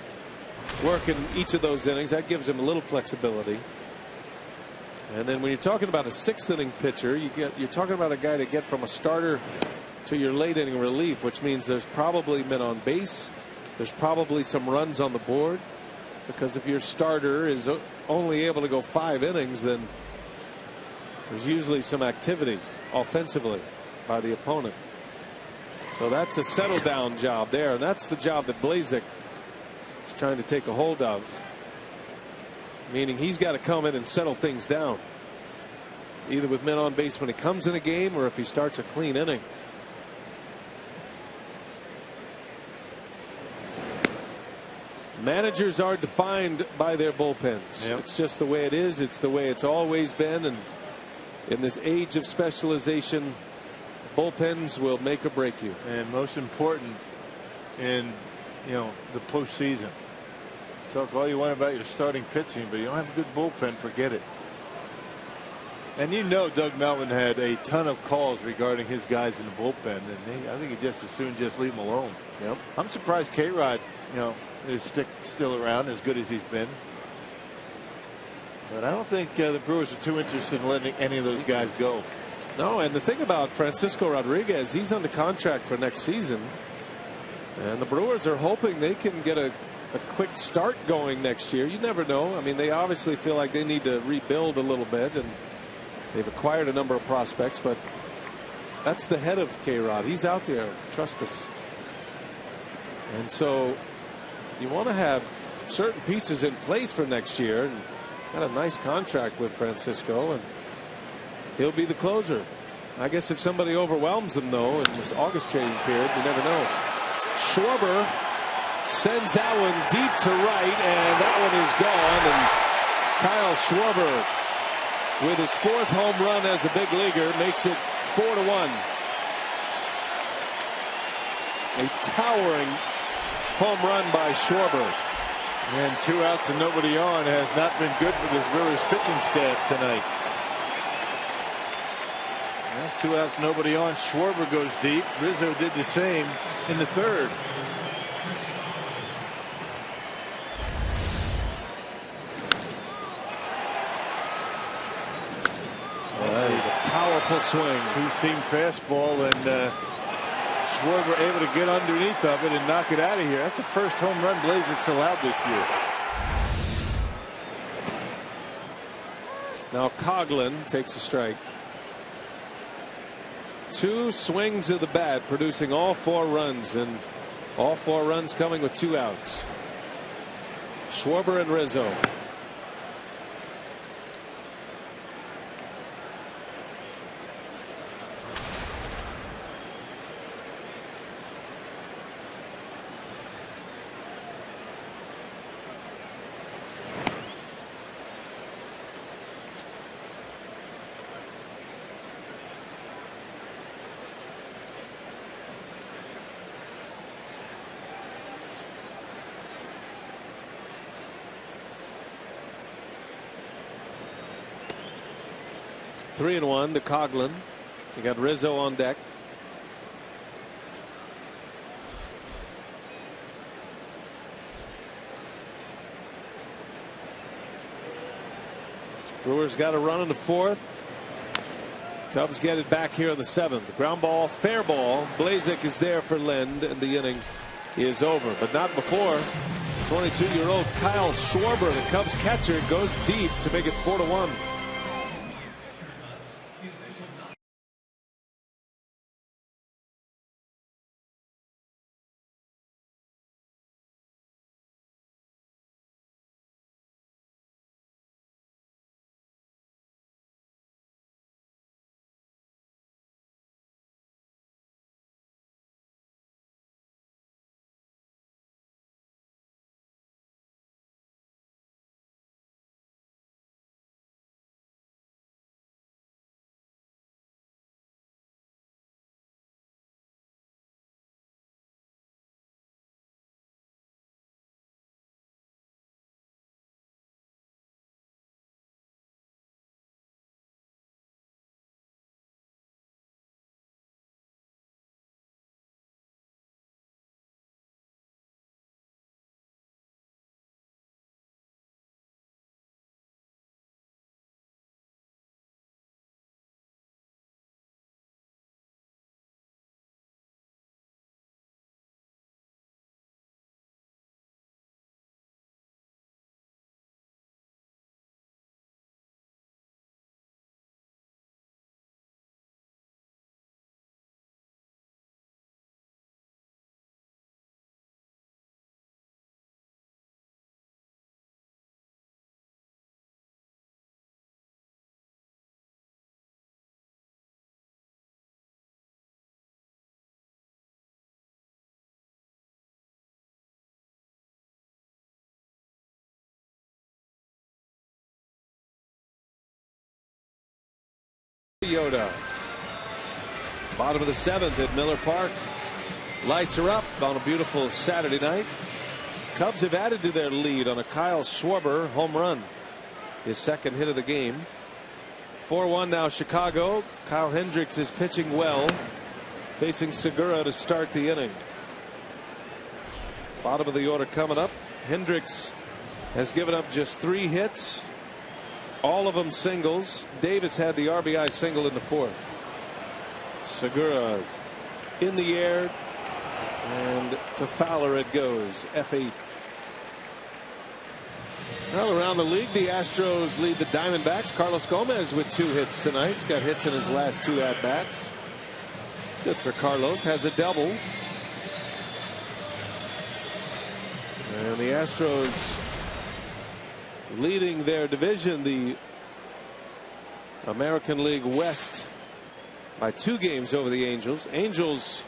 work in each of those innings. That gives them a little flexibility. And then when you're talking about a 6th inning pitcher, you're talking about a guy to get from a starter to your late inning relief, which means there's probably men on base. There's probably some runs on the board, because if your starter is only able to go 5 innings, then there's usually some activity offensively by the opponent. So that's a settle down job there, and that's the job that Blazek is trying to take a hold of. Meaning he's got to come in and settle things down, either with men on base when he comes in a game, or if he starts a clean inning. Managers are defined by their bullpens. It's just the way it is. It's the way it's always been. And in this age of specialization, bullpens will make or break you. And most important in the postseason. Talk all you want about your starting pitching, but you don't have a good bullpen, forget it. And Doug Melvin had a ton of calls regarding his guys in the bullpen, and I think he just as soon just leave them alone. I'm surprised K-Rod is still around as good as he's been. But I don't think the Brewers are too interested in letting any of those guys go. No, and the thing about Francisco Rodriguez, he's under contract for next season, and the Brewers are hoping they can get a quick start going next year. You never know. I mean, they obviously feel like they need to rebuild a little bit, and they've acquired a number of prospects, but that's the head of K-Rod. He's out there. Trust us. And so you want to have certain pieces in place for next year, and got a nice contract with Francisco, and he'll be the closer. I guess if somebody overwhelms them, though, in this August trading period, you never know. Schwarber sends that one deep to right, and that one is gone. And Kyle Schwarber with his 4th home run as a big leaguer, makes it 4-1. A towering home run by Schwarber. And 2 outs and nobody on has not been good for this Brewers pitching staff tonight. Well, 2 outs, nobody on. Schwarber goes deep. Rizzo did the same in the 3rd. That is a powerful swing. 2-seam fastball, and Schwarber able to get underneath of it and knock it out of here. That's the first home run Blazek's allowed this year. Now Coghlan takes a strike. 2 swings of the bat, producing all 4 runs, and all 4 runs coming with 2 outs. Schwarber and Rizzo. Three and 1 to Coghlan. You got Rizzo on deck. Brewers got a run in the 4th. Cubs get it back here in the 7th. Ground ball, fair ball. Blazek is there for Lind, and the inning is over, but not before 22-year-old Kyle Schwarber, the Cubs catcher, goes deep to make it 4-1. Yoda. Bottom of the 7th at Miller Park. Lights are up on a beautiful Saturday night. Cubs have added to their lead on a Kyle Schwarber home run. His 2nd hit of the game. 4-1 now Chicago. Kyle Hendricks is pitching well, facing Segura to start the inning. Bottom of the order coming up. Hendricks has given up just 3 hits. All of them singles. Davis had the RBI single in the 4th. Segura in the air, and to Fowler it goes. F8. Well, around the league, the Astros lead the Diamondbacks. Carlos Gomez with 2 hits tonight. He's got hits in his last 2 at-bats. Good for Carlos. Has a double. And the Astros leading their division, the American League West, by 2 games over the Angels. Angels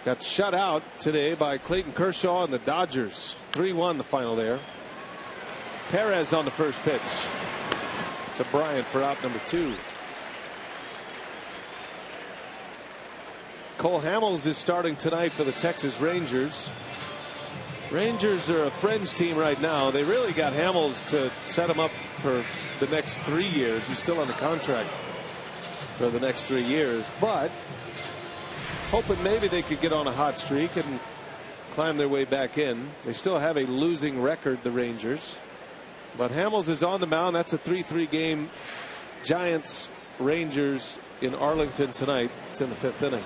got shut out today by Clayton Kershaw and the Dodgers. 3-1 the final there. Perez on the first pitch. to Bryant for out number 2. Cole Hamels is starting tonight for the Texas Rangers. Rangers are a fringe team right now. They really got Hamels to set him up for the next 3 years. He's still under contract for the next 3 years, but hoping maybe they could get on a hot streak and climb their way back in. They still have a losing record, the Rangers, but Hamels is on the mound. That's a 3-3 game. Giants Rangers in Arlington tonight. It's in the 5th inning.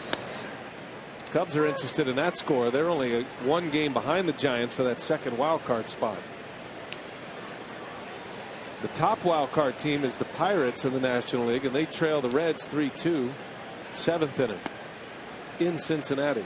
Cubs are interested in that score. They're only 1 game behind the Giants for that second wild card spot. The top wild card team is the Pirates in the National League, and they trail the Reds 3-2. 7th inning in Cincinnati.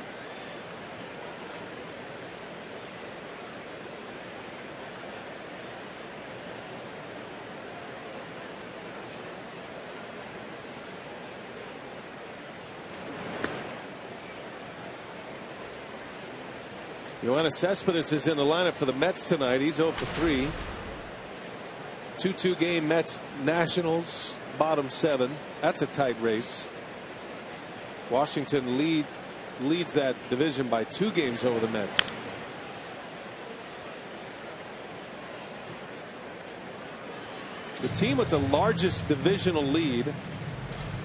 Yoenis Cespedes is in the lineup for the Mets tonight. He's 0 for 3. 2-2 game Mets Nationals bottom 7. That's a tight race. Washington leads that division by 2 games over the Mets. The team with the largest divisional lead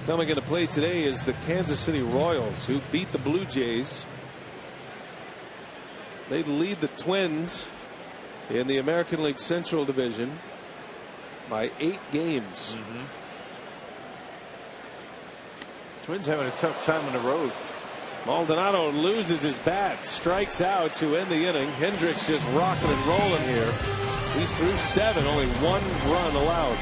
coming into play today is the Kansas City Royals, who beat the Blue Jays. They lead the Twins in the American League Central Division by 8 games. Twins having a tough time on the road. Maldonado loses his bat, strikes out to end the inning. Hendricks just rocking and rolling here. He's through 7, only 1 run allowed.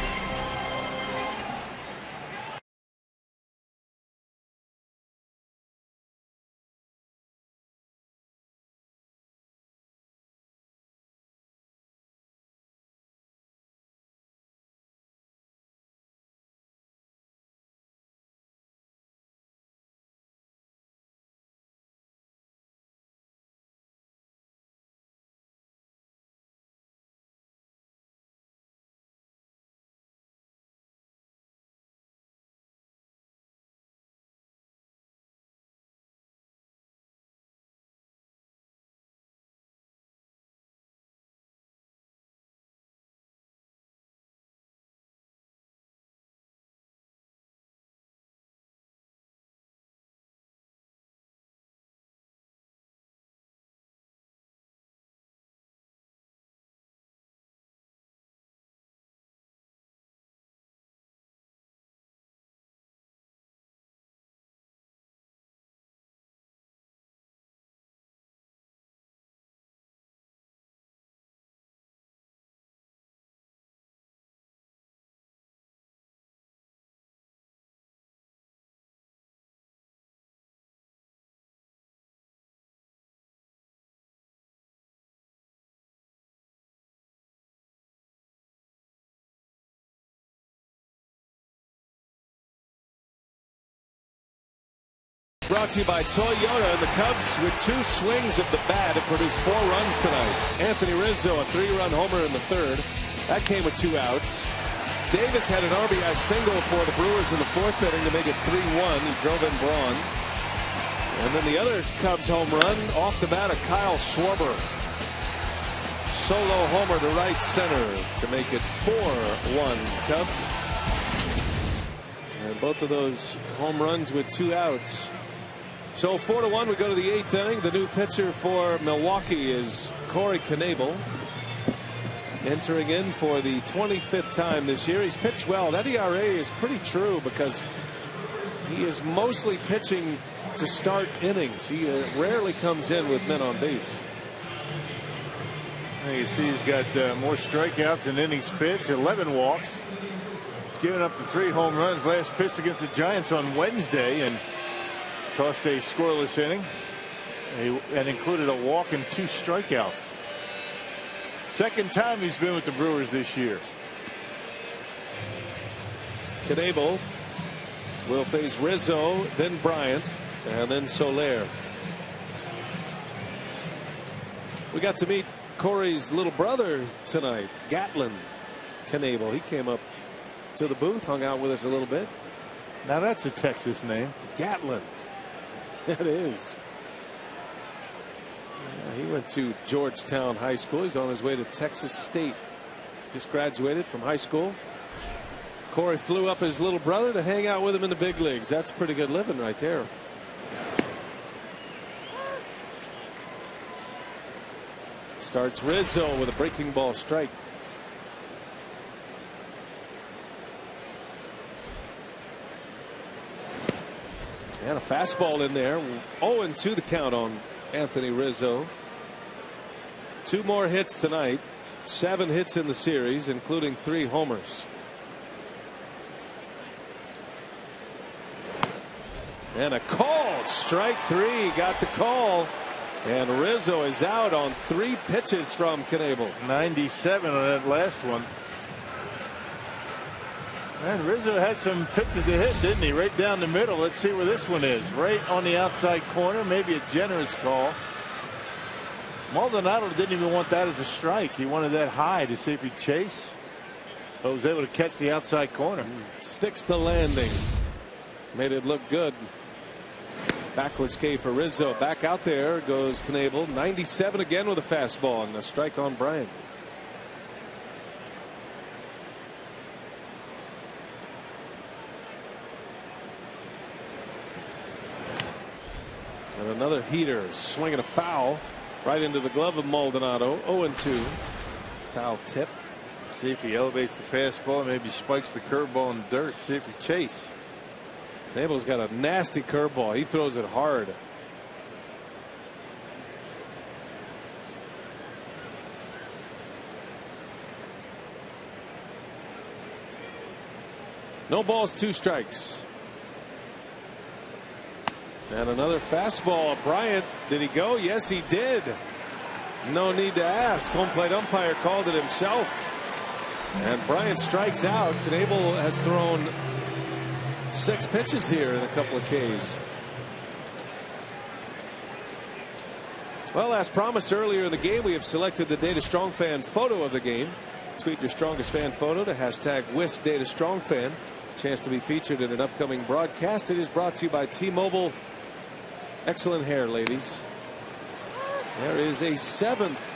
Brought to you by Toyota, and the Cubs with 2 swings of the bat have produced 4 runs tonight. Anthony Rizzo, a 3-run homer in the 3rd. That came with 2 outs. Davis had an RBI single for the Brewers in the 4th inning to make it 3-1. He drove in Braun. And then the other Cubs home run off the bat of Kyle Schwarber. Solo homer to right center to make it 4-1 Cubs. And both of those home runs with 2 outs. So 4-1, we go to the 8th inning. The new pitcher for Milwaukee is Corey Knebel, entering in for the 25th time this year. He's pitched well. That ERA is pretty true because he is mostly pitching to start innings. He rarely comes in with men on base. You see he's got more strikeouts than innings pitched, 11 walks. He's given up the 3 home runs last pitch against the Giants on Wednesday, and tossed a scoreless inning and included a walk and 2 strikeouts. Second time he's been with the Brewers this year. Knebel will face Rizzo, then Bryant, and then Soler. We got to meet Corey's little brother tonight, Gatlin Knebel. He came up to the booth, hung out with us a little bit. Now that's a Texas name. Gatlin. It is. Yeah, he went to Georgetown High School. He's on his way to Texas State. Just graduated from high school. Corey flew up his little brother to hang out with him in the big leagues. That's pretty good living right there. Starts Rizzo with a breaking ball strike. And a fastball in there. 0-2 the count on Anthony Rizzo. 2 more hits tonight. 7 hits in the series, including 3 homers. And a call. Strike 3. Got the call. And Rizzo is out on 3 pitches from Knebel. 97 on that last one. And Rizzo had some pitches to hit, didn't he? Right down the middle. Let's see where this one is. Right on the outside corner. Maybe a generous call. Maldonado didn't even want that as a strike. He wanted that high to see if he'd chase. But was able to catch the outside corner. Sticks the landing. Made it look good. Backwards K for Rizzo. Back out there goes Knebel. 97 again with a fastball and a strike on Bryant. And another heater, swinging a foul right into the glove of Maldonado. 0-2. Foul tip. See if he elevates the fastball, maybe spikes the curveball in the dirt. See if he chase. Knebel's got a nasty curveball. He throws it hard. No balls, 2 strikes. And another fastball. Bryant, did he go? Yes, he did. No need to ask. Home plate umpire called it himself. And Bryant strikes out. Knebel has thrown 6 pitches here in a couple of Ks. Well, as promised earlier in the game, we have selected the Data Strong Fan photo of the game. Tweet your strongest fan photo to hashtag #WisDataStrongFan. Chance to be featured in an upcoming broadcast. It is brought to you by T-Mobile. Excellent hair, ladies. There is a 7th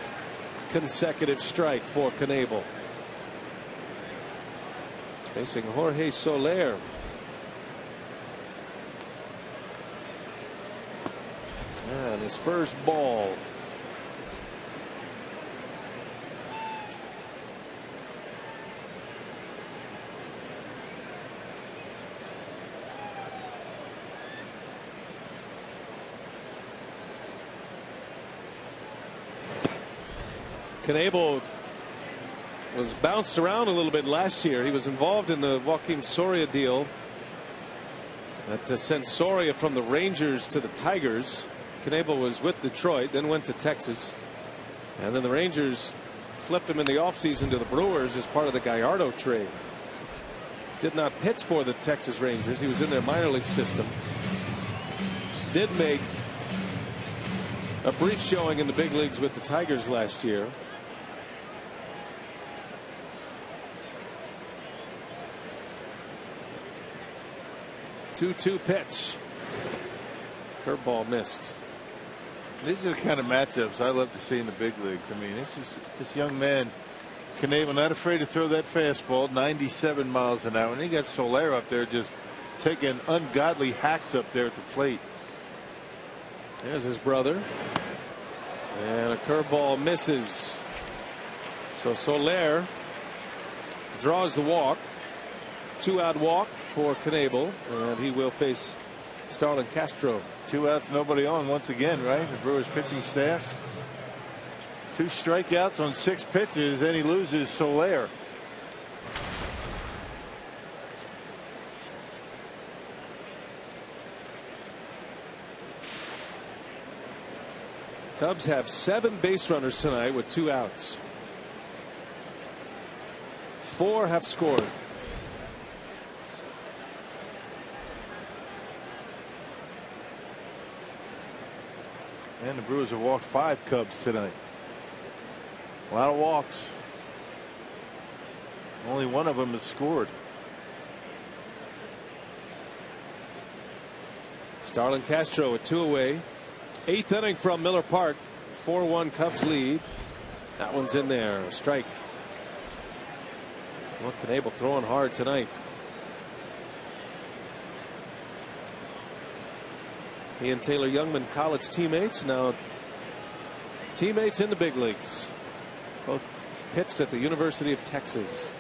consecutive strike for Knebel. Facing Jorge Soler. And his first ball. Knebel was bounced around a little bit last year. He was involved in the Joakim Soria deal that sent Soria from the Rangers to the Tigers. Knebel was with Detroit, then went to Texas, and then the Rangers flipped him in the offseason to the Brewers as part of the Gallardo trade. Did not pitch for the Texas Rangers. He was in their minor league system. Did make a brief showing in the big leagues with the Tigers last year. Two pitch. Curveball missed. These are the kind of matchups I love to see in the big leagues. I mean, this young man, Knebel, not afraid to throw that fastball, 97 miles an hour, and he got Soler up there just taking ungodly hacks up there at the plate. There's his brother, and a curveball misses. So Soler draws the walk. 2-out walk for Knebel, and he will face Starlin Castro. 2 outs, nobody on once again, right? The Brewers pitching staff. 2 strikeouts on 6 pitches, and he loses Soler. Cubs have 7 base runners tonight with 2 outs. 4 have scored. And the Brewers have walked 5 Cubs tonight. A lot of walks. Only one of them has scored. Starlin Castro with 2 away. 8th inning from Miller Park. 4-1 Cubs lead. That one's in there. A strike. Well, Knebel throwing hard tonight. He and Taylor Youngman, college teammates, now teammates in the big leagues. Both pitched at the University of Texas.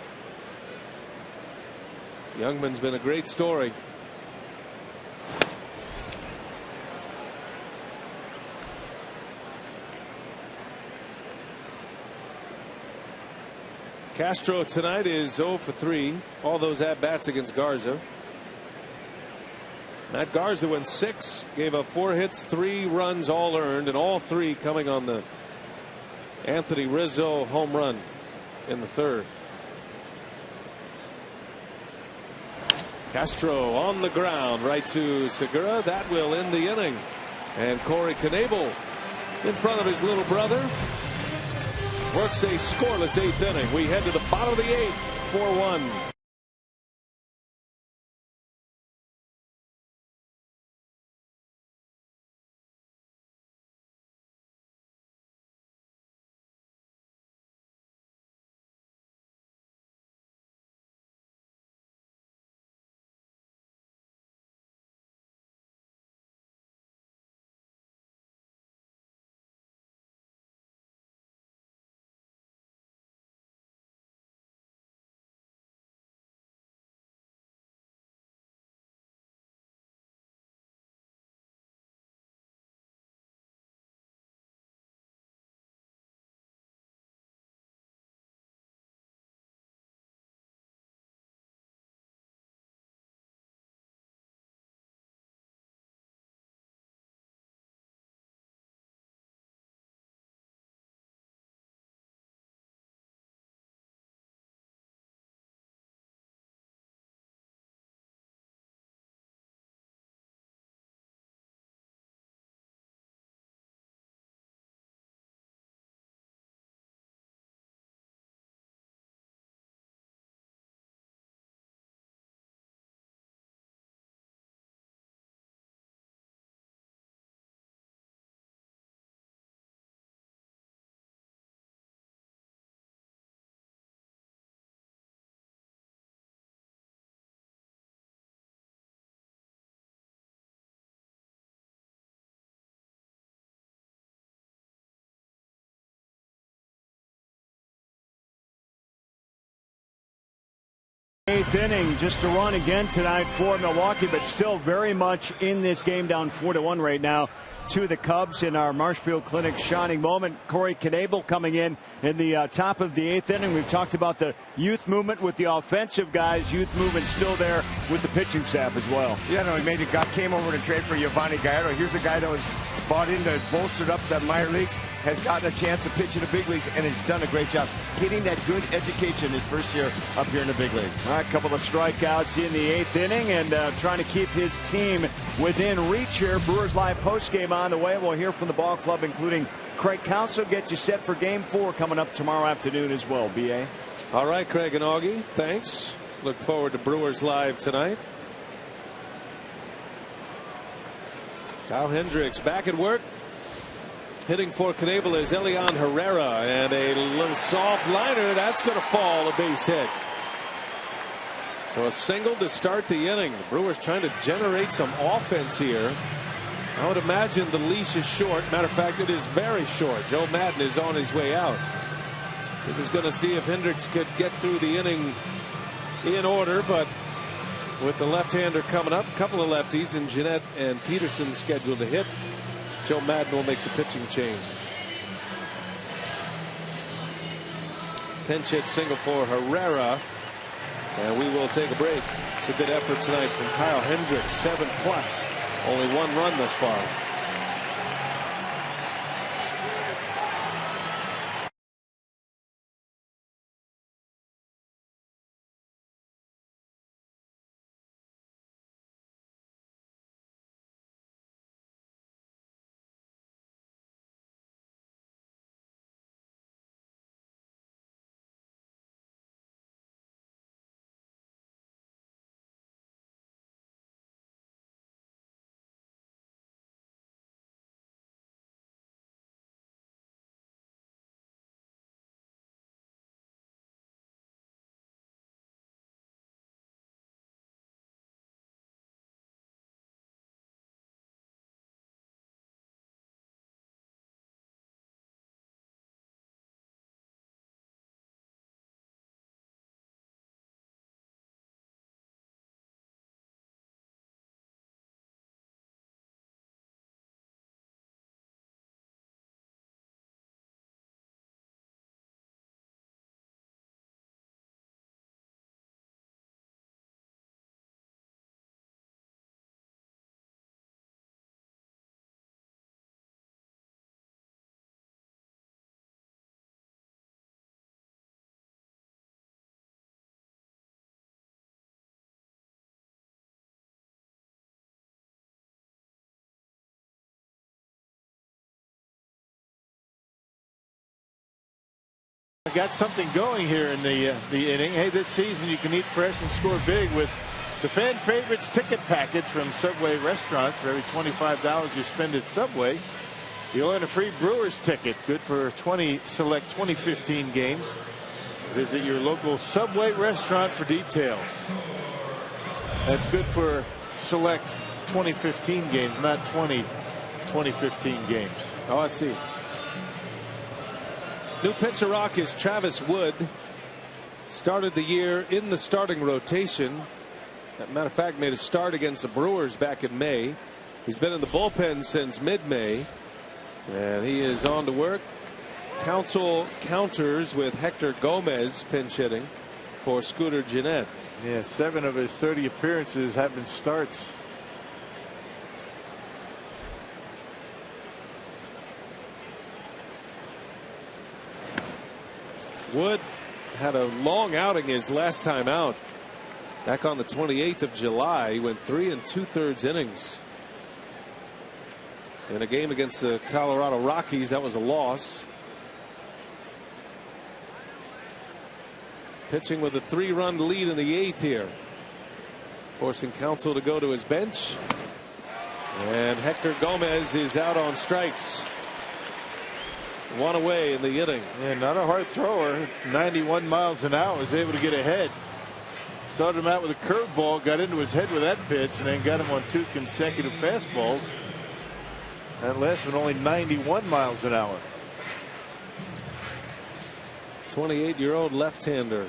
Youngman's been a great story. Castro tonight is 0 for 3. All those at-bats against Garza. Matt Garza went 6, gave up 4 hits, 3 runs all earned, and all 3 coming on the Anthony Rizzo home run in the 3rd. Castro on the ground right to Segura. That will end the inning. And Corey Knebel in front of his little brother works a scoreless 8th inning. We head to the bottom of the 8th, 4-1. Eighth inning, just a run again tonight for Milwaukee, but still very much in this game, down 4-1 right now to the Cubs in our Marshfield Clinic shining moment. Corey Knebel coming in the top of the 8th inning. We've talked about the youth movement with the offensive guys. Youth movement still there with the pitching staff as well. Yeah, no, came over to trade for Giovanni Gallardo. Here's a guy that was bought in to bolster up the minor leagues, has gotten a chance to pitch in the big leagues, and has done a great job getting that good education his first year up here in the big leagues. All right, a couple of strikeouts in the 8th inning, and trying to keep his team within reach here. Brewers Live postgame on the way. We'll hear from the ball club, including Craig Counsell. Get you set for Game 4 coming up tomorrow afternoon as well. B.A. All right, Craig and Augie, thanks. Look forward to Brewers Live tonight. Kyle Hendricks back at work. Hitting for Knebel is Elian Herrera, and a little soft liner that's going to fall, a base hit. So a single to start the inning. The Brewers trying to generate some offense here. I would imagine the leash is short. Matter of fact, it is very short. Joe Madden is on his way out. He was going to see if Hendricks could get through the inning in order, but with the left-hander coming up, a couple of lefties, and Jeanette and Peterson scheduled to hit, Joe Madden will make the pitching change. Pinch hit single for Herrera, and we will take a break. It's a good effort tonight from Kyle Hendricks, 7+, only 1 run thus far. got something going here in the inning. Hey, this season you can eat fresh and score big with the fan favorites ticket package from Subway restaurants. For every $25 you spend at Subway, you'll earn a free Brewers ticket, good for 20 select 2015 games. Visit your local Subway restaurant for details. That's good for select 2015 games, not 2015 games. Oh, I see. New pitcher Rockies Travis Wood started the year in the starting rotation. As a matter of fact, made a start against the Brewers back in May. He's been in the bullpen since mid-May, and he is on to work. Counsell counters with Hector Gomez pinch hitting for Scooter Gennett. Yeah, 7 of his 30 appearances have been starts. Wood had a long outing his last time out. Back on the 28th of July, he went 3 2/3 innings. In a game against the Colorado Rockies, that was a loss. Pitching with a 3-run lead in the 8th here. Forcing Counsell to go to his bench. And Hector Gomez is out on strikes. 1 away in the inning. Yeah, not a hard thrower. 91 miles an hour. Was able to get ahead. Started him out with a curveball, got into his head with that pitch, and then got him on 2 consecutive fastballs. That last one only 91 miles an hour. 28-year-old left-hander.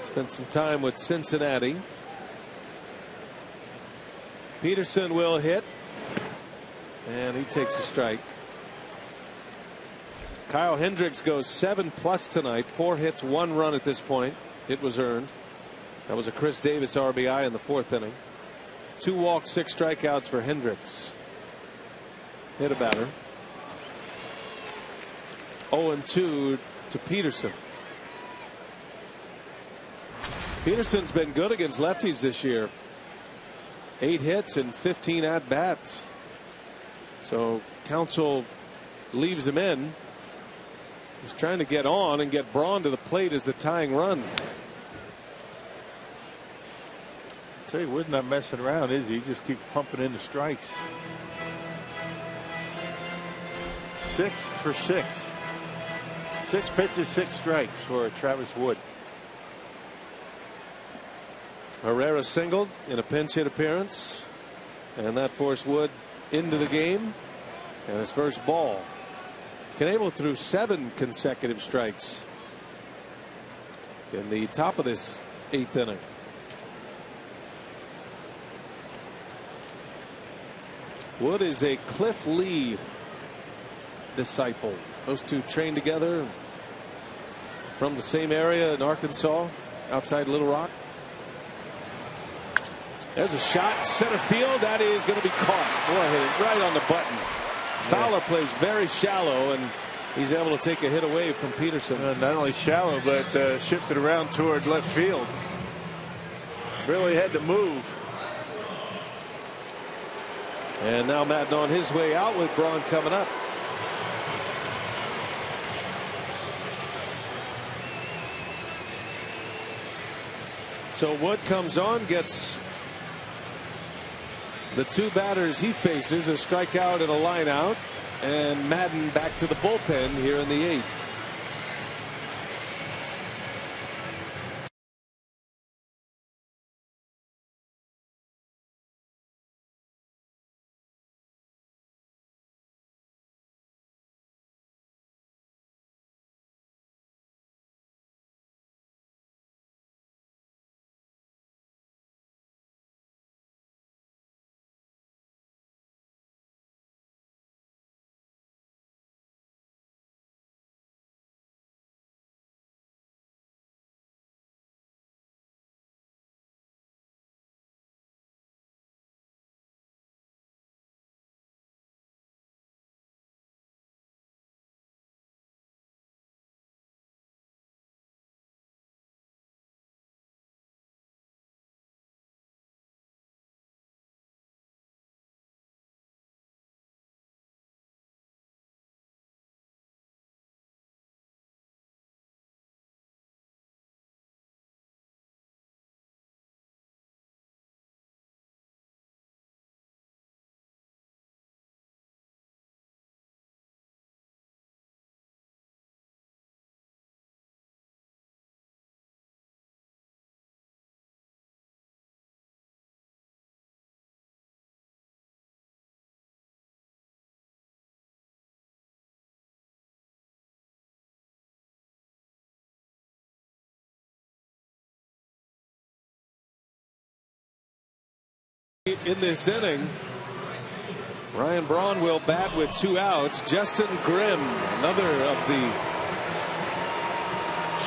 Spent some time with Cincinnati. Peterson will hit. And he takes a strike. Kyle Hendricks goes 7+ tonight. 4 hits, 1 run at this point. It was earned. That was a Chris Davis RBI in the 4th inning. 2 walks, 6 strikeouts for Hendricks. Hit a batter. 0-2 to Peterson. Peterson's been good against lefties this year. 8 hits and 15 at-bats. So Counsell leaves him in. He's trying to get on and get Braun to the plate as the tying run. Tell you, Wood's not messing around, is he? He just keeps pumping in the strikes. 6 for 6. 6 pitches, 6 strikes for Travis Wood. Herrera singled in a pinch hit appearance, and that forced Wood into the game, and his first ball. Knebel threw 7 consecutive strikes in the top of this 8th inning. Wood is a Cliff Lee disciple. Those two trained together from the same area in Arkansas, outside Little Rock. There's a shot, center field. That is going to be caught. Boy, hit it right on the button. Fowler plays very shallow, and he's able to take a hit away from Peterson. Not only shallow, but shifted around toward left field. Really had to move. And now Madden on his way out with Braun coming up. So Wood comes on, gets the 2 batters he faces, a strikeout and a line out, and Madden back to the bullpen here in the 8th. in this inning. Ryan Braun will bat with 2 outs. Justin Grimm, another of the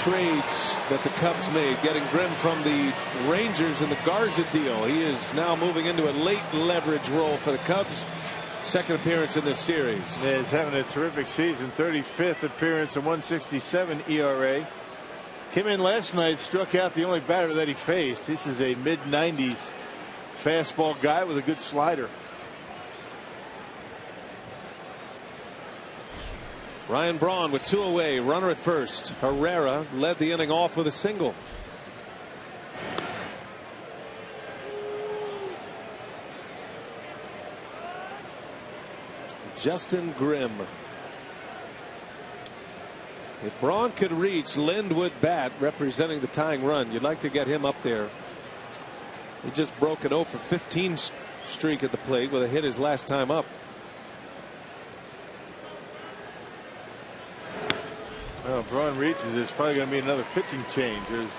trades that the Cubs made, getting Grimm from the Rangers in the Garza deal. He is now moving into a late leverage role for the Cubs. Second appearance in this series. Yeah, he's having a terrific season. 35th appearance, a 1.67 ERA. Came in last night, struck out the only batter that he faced. This is a mid-90s fastball guy with a good slider. Ryan Braun with 2 away, runner at first. Herrera led the inning off with a single. Justin Grimm. If Braun could reach, Lind would bat, representing the tying run. You'd like to get him up there. He just broke an 0 for 15 streak at the plate with a hit his last time up. Well, Braun reaches. There's probably going to be another pitching change. There's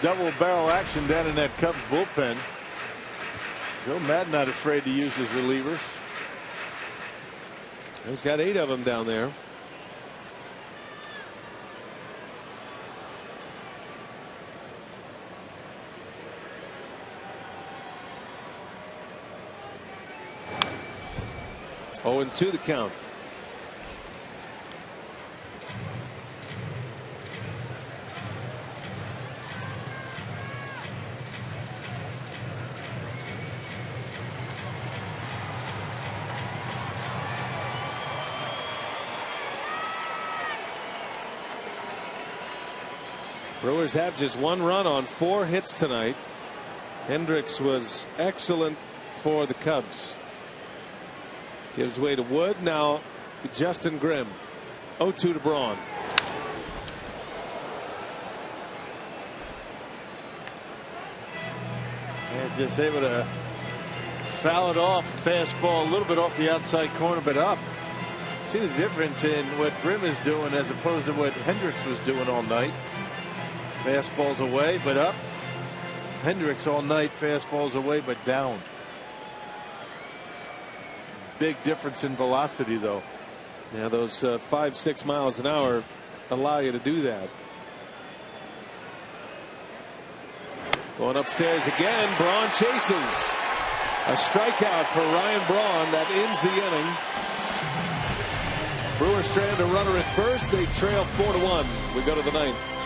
double barrel action down in that Cubs bullpen. Joe Madden not afraid to use his relievers. He's got 8 of them down there. Oh, and 2 the count. Brewers have just 1 run on 4 hits tonight. Hendricks was excellent for the Cubs. Gives way to Wood. Now Justin Grimm. 0-2 to Braun. And just able to foul it off. Fastball a little bit off the outside corner, but up. See the difference in what Grimm is doing as opposed to what Hendricks was doing all night. Fastballs away, but up. Hendricks all night, fastballs away, but down. Big difference in velocity, though. Yeah, those 5-6 miles an hour allow you to do that. Going upstairs again. Braun chases. A strikeout for Ryan Braun. That ends the inning. Brewers strand a runner at first. They trail 4-1. We go to the 9th.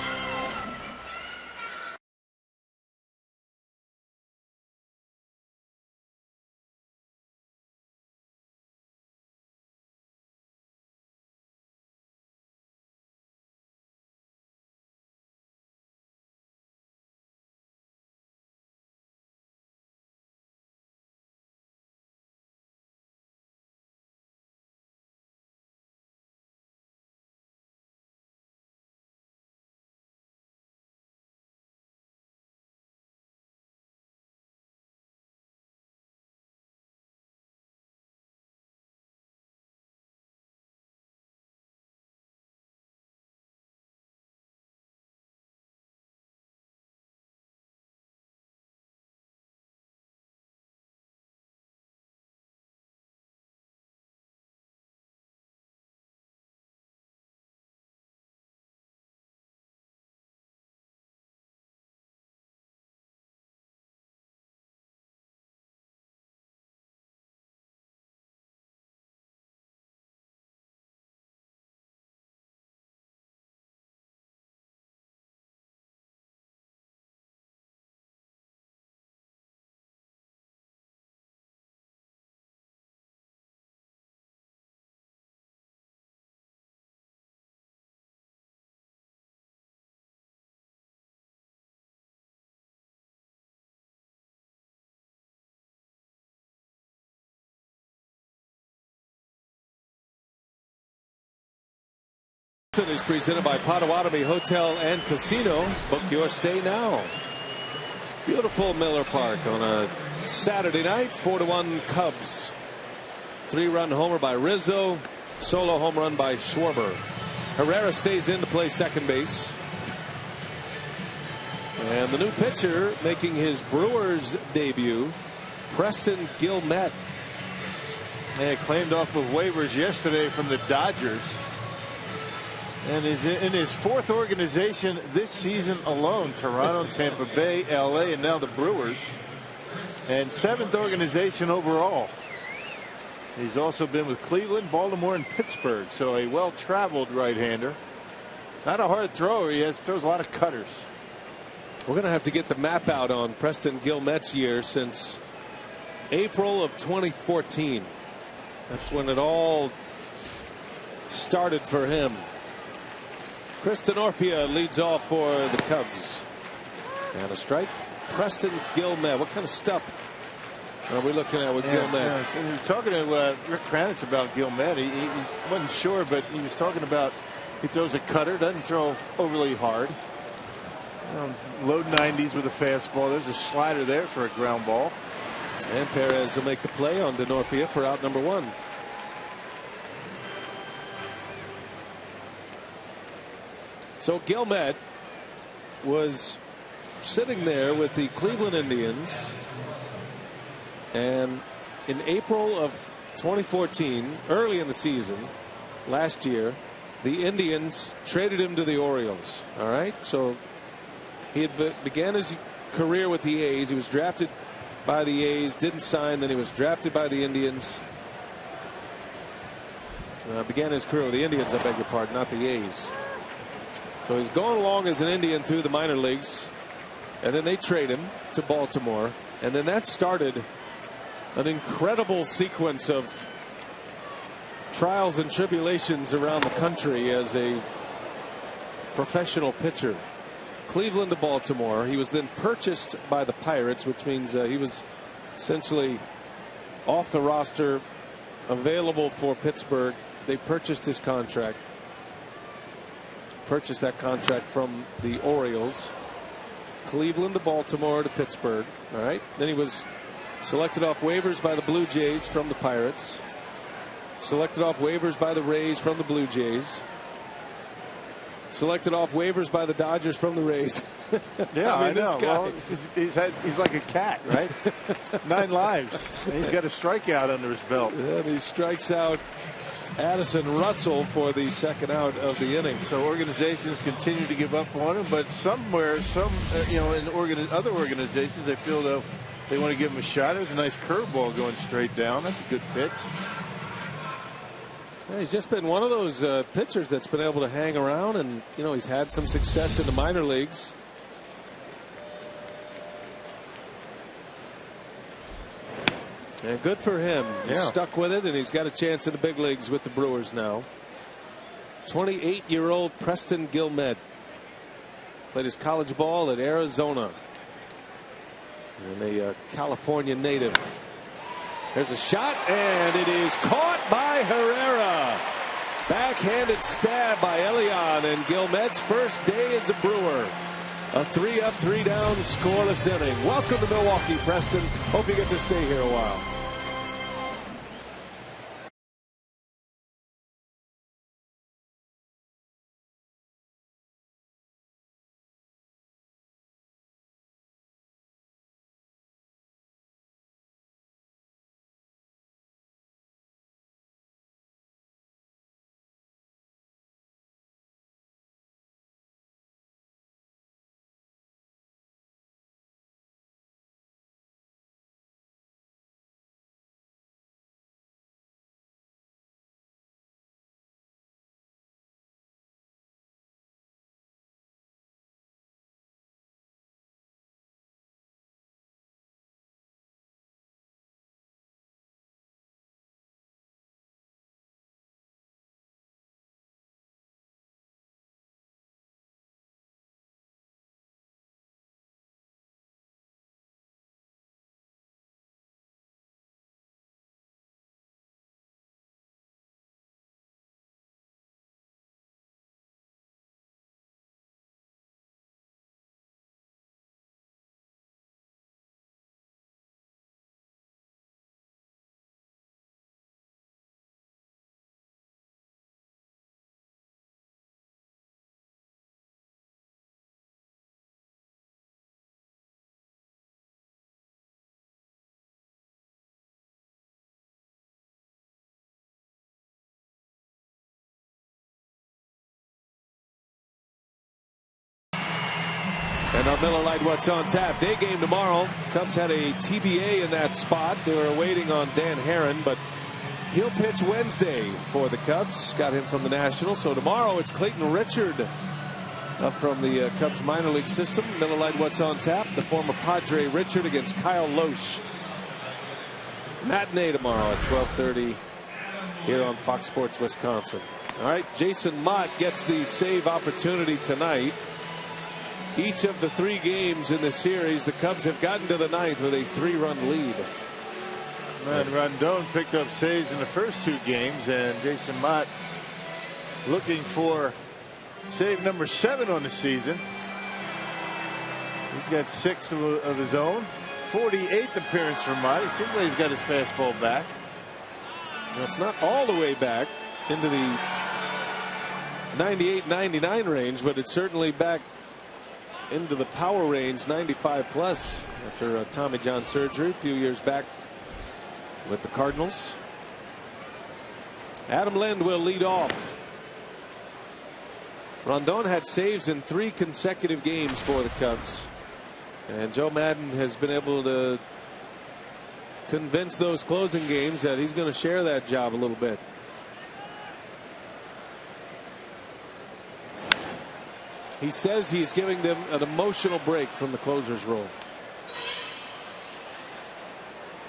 Is presented by Potawatomi Hotel and Casino. Book your stay now. Beautiful Miller Park on a Saturday night. 4-1 Cubs. 3-run homer by Rizzo. Solo home run by Schwarber. Herrera stays in to play second base. And the new pitcher making his Brewers debut, Preston Guillemette. Yeah, claimed off with waivers yesterday from the Dodgers, and is in his 4th organization this season alone. Toronto, Tampa Bay, LA, and now the Brewers, and 7th organization overall. He's also been with Cleveland, Baltimore, and Pittsburgh, so a well-traveled right-hander. Not a hard thrower. He throws a lot of cutters. We're going to have to get the map out on Preston Guillemette's year since April of 2014. That's when it all started for him. Chris Denorfia leads off for the Cubs. And a strike. Preston Guillemette. What kind of stuff are we looking at with Guillemette? Yeah. So we were talking to Rick Kranitz about Guillemette. He wasn't sure, but he was talking about he throws a cutter, doesn't throw overly hard. Low 90s with a fastball. There's a slider there for a ground ball. And Perez will make the play on Denorfia for out number 1. So Guillemette was sitting there with the Cleveland Indians, and in April of 2014, early in the season last year, the Indians traded him to the Orioles. All right, so he had began his career with the A's. He was drafted by the A's, didn't sign, then he was drafted by the Indians. Began his career with the Indians, I beg your pardon, not the A's. So he's going along as an Indian through the minor leagues, and then they trade him to Baltimore, and then that started an incredible sequence of trials and tribulations around the country as a professional pitcher. Cleveland to Baltimore. He was then purchased by the Pirates, which means he was essentially off the roster, available for Pittsburgh. They purchased his contract. Purchased that contract from the Orioles. Cleveland to Baltimore to Pittsburgh. All right. Then he was selected off waivers by the Blue Jays from the Pirates. Selected off waivers by the Rays from the Blue Jays. Selected off waivers by the Dodgers from the Rays. Yeah, I know. This guy. Well, he's like a cat, right? 9 lives. And he's got a strikeout under his belt. And he strikes out Addison Russell for the second out of the inning. So organizations continue to give up on him, but somewhere, in other organizations, they feel though they want to give him a shot. It was a nice curveball going straight down. That's a good pitch. Yeah, he's just been one of those pitchers that's been able to hang around, and he's had some success in the minor leagues. And good for him. He's stuck with it, and he's got a chance in the big leagues with the Brewers now. 28-year-old Preston Guillemette played his college ball at Arizona, and a California native. There's a shot, and it is caught by Herrera. Backhanded stab by Elion, and Guillemette's first day as a Brewer. A 3-up, 3-down, scoreless inning. Welcome to Milwaukee, Preston. Hope you get to stay here a while. And our Miller Lite What's on Tap day game tomorrow. Cubs had a TBA in that spot. They were waiting on Dan Herron, but he'll pitch Wednesday for the Cubs. Got him from the Nationals. So tomorrow it's Clayton Richard up from the Cubs minor league system. Miller Lite What's on Tap. The former Padre Richard against Kyle Loesch. Matinee tomorrow at 12:30 here on Fox Sports Wisconsin. All right, Jason Mott gets the save opportunity tonight. Each of the 3 games in the series, the Cubs have gotten to the 9th with a 3-run lead. And Rondon picked up saves in the first 2 games, and Jason Mott looking for save number 7 on the season. He's got 6 of his own. 48th appearance for Mott. It seems like he's got his fastball back. Well, it's not all the way back into the 98-99 range, but it's certainly back into the power range, 95 plus, after Tommy John surgery a few years back with the Cardinals. Adam Lind will lead off. Rondon had saves in 3 consecutive games for the Cubs, and Joe Madden has been able to convince those closing games that he's going to share that job a little bit. He says he's giving them an emotional break from the closer's role.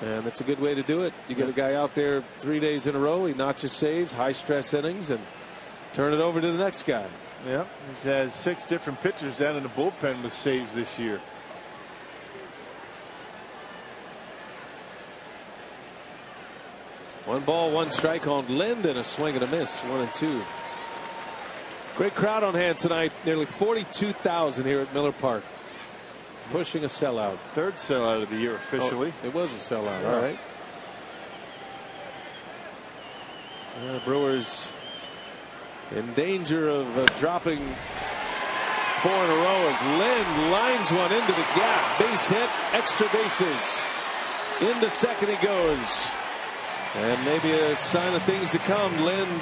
And that's a good way to do it. You get a guy out there 3 days in a row, he notches saves, high stress innings, and turn it over to the next guy. Yeah, he's had 6 different pitchers down in the bullpen with saves this year. One ball, 1 strike on Lind, and a swing and a miss, 1-2. Great crowd on hand tonight. Nearly 42,000 here at Miller Park. Pushing a sellout. 3rd sellout of the year officially. Oh, it was a sellout. All right. The Brewers in danger of dropping 4 in a row as Lind lines one into the gap. Base hit, extra bases. Into second he goes. And maybe a sign of things to come. Lind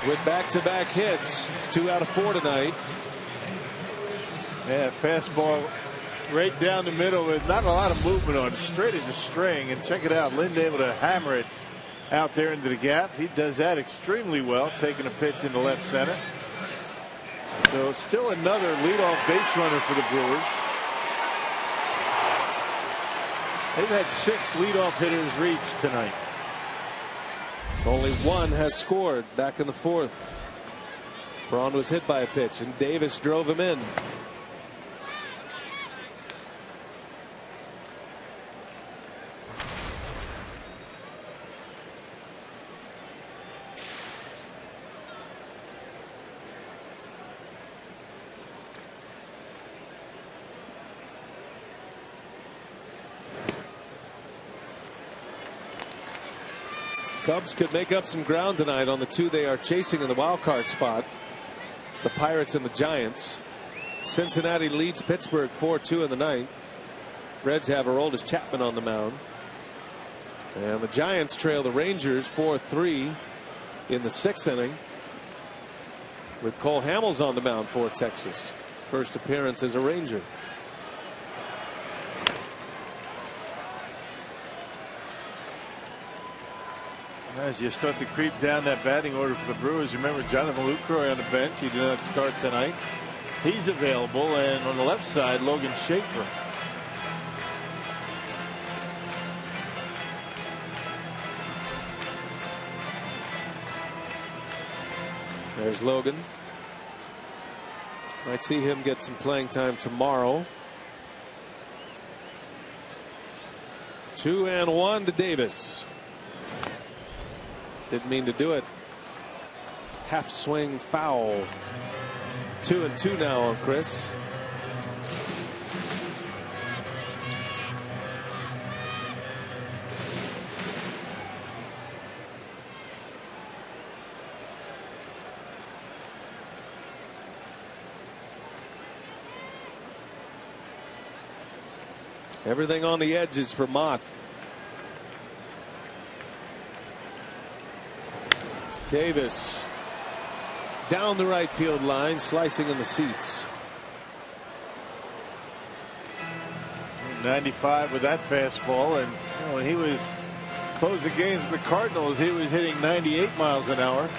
with back-to-back hits. It's 2 out of 4 tonight. Yeah, fastball right down the middle with not a lot of movement on it. Straight as a string. And check it out. Lind able to hammer it out there into the gap. He does that extremely well, taking a pitch into left center. So still another leadoff base runner for the Brewers. They've had 6 leadoff hitters reach tonight. Only 1 has scored back in the 4th. Braun was hit by a pitch, and Davis drove him in. Cubs could make up some ground tonight on the 2 they are chasing in the wild card spot. The Pirates and the Giants. Cincinnati leads Pittsburgh 4-2 in the 9th. Reds have Aroldis Chapman on the mound. And the Giants trail the Rangers 4-3 in the 6th inning, with Cole Hamels on the mound for Texas. First appearance as a Ranger. As you start to creep down that batting order for the Brewers, remember Jonathan Lucroy on the bench. He did not start tonight. He's available, and on the left side, Logan Schaefer. There's Logan. Might see him get some playing time tomorrow. 2-1 to Davis. Didn't mean to do it. Half swing foul. 2-2 now on Chris. Everything on the edges for Mott. Davis down the right field line, slicing in the seats. 95 with that fastball, and when he was closing games with the Cardinals, he was hitting 98 miles an hour.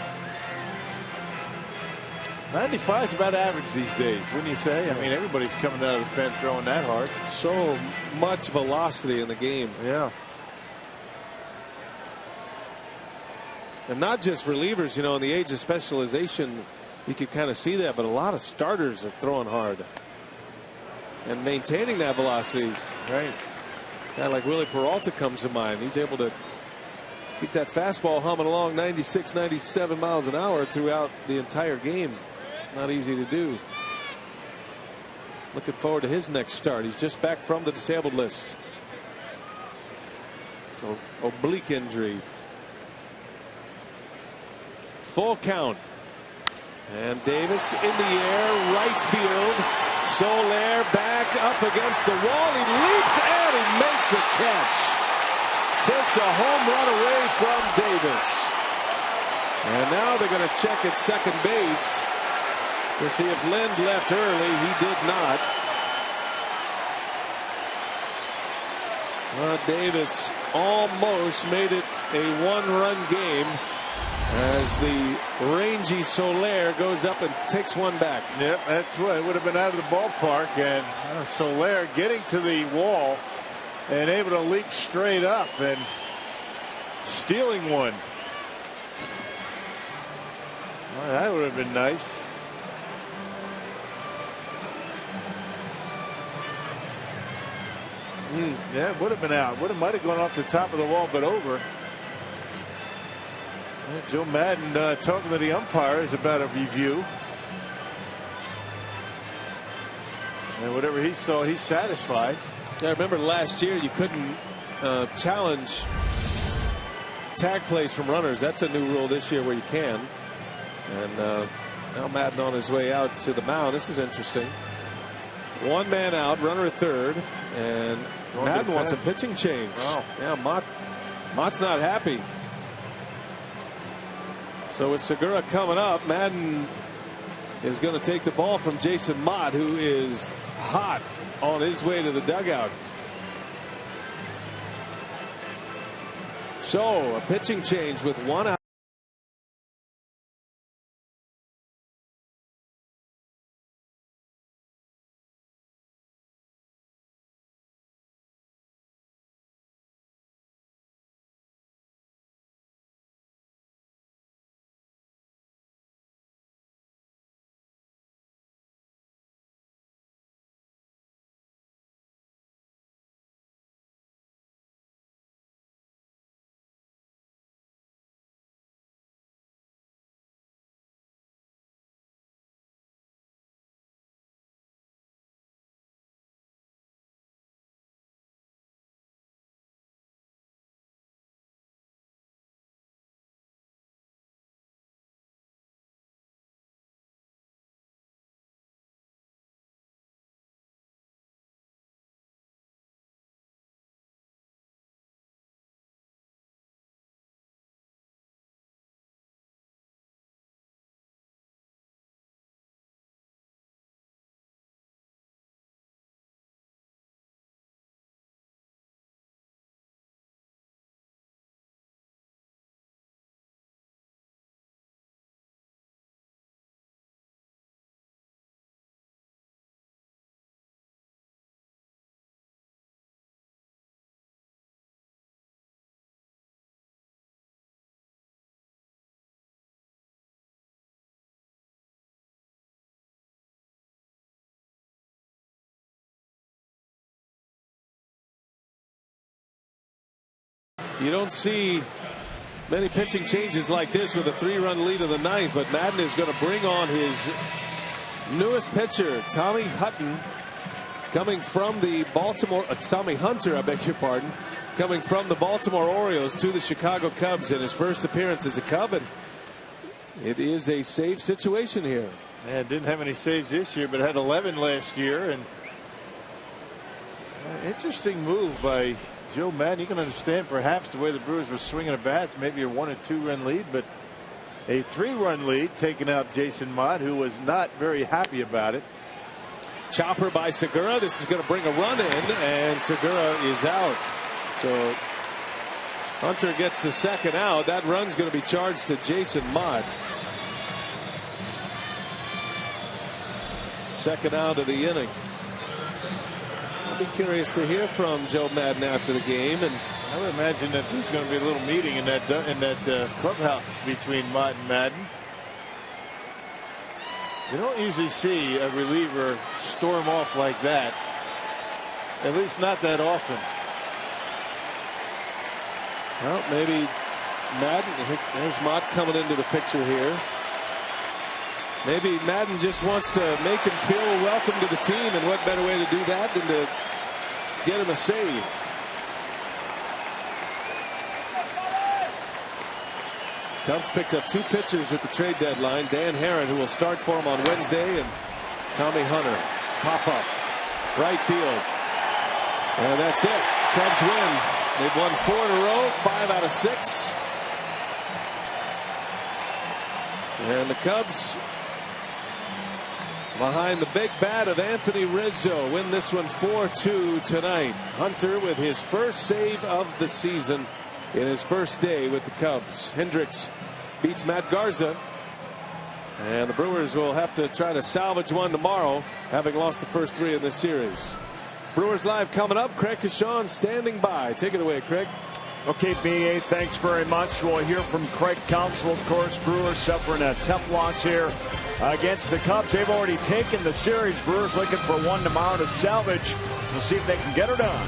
95 is about average these days, wouldn't you say? I mean, everybody's coming out of the pen throwing that hard. So much velocity in the game. Yeah. And not just relievers, in the age of specialization, you could kind of see that, but a lot of starters are throwing hard and maintaining that velocity. Right. A guy like Willie Peralta comes to mind. He's able to keep that fastball humming along 96, 97 miles an hour throughout the entire game. Not easy to do. Looking forward to his next start. He's just back from the disabled list. Oblique injury. Full count. And Davis in the air, right field. Soler back up against the wall. He leaps and he makes the catch. Takes a home run away from Davis. And now they're going to check at second base to see if Lind left early. He did not. Davis almost made it a one-run game as the rangy Soler goes up and takes one back. Yep, that's what it would have been out of the ballpark, and Soler getting to the wall and able to leap straight up and stealing one. Well, that would have been nice. Yeah, it would have been out. Might have gone off the top of the wall, but over. Joe Madden talking to the umpires about a review. And whatever he saw, he's satisfied. Yeah, I remember last year you couldn't challenge tag plays from runners. That's a new rule this year where you can. And now Madden on his way out to the mound. This is interesting. One man out, runner at third, and Madden wants a pitching change. Oh. Yeah, Mott's not happy. So with Segura coming up, Madden is going to take the ball from Jason Mott, who is hot on his way to the dugout. So a pitching change with one out. You don't see many pitching changes like this with a 3-run lead in the ninth, but Madden is going to bring on his newest pitcher, Tommy Hutton, coming from the Tommy Hunter, I beg your pardon, coming from the Baltimore Orioles to the Chicago Cubs in his first appearance as a Cub. And it is a save situation here. Yeah, didn't have any saves this year, but had 11 last year. And interesting move by Joe Madden. You can understand perhaps the way the Brewers were swinging the bats, maybe a 1 or 2-run lead, but a 3-run lead taking out Jason Mott, who was not very happy about it. chopper by Segura. This is going to bring a run in, and Segura is out. So Hunter gets the second out. That run's going to be charged to Jason Mott. Second out of the inning. I'll be curious to hear from Joe Madden after the game, and I would imagine that there's going to be a little meeting in that clubhouse between Mott and Madden. You don't usually see a reliever storm off like that. At least not that often. Well, maybe Madden. There's Mott coming into the picture here. Maybe Madden just wants to make him feel welcome to the team, and what better way to do that than to get him a save. Cubs picked up 2 pitchers at the trade deadline. Dan Herron, who will start for him on Wednesday, and Tommy Hunter. Pop up. Right field. And that's it. Cubs win. They've won 4 in a row, 5 out of 6. And the Cubs, behind the big bat of Anthony Rizzo, win this one 4-2 tonight. Hunter with his first save of the season in his first day with the Cubs. Hendricks beats Matt Garza, and the Brewers will have to try to salvage one tomorrow, having lost the first 3 in this series. Brewers Live coming up. Craig Kashawn standing by. Take it away, Craig. Okay, BA, thanks very much. We'll hear from Craig Counsell, of course. Brewers suffering a tough loss here against the Cubs. They've already taken the series. Brewers looking for one tomorrow to salvage. We'll see if they can get her done.